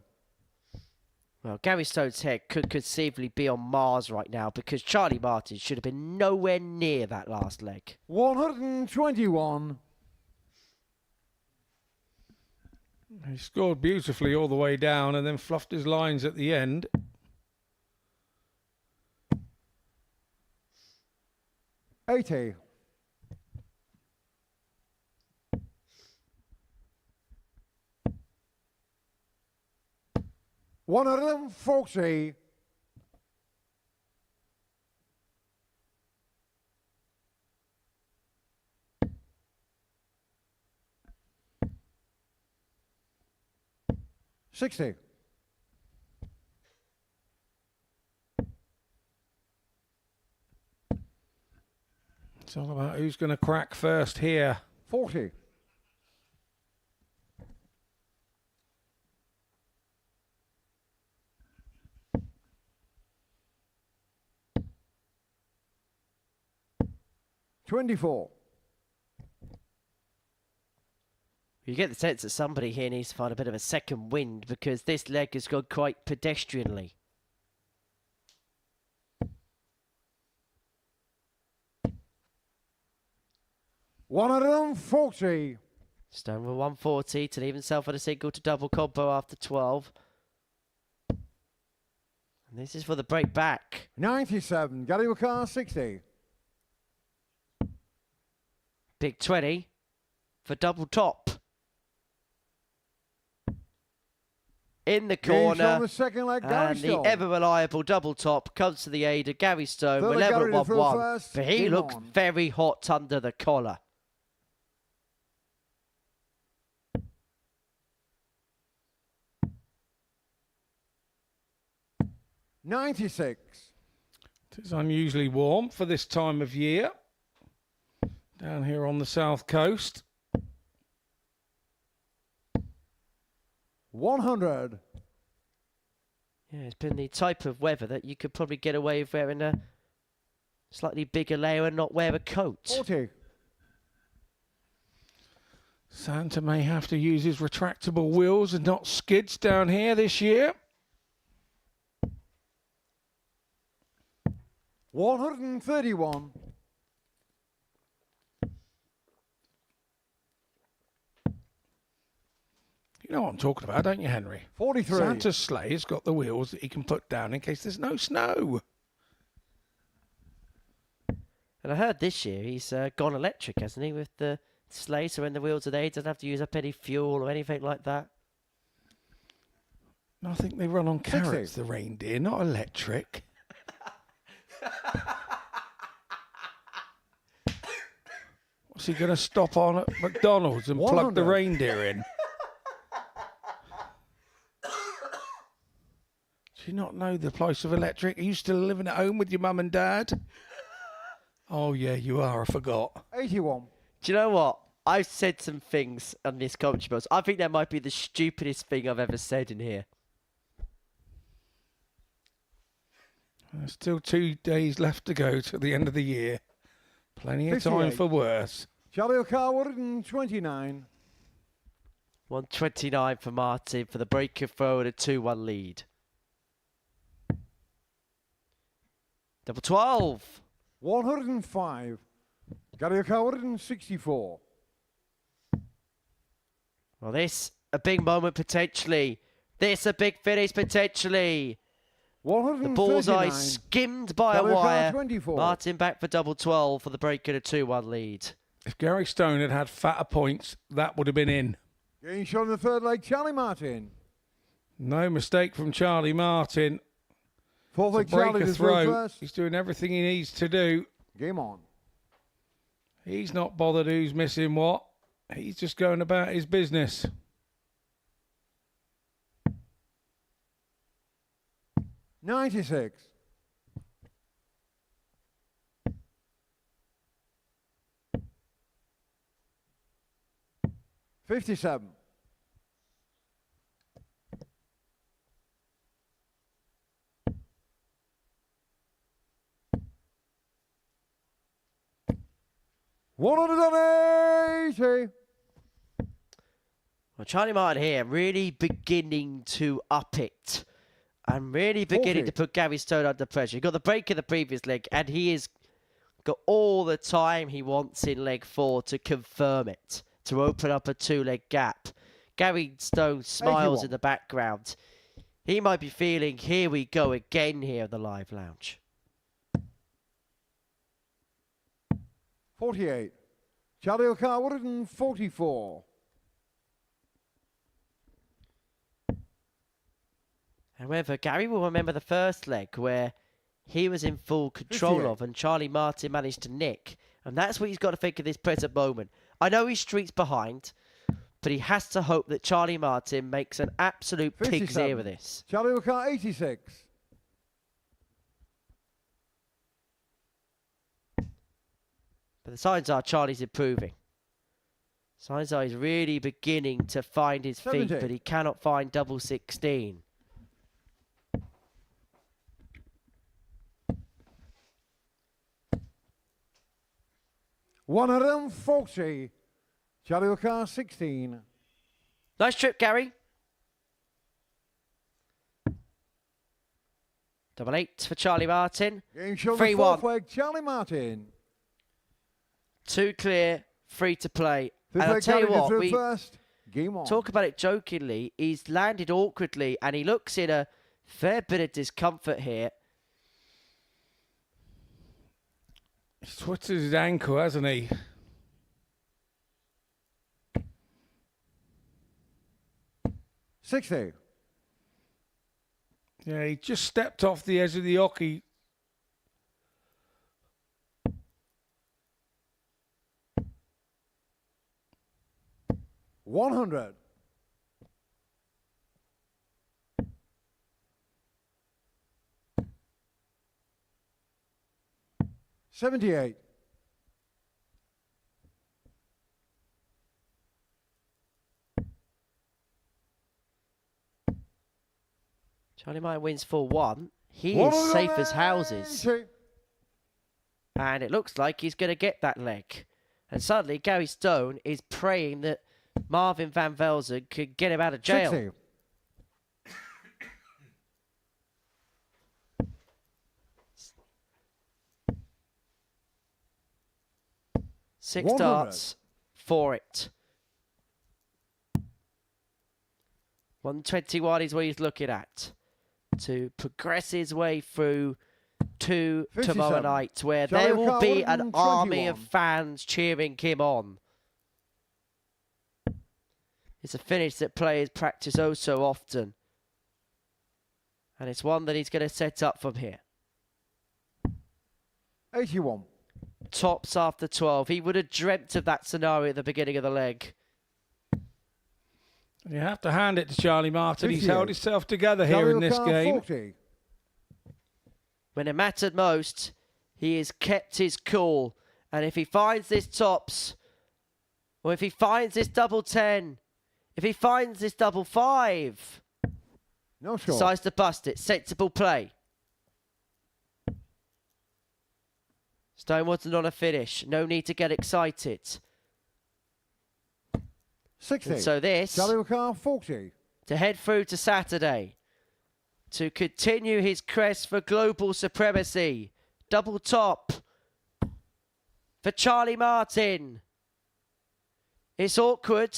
Well, Gary Stone's head could conceivably be on Mars right now because Charlie Martin should have been nowhere near that last leg. 121. He scored beautifully all the way down and then fluffed his lines at the end. $80. $140. $60. It's all about who's going to crack first here. 40. $24. You get the sense that somebody here needs to find a bit of a second wind because this leg has gone quite pedestrianly. $140. Stone with 140 to leave himself at a single to double combo after 12. And this is for the break back. 97. Gary Wakar 60. Big 20 for double top. In the corner, on the second leg, Gary and Stone. the ever-reliable double top comes to the aid of Gary Stone. Third We're leg, level Gary at to 1-1, first. but he Game looks on. very hot under the collar. $96. It is unusually warm for this time of year down here on the south coast. 100. Yeah, it's been the type of weather that you could probably get away with wearing a slightly bigger layer and not wear a coat. 40. Santa may have to use his retractable wheels and not skids down here this year. 131. You know what I'm talking about, don't you, Henry? 43. Santa's sleigh has got the wheels that he can put down in case there's no snow. And I heard this year he's gone electric, hasn't he, with the sleigh, so when the wheels are there, he doesn't have to use up any fuel or anything like that. No, I think they run on 60. carrots, the reindeer, not electric. What's he going to stop on at McDonald's and plug the 100. reindeer in? Do you not know the price of electric? Are you still living at home with your mum and dad? Oh, yeah, you are. I forgot. 81. Do you know what? I've said some things on this commentary box. I think that might be the stupidest thing I've ever said in here. There's still 2 days left to go to the end of the year. Plenty of time 58. for worse. Charlie O'Carr 129. 129 for Martin for the breaker throw and a 2-1 lead. Double 12. 105. Gary O'Carr 164. Well, this a big moment potentially. This a big finish potentially. The bullseye skimmed by a Gary O'Carr wire. 24. Martin back for double 12 for the break and a 2-1 lead. If Gary Stone had had fatter points, that would have been in. Getting shot in the third leg, Charlie Martin. No mistake from Charlie Martin. Fourth leg, To break Charlie a to throw throw. first. He's doing everything he needs to do. Game on. He's not bothered who's missing what. He's just going about his business. $96. $57. $180. Well, Charlie Martin here really beginning to up it. And really beginning 40. to put Gary Stone under pressure. He got the break in the previous leg, and he has got all the time he wants in leg 4 to confirm it, to open up a 2-leg gap. Gary Stone smiles 81. in the background. He might be feeling, here we go again here in the live lounge. 48. Charlie O'Carr 144. However, Gary will remember the first leg where he was in full control 58. of and Charlie Martin managed to nick. And that's what he's got to think of this present moment. I know he's streets behind, but he has to hope that Charlie Martin makes an absolute pig's 57. ear of this. Charlie O'Carr 86. But the signs are Charlie's improving. Signs are he's really beginning to find his feet, 70. but he cannot find double 16. $140. Charlie O'Carr 16. Nice trip, Gary. 8-8 for Charlie Martin. Game show the 3-1. fourth leg, Charlie Martin. 2 clear, 3 to play. Fifth And I'll leg, tell you Gary what, Desreumaux we first. Game on. talk about it jokingly. He's landed awkwardly and he looks in a fair bit of discomfort here. He's twisted his ankle, hasn't he? $60. Yeah, he just stepped off the edge of the hockey. $100. $78. Charlie Martin wins 4-1. He is safe as houses. And it looks like he's going to get that leg. And suddenly Gary Stone is praying that Marvin van Velzen could get him out of jail. 60. Six 100. darts for it. 121 is what he's looking at to progress his way through to 57. tomorrow night, where Charlie there will be an 121. army of fans cheering him on. It's a finish that players practice oh so often. And it's one that he's going to set up from here. 81. Tops after 12. He would have dreamt of that scenario at the beginning of the leg. You have to hand it to Charlie Martin. He's 58. held himself together here Charlie in this game. 40. When it mattered most, he has kept his cool. And if he finds this tops, or if he finds this double 10, if he finds this double 5, No score. decides to bust it. Sensible play. Stone wasn't on a finish. No need to get excited. 60. And so this, Charlie 40. to head through to Saturday, to continue his quest for global supremacy. Double top for Charlie Martin. It's awkward.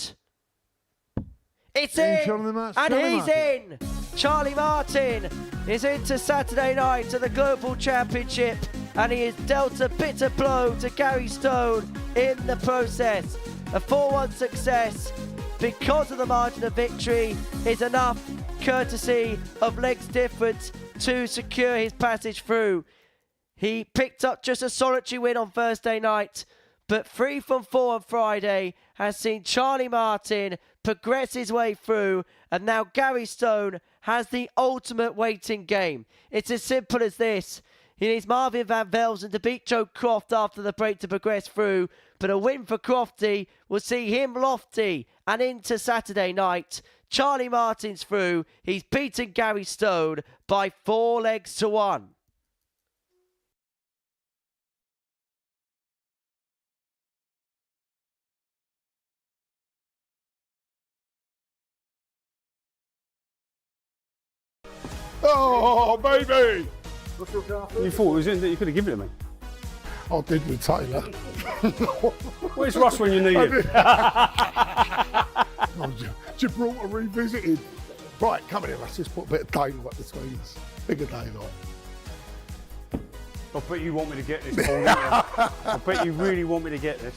It's Game in, show on the match, and Charlie he's in. Charlie Martin is into Saturday night to the Global Championship, and he has dealt a bitter blow to Gary Stone in the process. A 4-1 success because of the margin of victory is enough, courtesy of legs difference, to secure his passage through. He picked up just a solitary win on Thursday night, but 3 from 4 on Friday has seen Charlie Martin progress his way through, and now Gary Stone has the ultimate waiting game. It's as simple as this. He needs Marvin van Velzen to beat Joe Croft after the break to progress through, but a win for Crofty will see him lofty and into Saturday night. Charlie Martin's through. He's beaten Gary Stone by 4 legs to 1. Oh, baby! You thought it was in that you could have given it to me. I did with Taylor. Where's Russ when you need him? Gibraltar revisited. Right, come here, let's just put a bit of daylight between us. Bigger daylight. I bet you want me to get this, Paul, don't you? I bet you really want me to get this.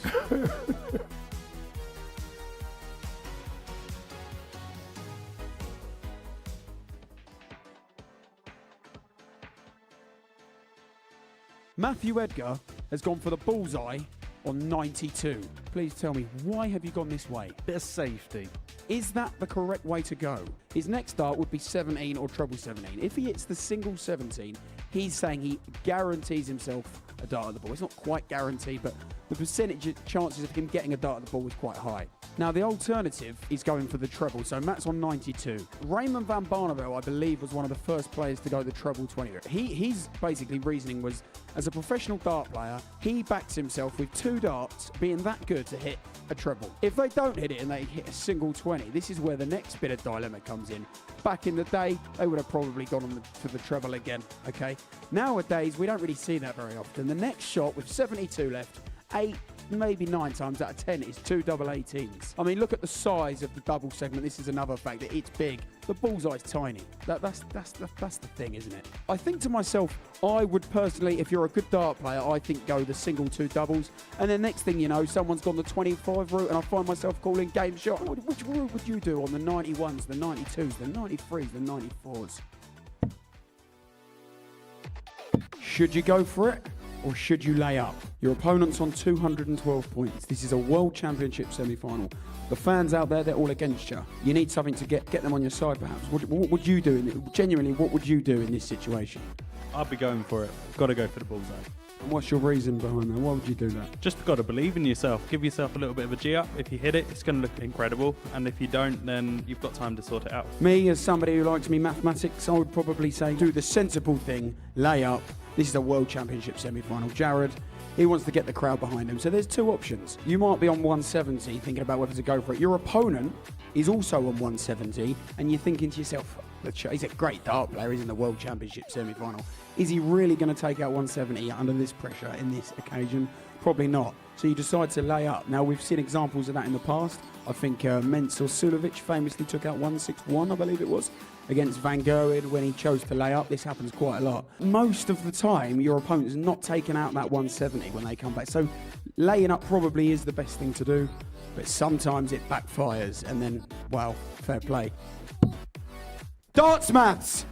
Matthew Edgar has gone for the bullseye on 92. Please tell me, why have you gone this way? Bit of safety. Is that the correct way to go? His next start would be 17 or treble 17. If he hits the single 17, he's saying he guarantees himself a dart at the ball. It's not quite guaranteed, but the percentage chances of him getting a dart at the ball is quite high. Now, the alternative is going for the treble, so Matt's on 92. Raymond van Barneveld, I believe, was one of the first players to go the treble 20. His basically reasoning was As a professional dart player, he backs himself with 2 darts being that good to hit a treble. If they don't hit it and they hit a single 20, this is where the next bit of dilemma comes in. Back in the day, they would have probably gone for the treble again, okay? Nowadays, we don't really see that very often. The next shot with 72 left, 8, maybe 9 times out of 10 is 2 double 18s. I mean, look at the size of the double segment. This is another fact that it's big. The bullseye's tiny. That's the thing, isn't it? I think to myself, I would personally, if you're a good dart player, I think go the single 2 doubles. And then next thing you know, someone's gone the 25 route and I find myself calling game shot. Which route would you do on the 91s, the 92s, the 93s, the 94s? Should you go for it? Or should you lay up? Your opponent's on 212 points. This is a World Championship semi-final. The fans out there, they're all against you. You need something to get them on your side, perhaps. What would you do? Genuinely, what would you do in this situation? I'd be going for it. Got to go for the bullseye. And what's your reason behind that? Why would you do that? Just got to believe in yourself. Give yourself a little bit of a G up. If you hit it, it's going to look incredible. And if you don't, then you've got time to sort it out. Me, as somebody who likes me mathematics, I would probably say do the sensible thing, lay up. This is a World Championship semi-final. Jared, he wants to get the crowd behind him. So there's 2 options. You might be on 170 thinking about whether to go for it. Your opponent is also on 170 and you're thinking to yourself, he's a great dart player, he's in the World Championship semi-final. Is he really going to take out 170 under this pressure in this occasion? Probably not. So you decide to lay up. Now, we've seen examples of that in the past. I think Mensur Suljovic famously took out 161, I believe it was, against Van Gerwen when he chose to lay up. This happens quite a lot. Most of the time, your opponent is not taking out that 170 when they come back. So laying up probably is the best thing to do, but sometimes it backfires and then, well, fair play. Darts maths!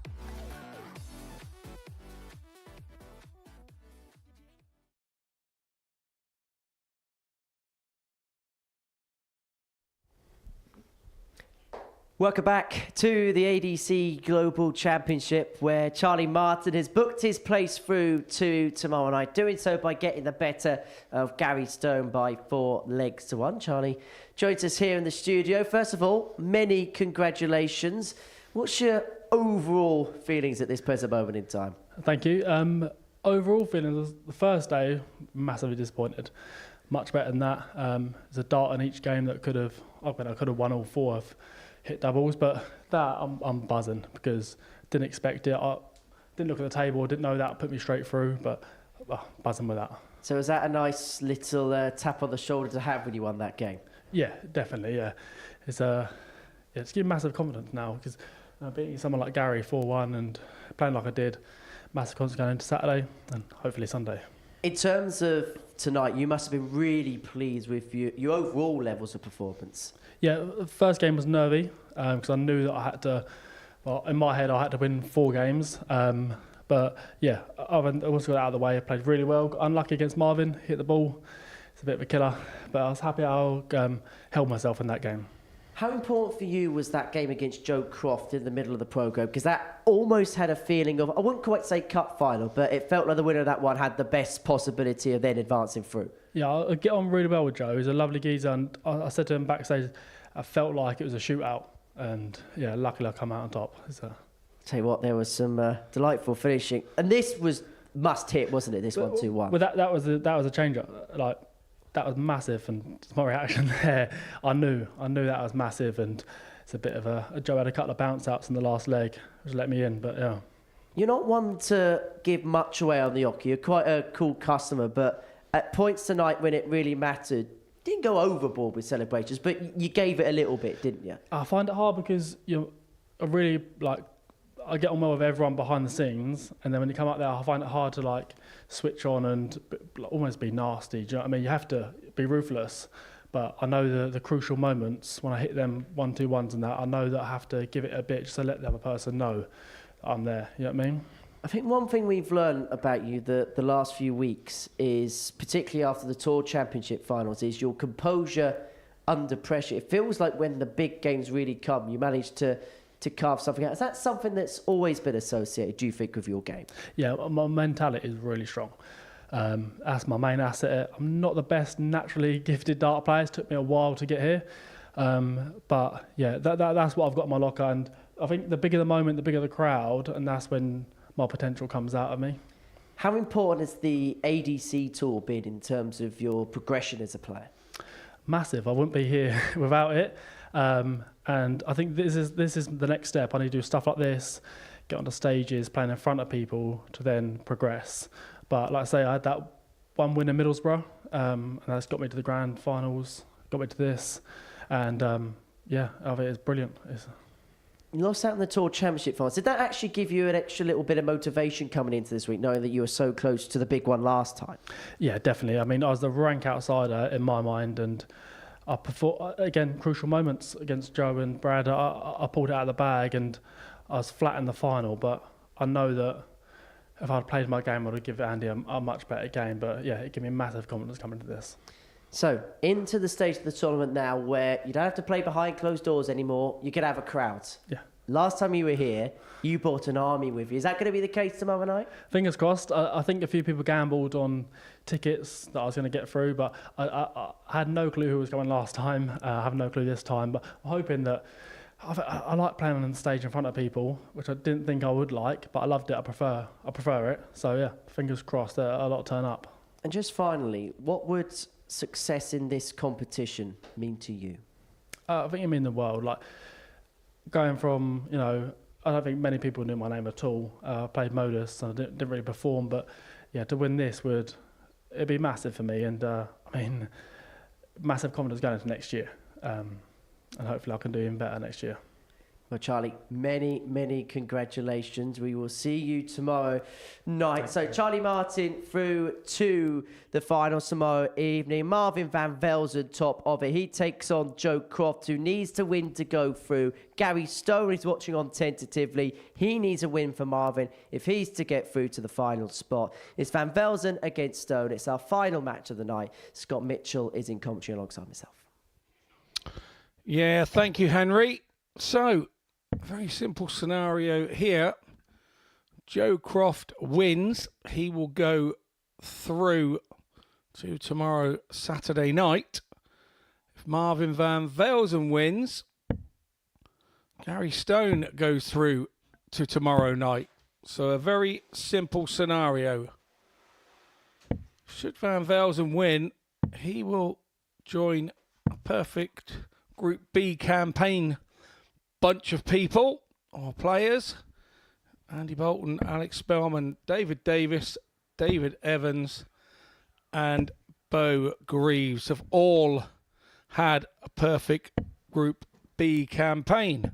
Welcome back to the ADC Global Championship, where Charlie Martin has booked his place through to tomorrow night, doing so by getting the better of Gary Stone by 4 legs to 1. Charlie joins us here in the studio. First of all, many congratulations. What's your overall feelings at this present moment in time? Thank you. Overall feelings, the first day, massively disappointed. Much better than that. There's a dart in each game that I could have won all 4 of hit doubles, but that I'm buzzing because didn't expect it. I didn't look at the table, didn't know that put me straight through, but buzzing with that. So was that a nice little tap on the shoulder to have when you won that game? Yeah, definitely. Yeah, it's given massive confidence now because beating someone like Gary 4-1 and playing like I did, massive confidence going into Saturday and hopefully Sunday. In terms of tonight, you must have been really pleased with your overall levels of performance. Yeah, the first game was nervy because I knew that I had to, well, in my head I had to win 4 games. But yeah, I also got out of the way. I played really well. Got unlucky against Marvin, hit the ball. It's a bit of a killer. But I was happy how I held myself in that game. How important for you was that game against Joe Croft in the middle of the program? Because that almost had a feeling of, I wouldn't quite say cup final, but it felt like the winner of that one had the best possibility of then advancing through. Yeah, I get on really well with Joe. He's a lovely geezer, and I said to him backstage, I felt like it was a shootout, and yeah, luckily I come out on top. Tell you what, there was some delightful finishing, and this was must hit, wasn't it? This 1-2-1. Well, that was a change-up. Like that was massive, and my reaction there, I knew that was massive, and it's a bit of a Joe had a couple of bounce outs in the last leg, which let me in, but yeah. You're not one to give much away on the hockey. You're quite a cool customer, but at points tonight when it really mattered, didn't go overboard with celebrations, but you gave it a little bit, didn't you? I find it hard because I get on well with everyone behind the scenes, and then when you come up there, I find it hard to switch on and almost be nasty. Do you know what I mean? You have to be ruthless, but I know the crucial moments when I hit them 1-2-1s and that. I know that I have to give it a bit just to let the other person know that I'm there. You know what I mean? I think one thing we've learned about you the last few weeks is, particularly after the Tour Championship finals, is your composure under pressure. It feels like when the big games really come, you manage to carve something out. Is that something that's always been associated, do you think, with your game? Yeah, my mentality is really strong. That's my main asset. I'm not the best naturally gifted dart player. It took me a while to get here. But yeah, that's what I've got in my locker. And I think the bigger the moment, the bigger the crowd, and that's when my potential comes out of me. How important has the ADC tour been in terms of your progression as a player? Massive. I wouldn't be here without it. And I think this is the next step. I need to do stuff like this, get onto stages, playing in front of people to then progress. But like I say, I had that one win in Middlesbrough, and that's got me to the grand finals, got me to this. And yeah, I think it's brilliant. You lost out in the Tour Championship finals. Did that actually give you an extra little bit of motivation coming into this week, knowing that you were so close to the big one last time? Yeah, definitely. I mean, I was the rank outsider in my mind, and I performed, again, crucial moments against Joe and Brad. I pulled it out of the bag, and I was flat in the final, but I know that if I'd played my game, I would have given Andy a much better game. But yeah, it gave me massive confidence coming into this. So, into the stage of the tournament now where you don't have to play behind closed doors anymore, you could have a crowd. Yeah. Last time you were here, you brought an army with you. Is that going to be the case tomorrow night? Fingers crossed. I think a few people gambled on tickets that I was going to get through, but I had no clue who was going last time. I have no clue this time, but I'm hoping that... I like playing on the stage in front of people, which I didn't think I would like, but I loved it. I prefer it. So yeah, fingers crossed that a lot turn up. And just finally, what would success in this competition mean to you? I think it means the world. Like going from, you know, I don't think many people knew my name at all. I played Modus and I didn't really perform, but yeah, to win this it'd be massive for me. And I mean, massive confidence going into next year. And hopefully I can do even better next year. Well, Charlie, many, many congratulations. We will see you tomorrow night. So Charlie Martin through to the final tomorrow evening. Marvin van Velzen top of it. He takes on Joe Croft, who needs to win to go through. Gary Stone is watching on tentatively. He needs a win for Marvin if he's to get through to the final spot. It's Van Velzen against Stone. It's our final match of the night. Scott Mitchell is in commentary alongside myself. Yeah, thank you, Henry. So, very simple scenario here. Joe Croft wins. He will go through to tomorrow, Saturday night. If Marvin van Velzen wins, Gary Stone goes through to tomorrow night. So, a very simple scenario. Should Van Velzen win, he will join a perfect Group B campaign bunch of people or players. Andy Bolton, Alex Spellman, David Davis, David Evans and Bo Greaves have all had a perfect Group B campaign.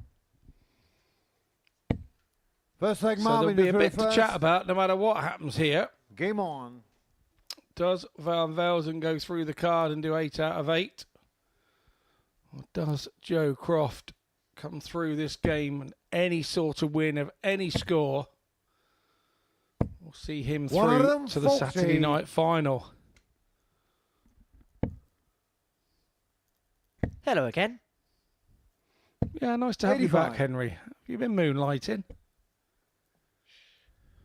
First leg, so Marvin, there'll be a bit to chat about no matter what happens here. Game on. Does Van Velzen go through the card and do 8 out of 8? Or does Joe Croft come through this game and any sort of win of any score? We'll see him through to the Saturday night final. Hello again. Yeah, nice to have you back, Henry. Have you been moonlighting?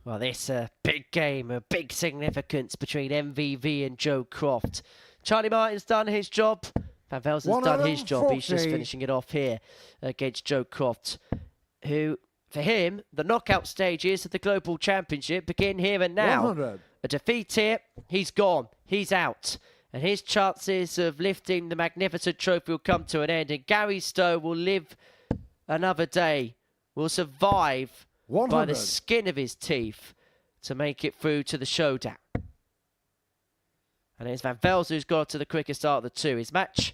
Well, this big game of big significance between MVV and Joe Croft. Charlie Martin's done his job. Van Velzen's done his job. He's just finishing it off here against Joe Croft, who, for him, the knockout stages of the Global Championship begin here and now. 100. A defeat here, he's gone. He's out. And his chances of lifting the magnificent trophy will come to an end. And Gary Stowe will live another day, will survive 100. by the skin of his teeth to make it through to the showdown. And it's Van Velzen who's got to the quickest start of the two. His match,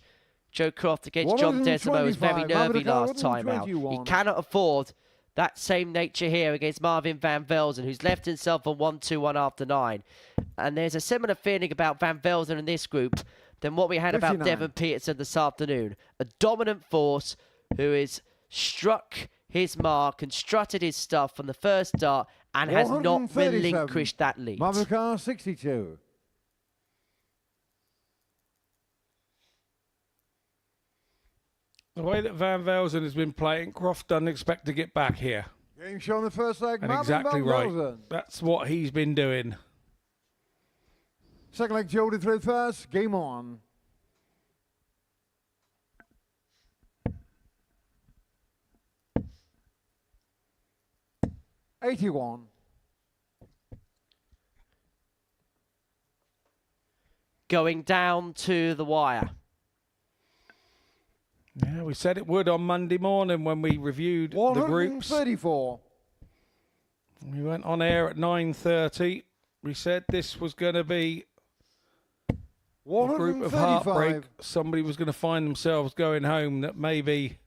Joe Croft against John Desreumaux, was very nervy last time out. He cannot afford that same nature here against Marvin van Velzen, who's left himself on 1-2-1 after 9. And there's a similar feeling about Van Velzen in this group than what we had 59. about Devon Peterson this afternoon. A dominant force who has struck his mark and strutted his stuff from the first start and has not relinquished that lead. Marvin 62. The way that Van Velzen has been playing, Croft doesn't expect to get back here. Game show in the first leg. And Marvin exactly van right. Velzen. That's what he's been doing. Second leg, Jody through first. Game on. $81. going down to the wire. Yeah, we said it would on Monday morning when we reviewed the groups. 134. We went on air at 9:30. We said this was going to be a group of heartbreak. Somebody was going to find themselves going home, that maybe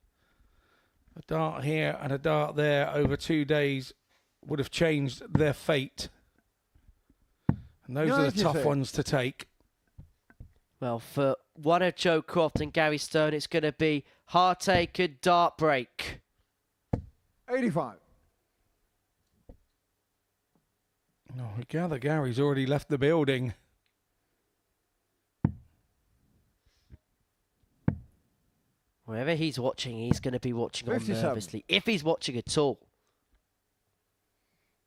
a dart here and a dart there over 2 days would have changed their fate. And those are the tough ones to take. Well, for one of Joe Croft and Gary Stone, it's going to be heartache and dart break. 85. Oh, we gather Gary's already left the building. Wherever he's watching, he's going to be watching on nervously, if he's watching at all.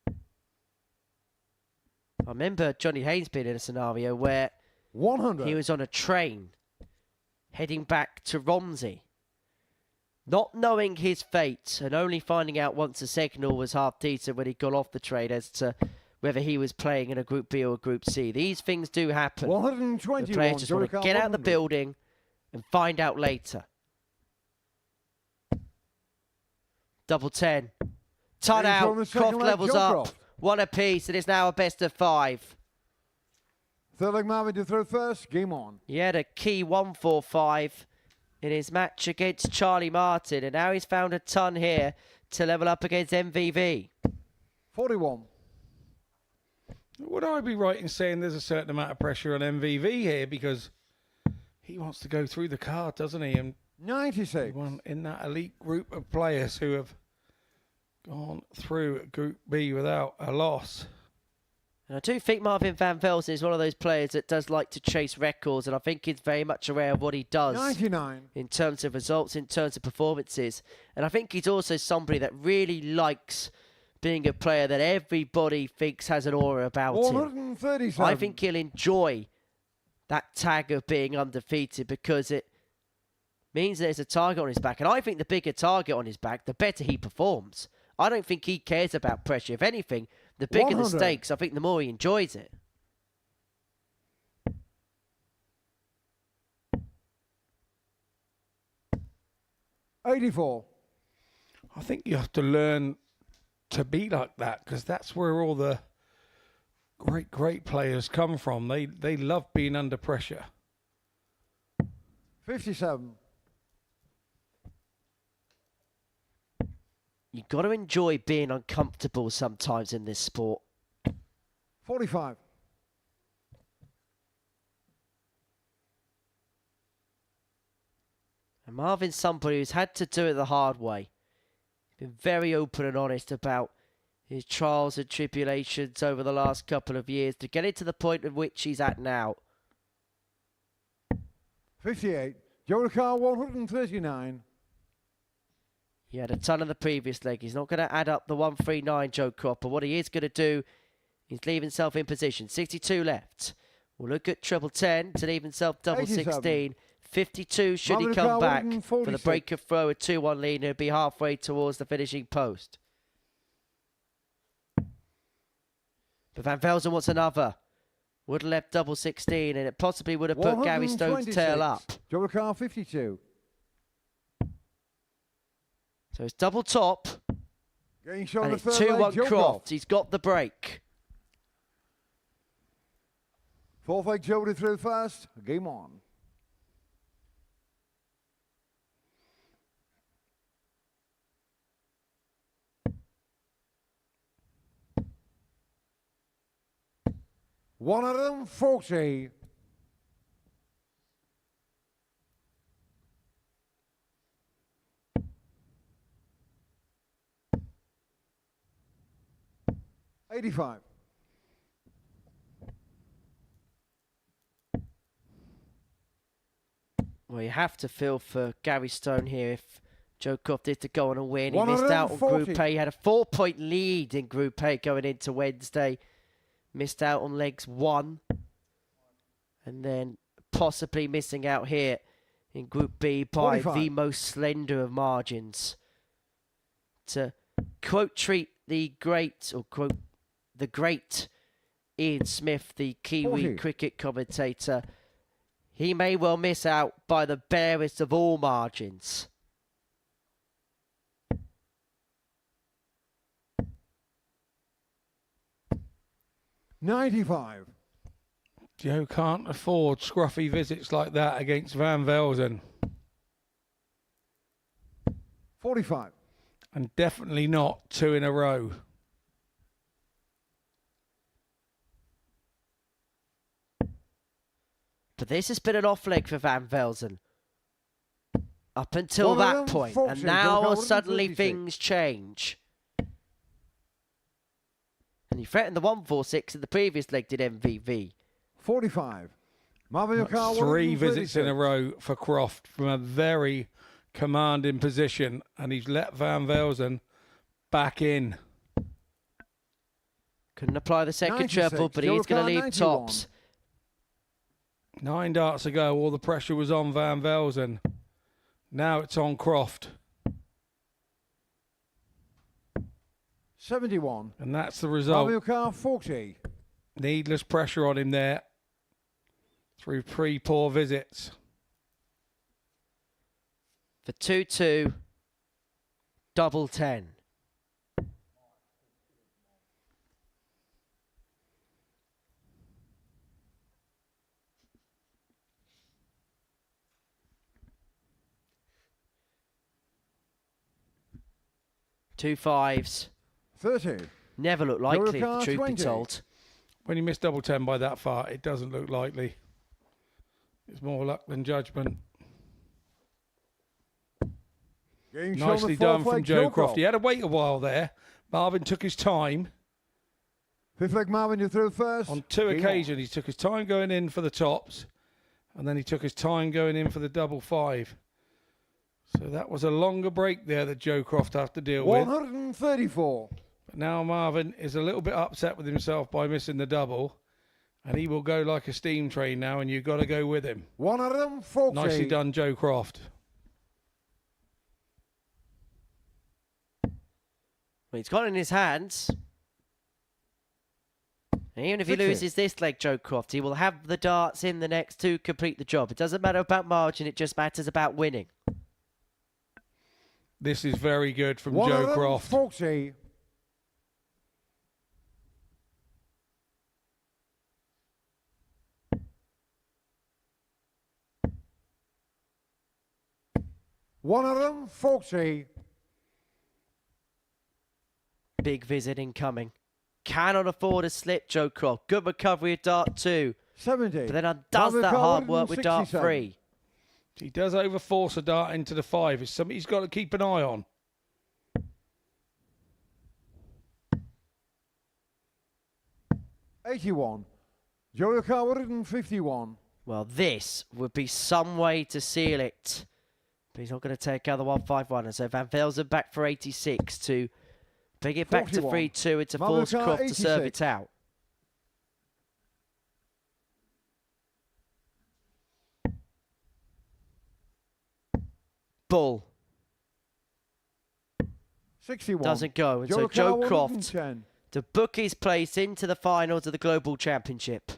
I remember Johnny Haynes being in a scenario where 100. He was on a train heading back to Romsey, not knowing his fate and only finding out once the signal was half decent when he got off the train as to whether he was playing in a Group B or a Group C. These things do happen. 121. The players just want to get out of the building and find out later. Double 10. Ton out. Croft levels up. One apiece. It is now a best of 5. Third leg Marvin to throw first. Game on. He had a key 1-4-5 in his match against Charlie Martin, and now he's found a ton here to level up against MVV. 41. Would I be right in saying there's a certain amount of pressure on MVV here, because he wants to go through the card, doesn't he? And 96. In that elite group of players who have gone through Group B without a loss. And I do think Marvin van Velzen is one of those players that does like to chase records, and I think he's very much aware of what he does 99. in terms of results, in terms of performances. And I think he's also somebody that really likes being a player that everybody thinks has an aura about him. 137. I think he'll enjoy that tag of being undefeated, because it means there's a target on his back. And I think the bigger target on his back, the better he performs. I don't think he cares about pressure. If anything, the bigger 100. the stakes, I think the more he enjoys it. $84. I think you have to learn to be like that, because that's where all the great players come from. They love being under pressure. 57. You've got to enjoy being uncomfortable sometimes in this sport. 45. And Marvin's somebody who's had to do it the hard way. He's been very open and honest about his trials and tribulations over the last couple of years to get it to the point at which he's at now. 58. Joe Carr, 139. He had a ton in the previous leg. He's not going to add up the 139, Joe Croft, but what he is going to do is leave himself in position. 62 left. We'll look at treble 10 to leave himself double 16. 52 should he come back for the break of throw, a 2-1 lead, and he'll be halfway towards the finishing post. But Van Velzen wants another. Would have left double 16, and it possibly would have put Gary Stone's tail up. Joe Carr, 52. So it's double top, Getting shown and the it's third leg, 2-1 Joe Croft. He's got the break. Fourth leg, Joe to throw first. Game on. $140. $85. Well, you have to feel for Gary Stone here if Joe Croft is to go on and win. He missed out on Group A. He had a 4-point lead in Group A going into Wednesday. Missed out on legs 1. And then possibly missing out here in Group B by 45. the most slender of margins. To quote treat the great, or quote the great Ian Smith, the Kiwi 40. cricket commentator, he may well miss out by the barest of all margins. $95. Joe can't afford scruffy visits like that against Van Velzen. $45. And definitely not 2 in a row. But this has been an off leg for Van Velzen. Up until that point. And now suddenly things change. And he threatened the 146 in the previous leg, did MVV. 45. That's 3 visits in a row for Croft from a very commanding position. And he's let Van Velzen back in. Couldn't apply the second treble, but he's going to leave 91. tops. 9 darts ago, all the pressure was on Van Velzen. Now it's on Croft. 71. And that's the result. Mario Kart 40. Needless pressure on him there through 3 poor visits. For 2-2, double 10. Two 5s. 30. Never looked likely, if the Eurocard truth 20. be told. When you miss double 10 by that far, it doesn't look likely. It's more luck than judgment. Game shown Nicely the done fourth from leg, Joe Joe Croft. Croft. He had to wait a while there. Marvin took his time. Fifth leg, Marvin, you through first. On 2 Game occasions, he took his time going in for the tops, and then he took his time going in for the double 5. So that was a longer break there that Joe Croft had to deal with. 134. But now Marvin is a little bit upset with himself by missing the double, and he will go like a steam train now, and you've got to go with him. 140. Nicely done, Joe Croft. Well, he's got it in his hands. And even if he 60. loses this leg, Joe Croft, he will have the darts in the next 2 to complete the job. It doesn't matter about margin, it just matters about winning. This is very good from Joe Croft. 140. $140. Big visit incoming. Cannot afford a slip, Joe Croft. Good recovery of dart 2. 70. But then undoes that hard work with dart 3. He does overforce a dart into the 5. It's something he's got to keep an eye on. $81. Joe Car 151. Well, this would be some way to seal it. But he's not going to take out the 151. And so Van Velzen back for 86 to bring it back to 3-2 and to force Maluka, Croft to serve 86. it out. Bull. 61. Doesn't go. And so Joe Croft to book his place into the finals of the Global Championship.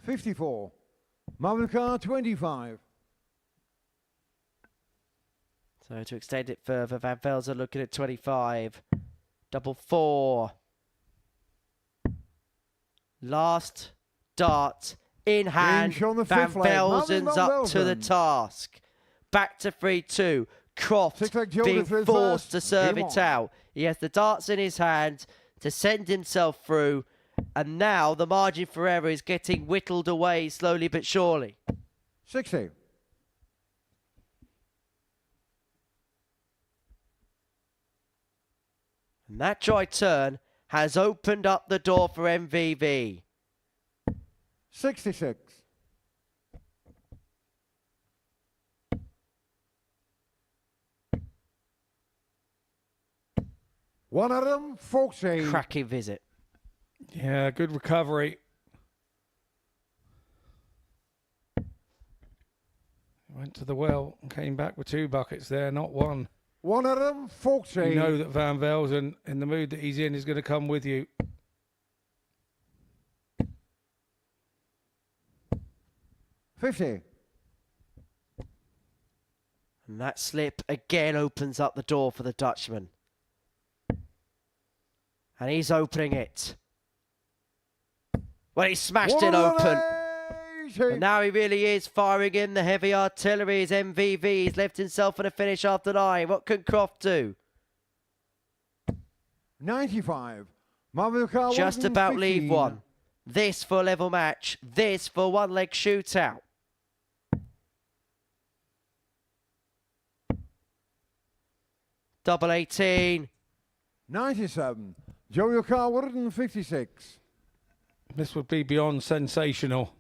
$54. Maluka 25. So to extend it further, Van Velzen looking at 25. Double 4. Last dart in hand. on the Van fifth leg. Marvin Velzen's Van up to the Velzen. task. Back to 3-2. Croft Six leg Joe being through forced first. to serve Game it on. out. He has the darts in his hand to send himself through. And now the margin for error is getting whittled away slowly but surely. 60. And that dry turn has opened up the door for MVV. 66. $140. Cracking visit. Yeah, good recovery. Went to the well and came back with 2 buckets there, not 1. 140. You know that Van Velzen, in the mood that he's in, is going to come with you. $50. And that slip again opens up the door for the Dutchman. And he's opening it. Well, he smashed it open. And now he really is firing in the heavy artillery. His MVV. He's left himself in a finish after 9. What can Croft do? 95. Just about leave one. This for a level match. This for 1-leg shootout. Double 18. 97. Joe Yokar 156. This would be beyond sensational.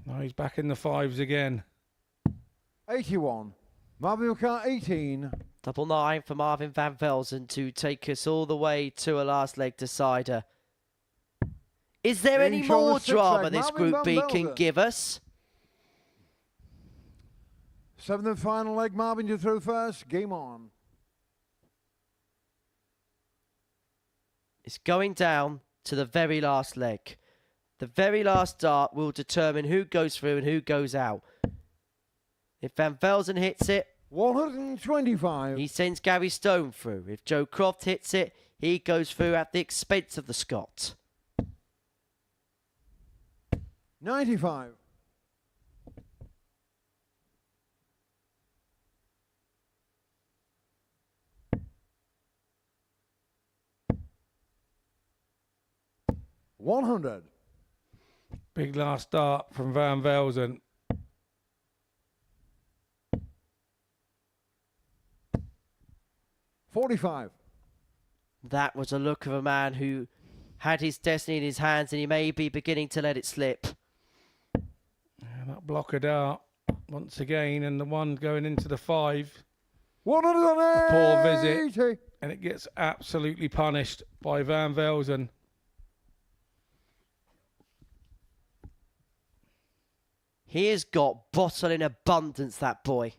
Now he's back in the 5s again. 81. Marvin Yokar 18. Double 9 for Marvin Van Velzen to take us all the way to a last leg decider. Is there any more drama this Group B can give us? 7th and final leg. Marvin, you throw first. Game on. It's going down to the very last leg. The very last dart will determine who goes through and who goes out. If Van Velzen hits it, 125. He sends Gary Stone through. If Joe Croft hits it, he goes through at the expense of the Scot. 95. $100. Big last dart from Van Velzen. $45. That was a look of a man who had his destiny in his hands, and he may be beginning to let it slip. And that blocker dart once again, and the one going into the 5. 180. A poor visit, and it gets absolutely punished by Van Velzen. He has got bottle in abundance, that boy.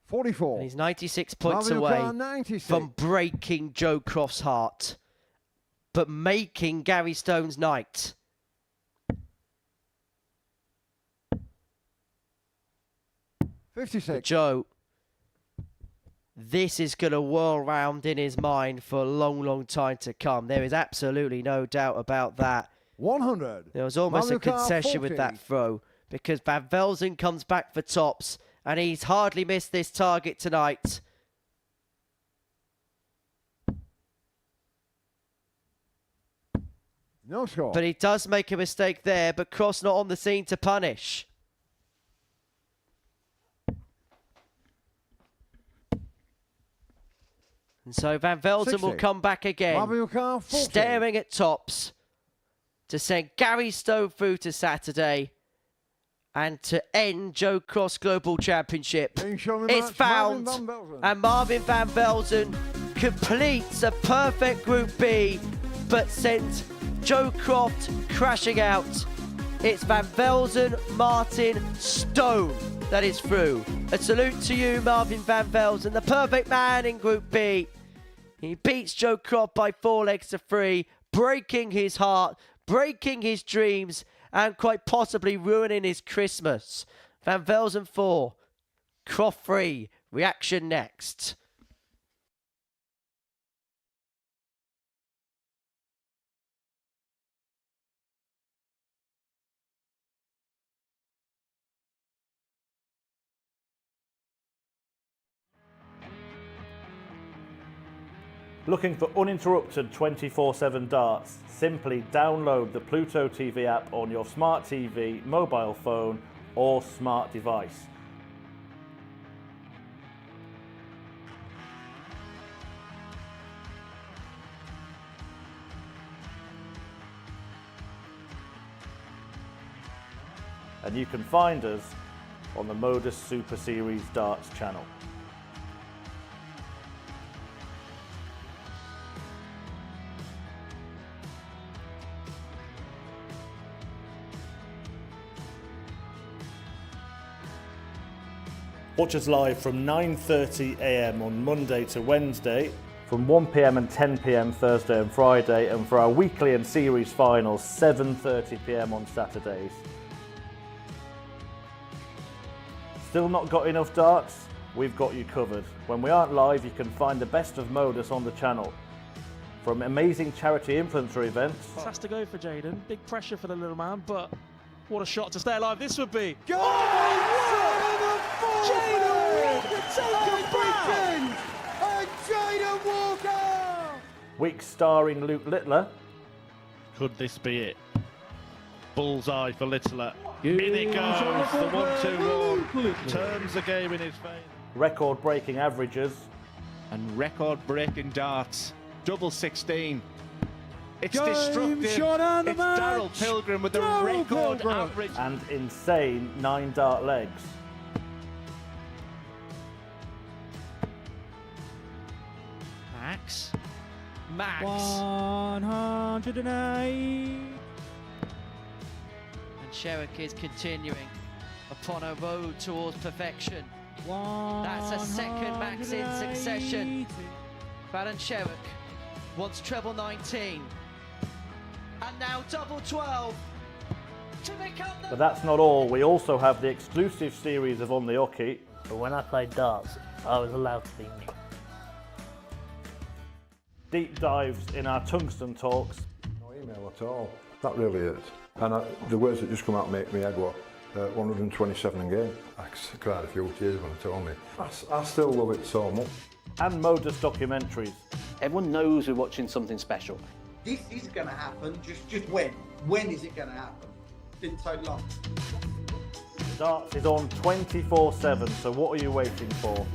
$44. And he's 96 points Marvin away Yokar, 96. from breaking Joe Croft's heart, but making Gary Stone's night. $56. Joe, this is going to whirl round in his mind for a long, long time to come. There is absolutely no doubt about that. 100. There was almost Marvin a Yokar, concession 40. with that throw, because Van Velzen comes back for tops, and he's hardly missed this target tonight. No score. But he does make a mistake there, but Cross not on the scene to punish. And so Van Velzen 60. will come back again, Marvin Yokar, 40. staring at tops to send Gary Stone through to Saturday and to end Joe Cross Global Championship. It's found, and Marvin Van Velzen completes a perfect Group B, but sends Joe Croft crashing out. It's Van Velzen, Martin, Stone that is through. A salute to you, Marvin Van Velzen, the perfect man in Group B. He beats Joe Croft by 4 legs to 3, breaking his heart, breaking his dreams, and quite possibly ruining his Christmas. Van Velzen 4, Croft 3, reaction next. Looking for uninterrupted 24/7 darts? Simply download the Pluto TV app on your smart TV, mobile phone or smart device. And you can find us on the Modus Super Series Darts channel. Watch us live from 9:30 a.m. on Monday to Wednesday, from 1 p.m. and 10 p.m. Thursday and Friday, and for our weekly and series finals, 7:30 p.m. on Saturdays. Still not got enough darts? We've got you covered. When we aren't live, you can find the best of Modus on the channel. From amazing charity influencer events. Has to go for Jaden. Big pressure for the little man, but what a shot to stay alive this would be. Go! Jaden Walker take Breaking! And Jaden Walker! Week starring Luke Littler. Could this be it? Bullseye for Littler. In it goes. The 1-2-1 turns the game in his favour. Record-breaking averages. And record-breaking darts. Double 16. It's Game destructive. shot on the It's match. Daryl Pilgrim with the Daryl record Pilgrim. average. And insane 9 dart legs. Max. 108. And Sherrick is continuing upon a road towards perfection. That's a second max in succession. Baron Sherrick wants treble 19. And now double 12 to become the... But that's not all. We also have the exclusive series of On the Hockey. But when I played darts, I was allowed to be me. Deep dives in our tungsten talks. No email at all. That really is. And the words that just come out make me head what? 127 in game. I cried a few tears when they told me. I still love it so much. And Modus documentaries. Everyone knows we're watching something special. This is going to happen, just when? When is it going to happen? Didn't take long. Darts is on 24/7, so what are you waiting for?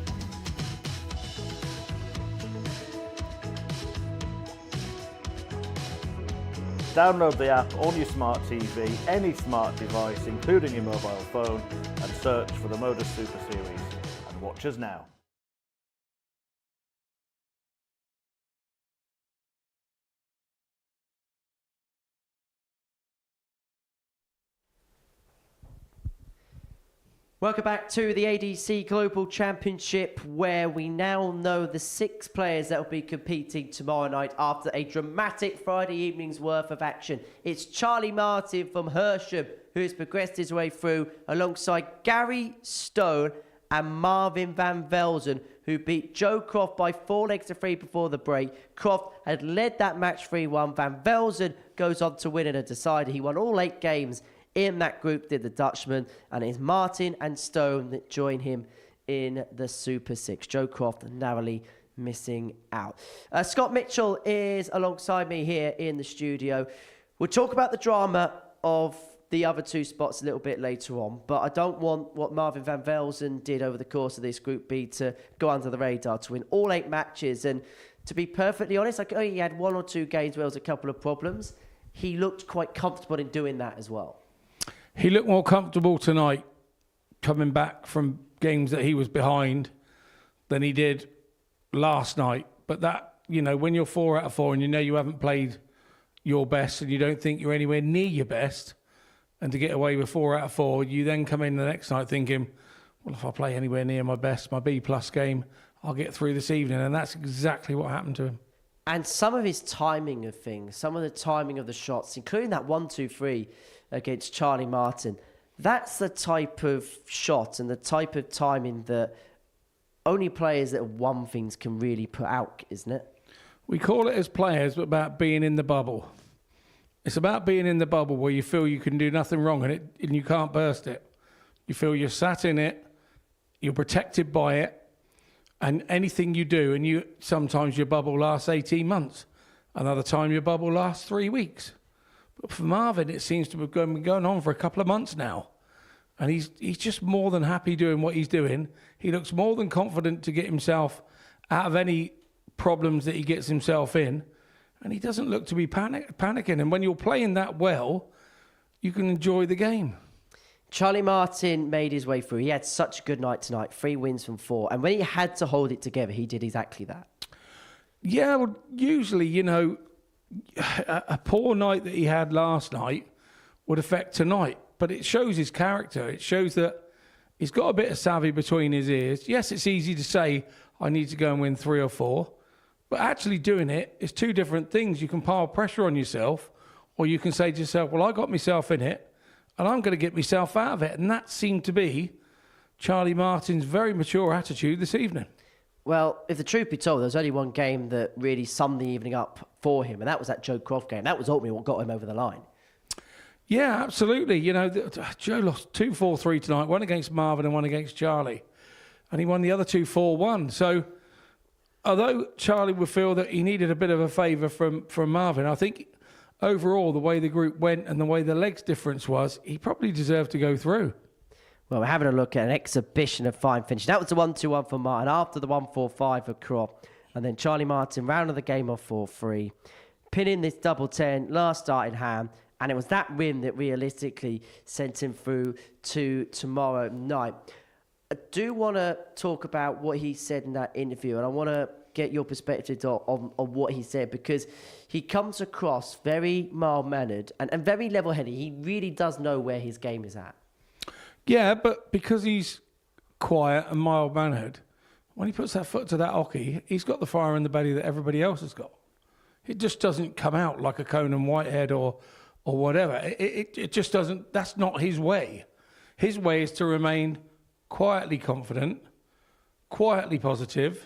Download the app on your smart TV, any smart device, including your mobile phone, and search for the Modus Super Series. And watch us now. Welcome back to the ADC Global Championship, where we now know the 6 players that will be competing tomorrow night after a dramatic Friday evening's worth of action. It's Charlie Martin from Hersham, who has progressed his way through alongside Gary Stone and Marvin van Velzen, who beat Joe Croft by 4 legs to 3 before the break. Croft had led that match 3-1. Van Velzen goes on to win in a decider. He won all 8 games in that group, did the Dutchman, and it's Martin and Stone that join him in the Super 6. Joe Croft narrowly missing out. Scott Mitchell is alongside me here in the studio. We'll talk about the drama of the other 2 spots a little bit later on, but I don't want what Marvin van Velzen did over the course of this Group B to go under the radar, to win all 8 matches. And to be perfectly honest, he had 1 or 2 games where there was a couple of problems. He looked quite comfortable in doing that as well. He looked more comfortable tonight coming back from games that he was behind than he did last night. But that, when you're 4 out of 4 and you haven't played your best and you don't think you're anywhere near your best, and to get away with 4 out of 4, you then come in the next night thinking, well, if I play anywhere near my best, my B+ game, I'll get through this evening. And that's exactly what happened to him. And some of his timing of things, some of the timing of the shots, including that 1-2-3 against Charlie Martin, that's the type of shot and the type of timing that only players that have won things can really put out, isn't it? We call it as players about being in the bubble. It's about being in the bubble where you feel you can do nothing wrong in it and you can't burst it. You feel you're sat in it, you're protected by it, and anything you do, and sometimes your bubble lasts 18 months, another time your bubble lasts 3 weeks. But for Marvin, it seems to have been going on for a couple of months now. And he's just more than happy doing what he's doing. He looks more than confident to get himself out of any problems that he gets himself in. And he doesn't look to be panicking. And when you're playing that well, you can enjoy the game. Charlie Martin made his way through. He had such a good night tonight, 3 wins from 4. And when he had to hold it together, he did exactly that. Yeah, well, usually, a poor night that he had last night would affect tonight. But it shows his character. It shows that He's got a bit of savvy between his ears. Yes, it's easy to say, I need to go and win 3 or 4. But actually doing it is 2 different things. You can pile pressure on yourself, or you can say to yourself, well, I got myself in it, and I'm going to get myself out of it. And that seemed to be Charlie Martin's very mature attitude this evening. Well, if the truth be told, there was only one game that really summed the evening up for him, and that was that Joe Croft game. That was ultimately what got him over the line. Yeah, absolutely. You know, Joe lost 2-4-3 tonight, one against Marvin and one against Charlie. And he won the other 2 4-1. So, although Charlie would feel that he needed a bit of a favour from Marvin, I think overall, the way the group went and the way the legs difference was, he probably deserved to go through. Well, we're having a look at an exhibition of fine finish. That was the 1-2-1 for Martin after the 1-4-5 for Croft. And then Charlie Martin rounded the game off 4-3, pinning this double 10, last start in hand. And it was that win that realistically sent him through to tomorrow night. I do want to talk about what he said in that interview, and I want to get your perspective on what he said, because he comes across very mild-mannered and very level-headed. He really does know where his game is at. Yeah, but because he's quiet and mild-mannered, when he puts that foot to that hockey, he's got the fire in the belly that everybody else has got. It just doesn't come out like a Conan Whitehead or whatever. It just doesn't. That's not his way. His way is to remain quietly confident, quietly positive,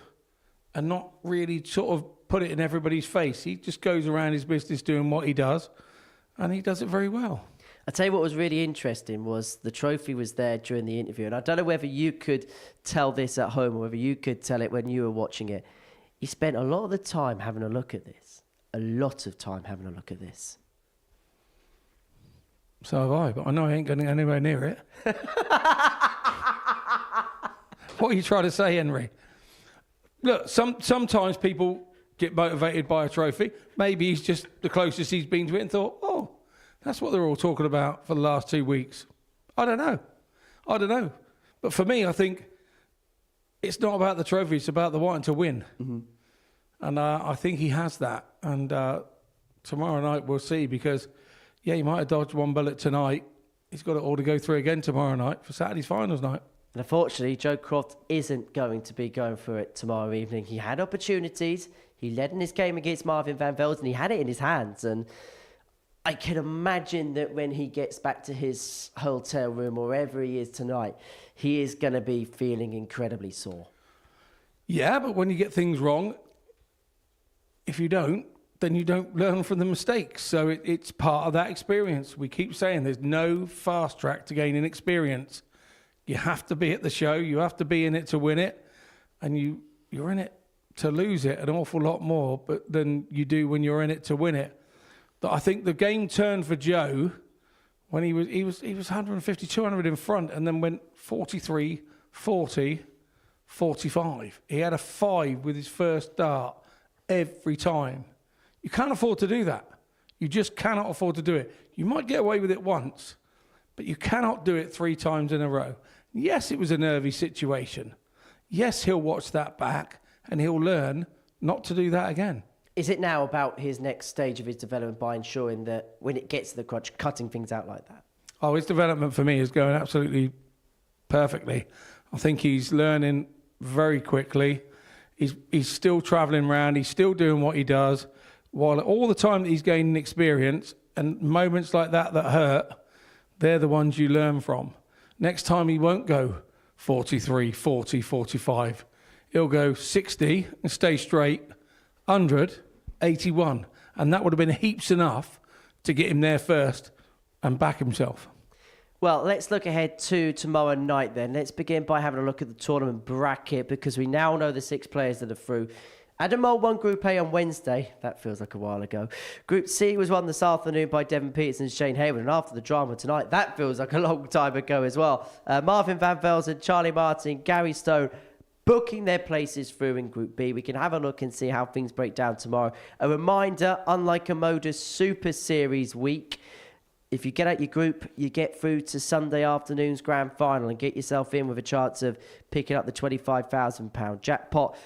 and not really sort of put it in everybody's face. He just goes around his business doing what he does, and he does it very well. I'll tell you what was really interesting was the trophy was there during the interview, and I don't know whether you could tell this at home or whether you could tell it when you were watching it. He spent a lot of the time having a look at this. A lot of time having a look at this. So have I, but I know I ain't going anywhere near it. What are you trying to say, Henry? Look, sometimes people get motivated by a trophy. Maybe he's just the closest he's been to it and thought, oh, that's what they're all talking about for the last 2 weeks. I don't know. But for me, I think it's not about the trophy. It's about the wanting to win. Mm-hmm. And I think he has that. And tomorrow night we'll see, because, yeah, he might have dodged one bullet tonight. He's got it all to go through again tomorrow night for Saturday's finals night. And unfortunately, Joe Croft isn't going to be going through it tomorrow evening. He had opportunities. He led in his game against Marvin van Velden. He had it in his hands. And I can imagine that when he gets back to his hotel room or wherever he is tonight, he is going to be feeling incredibly sore. Yeah, but when you get things wrong, if you don't, then you don't learn from the mistakes. So it's part of that experience. We keep saying there's no fast track to gaining experience. You have to be at the show. You have to be in it to win it. And you're in it to lose it an awful lot more than you do when you're in it to win it. But I think the game turned for Joe when he was 150, 200 in front, and then went 43, 40, 45. He had a 5 with his first dart every time. You can't afford to do that. You just cannot afford to do it. You might get away with it once, but you cannot do it 3 times in a row. Yes, it was a nervy situation. Yes, he'll watch that back and he'll learn not to do that again. Is it now about his next stage of his development by ensuring that when it gets to the crunch, cutting things out like that? Oh, his development for me is going absolutely perfectly. I think he's learning very quickly. He's still travelling around. He's still doing what he does. While all the time that he's gaining experience, and moments like that hurt, they're the ones you learn from. Next time he won't go 43, 40, 45. He'll go 60 and stay straight, 100, 81. And that would have been heaps enough to get him there first and back himself. Well, let's look ahead to tomorrow night then. Let's begin by having a look at the tournament bracket, because we now know the 6 players that are through. Adam Mole won Group A on Wednesday. That feels like a while ago. Group C was won this afternoon by Devin Peterson and Shane Hayward. And after the drama tonight, that feels like a long time ago as well. Marvin van Velden, Charlie Martin, Gary Stone booking their places through in Group B. We can have a look and see how things break down tomorrow. A reminder, unlike a Modus Super Series week, if you get out your group, you get through to Sunday afternoon's grand final and get yourself in with a chance of picking up the £25,000 jackpot.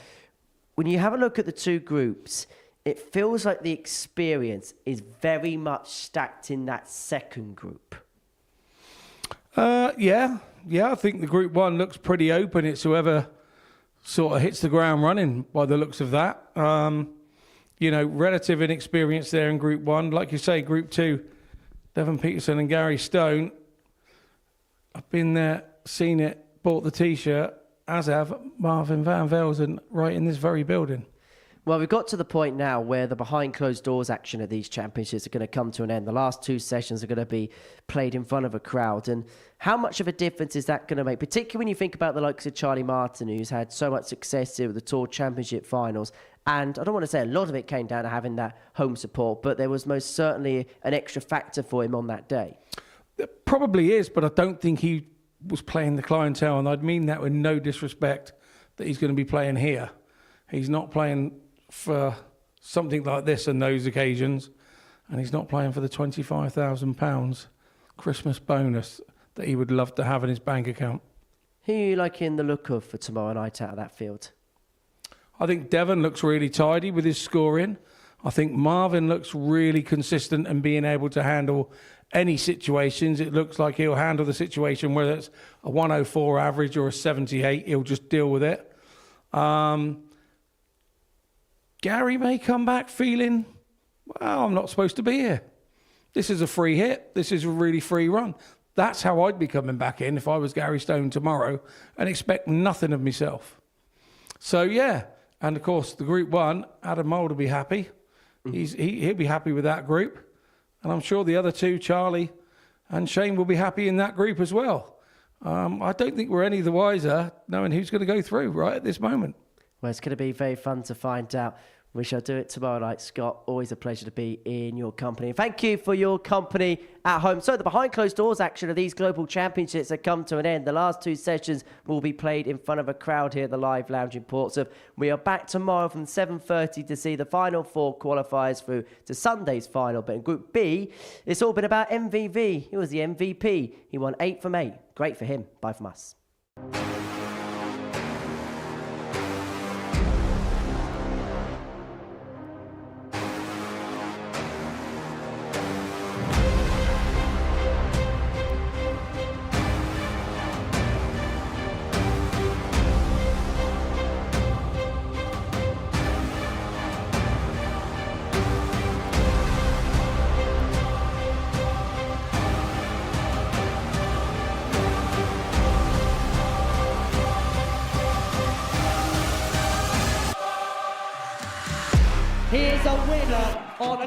When you have a look at the 2 groups, it feels like the experience is very much stacked in that second group. Yeah, Yeah, I think the Group 1 looks pretty open. It's whoever sort of hits the ground running by the looks of that. You know, relative inexperience there in Group 1. Like you say, Group 2, Devon Peterson and Gary Stone. I've been there, seen it, bought the T-shirt, as have Marvin Van Velzen right in this very building. Well, we've got to the point now where the behind closed doors action of these championships are going to come to an end. The last 2 sessions are going to be played in front of a crowd. And how much of a difference is that going to make? Particularly when you think about the likes of Charlie Martin, who's had so much success here with the Tour Championship finals. And I don't want to say a lot of it came down to having that home support, but there was most certainly an extra factor for him on that day. There probably is, but I don't think he was playing the clientele. And I'd mean that with no disrespect that he's going to be playing here. He's not playing for something like this on those occasions, and he's not playing for the £25,000 Christmas bonus that he would love to have in his bank account. Who are you liking the look of for tomorrow night out of that field? I think Devon looks really tidy with his scoring. I think Marvin looks really consistent and being able to handle any situations. It looks like he'll handle the situation, whether it's a 104 average or a 78, he'll just deal with it. Gary may come back feeling, well, I'm not supposed to be here. This is a free hit. This is a really free run. That's how I'd be coming back in if I was Gary Stone tomorrow and expect nothing of myself. So, yeah. And, of course, the Group 1, Adam Mould will be happy. He'll be happy with that group. And I'm sure the other 2, Charlie and Shane, will be happy in that group as well. I don't think we're any the wiser knowing who's going to go through right at this moment. Well, it's going to be very fun to find out. We shall do it tomorrow night. Scott, always a pleasure to be in your company. Thank you for your company at home. So the behind closed doors action of these global championships have come to an end. The last 2 sessions will be played in front of a crowd here at the Live Lounge in Portsmouth. We are back tomorrow from 7:30 to see the final 4 qualifiers through to Sunday's final. But in Group B, it's all been about MVV. He was the MVP. He won 8 from 8. Great for him. Bye from us. Here's a winner on